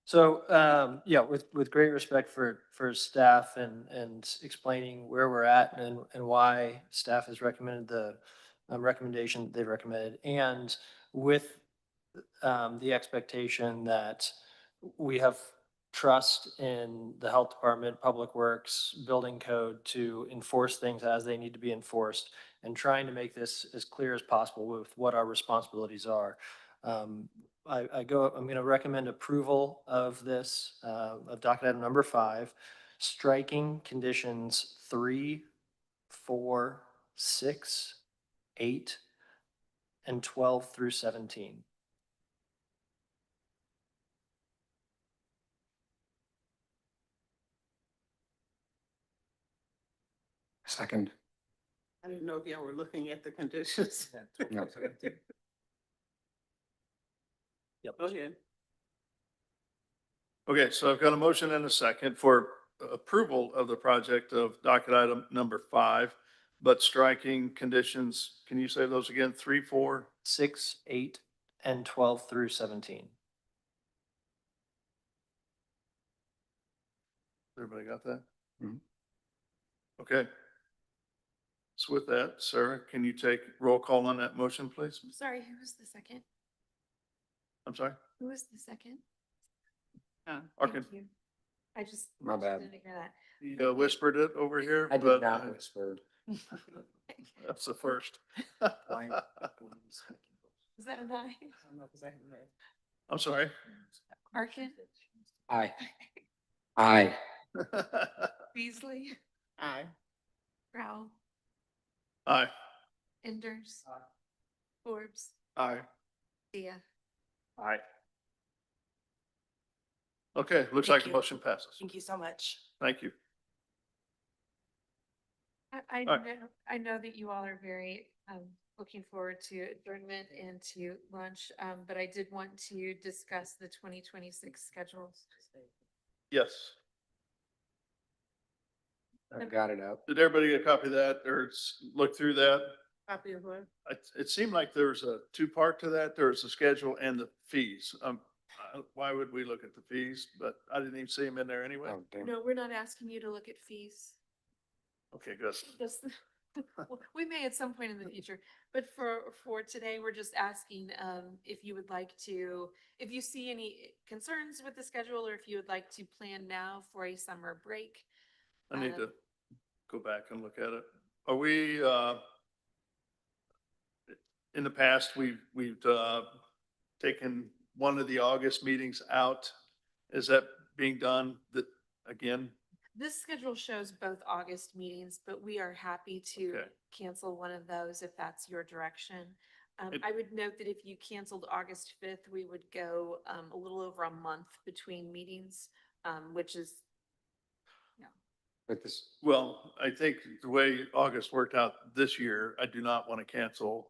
So, yeah, with great respect for staff and explaining where we're at and why staff has recommended the recommendation they've recommended, and with the expectation that we have trust in the health department, public works, building code to enforce things as they need to be enforced, and trying to make this as clear as possible with what our responsibilities are. I'm going to recommend approval of this, of docket item number 5, striking conditions 3, 4, 6, 8, and 12 through 17. Second. I didn't know if y'all were looking at the conditions. No. Yep. Go ahead. Okay, so I've got a motion and a second for approval of the project of docket item number 5. but striking conditions. Can you say those again? 3, 4? 6, 8, and 12 through 17. Everybody got that? Mhm. Okay. So with that, Sarah, can you take roll call on that motion, please? I'm sorry, who was the second? I'm sorry? Who was the second? Arkin, Thank you. I just. My bad. Didn't hear that. you whispered it over here. I but did not whisper. That's the first. Is that an aye? I'm sorry. Arkin? Aye. Aye. Beasley? Aye. Rowell? Aye. Enders? Forbes? Aye. Dia? Aye. Okay, looks Thank like the you. motion passes. Thank you so much. Thank you. I All right. I know that you all are very looking forward to adjournment and to lunch, but I did want to discuss the 2026 schedules. Yes. I've got it up. Did everybody get a copy of that or look through that? Copy of what? It seemed like there was a two-part to that. There was the schedule and the fees. Why would we look at the fees? But I didn't even see them in there anyway. Oh, damn. No, we're not asking you to look at fees. Okay, good. Just, well, we may at some point in the future, but for today, we're just asking if you would like to, if you see any concerns with the schedule, or if you would like to plan now for a summer break. I need to go back and look at it. Are we, in the past, we've taken one of the August meetings out. Is that being done again? This schedule shows both August meetings, but we are happy to Okay. cancel one of those if that's your direction. It- I would note that if you canceled August 5th, we would go a little over a month between meetings, which is, But this, Well, I think the way August worked out this year, I do not want to cancel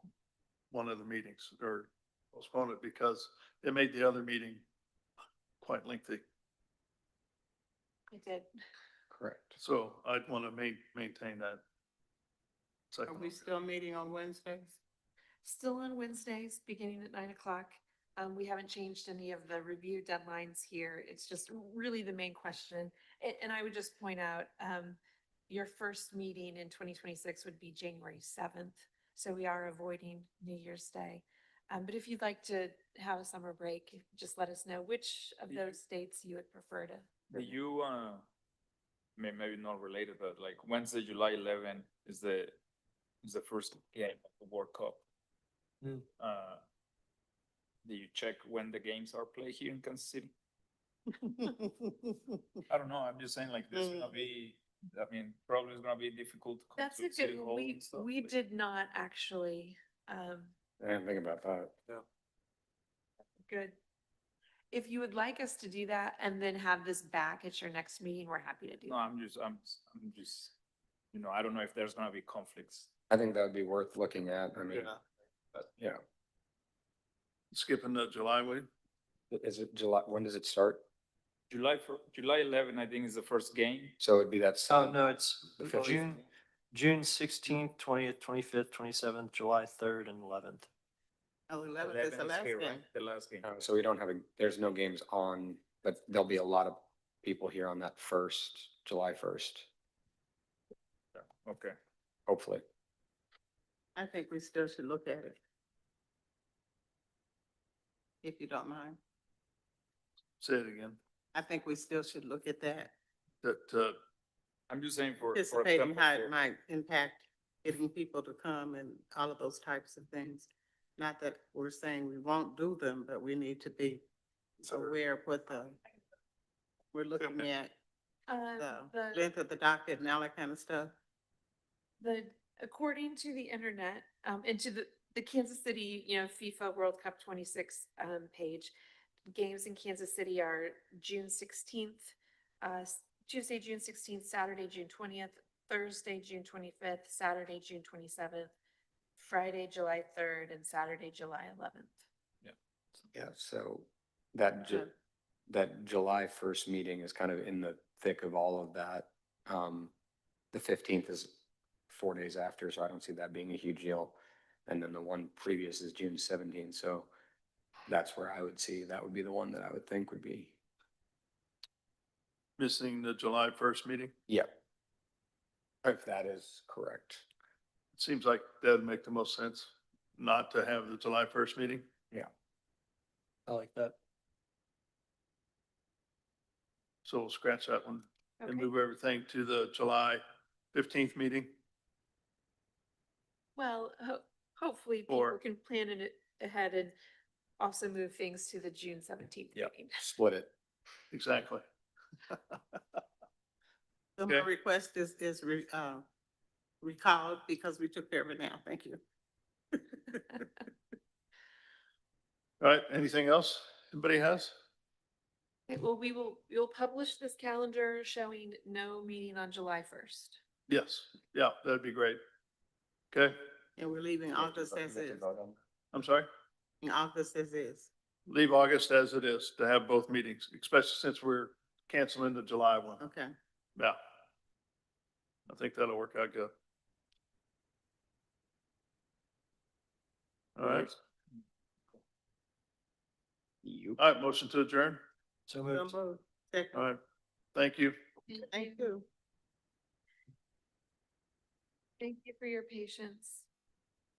one of the meetings or postpone it because it made the other meeting quite lengthy. it did. correct. So I'd want to maintain that. Are Second. we still meeting on Wednesdays? Still on Wednesdays, beginning at 9 o'clock. We haven't changed any of the review deadlines here. It's just really the main question. And I would just point out, your first meeting in 2026 would be January 7th. So we are avoiding New Year's Day. But if you'd like to have a summer break, just let us know which of those dates you would prefer to. Do you, maybe not related, but like Wednesday, July 11 is the first game of the World Cup. Hmm. Do you check when the games are played here in Kansas City? I don't know. I'm just saying like this is gonna be, I mean, probably it's gonna be difficult to come That's to a City good, Hall and stuff, we but- did not actually, I didn't think about that. good. If you would like us to do that and then have this back at your next meeting, we're happy to do No, that. I'm just, I don't know if there's gonna be conflicts. I think that would be worth looking at. I mean, yeah. Skipping the July week. Is it July? When does it start? July 11, I think is the first game. So it'd be that. Oh, no, it's The 15th. June 16th, 20th, 25th, 27th, July 3rd, and 11th. Oh, 11th 11 is the is last here, game. right? The last game. So we don't have there's no games on, but there'll be a lot of people here on that July 1st, Okay. hopefully. I think we still should look at it. If you don't mind. Say it again. I think we still should look at that. That, I'm just saying for Anticipating example, how it might impact getting people to come and all of those types of things. Not that we're saying we won't do them, but we need to be aware of what we're looking at, the length of the docket and all that kind of stuff. According to the internet, and to the Kansas City, FIFA World Cup 26 page, games in Kansas City are June 16th, Tuesday, June 16th, Saturday, June 20th, Thursday, June 25th, Saturday, June 27th, Friday, July 3rd, and Saturday, July 11th. Yeah, so that that July 1st meeting is kind of in the thick of all of that. The 15th is 4 days after, so I don't see that being a huge deal. And then the one previous is June 17th, so that's where I would see, that would be the one that I would think would be. Missing the July 1st meeting. Yep. If that is correct. It seems like that would make the most sense, not to have the July 1st meeting. Yeah. I like that. So we'll scratch that one and Okay. move everything to the July 15th meeting. Well, hopefully people Or- can plan it ahead and also move things to the June 17th Yep. meeting. Split it. Exactly. So my Okay. request is recalled because we took care of it now. Thank you. All right, anything else anybody has? Okay, well, we'll publish this calendar showing no meeting on July 1st. Yes, yeah, that'd be great. Okay, And we're leaving August as is. I'm sorry. In August as is. Leave August as it is to have both meetings, especially since we're canceling the July one. Okay. Yeah. I think that'll work out good. All right. All right, motion to adjourn. So moved. All right, thank you. Thank you. Thank you for your patience.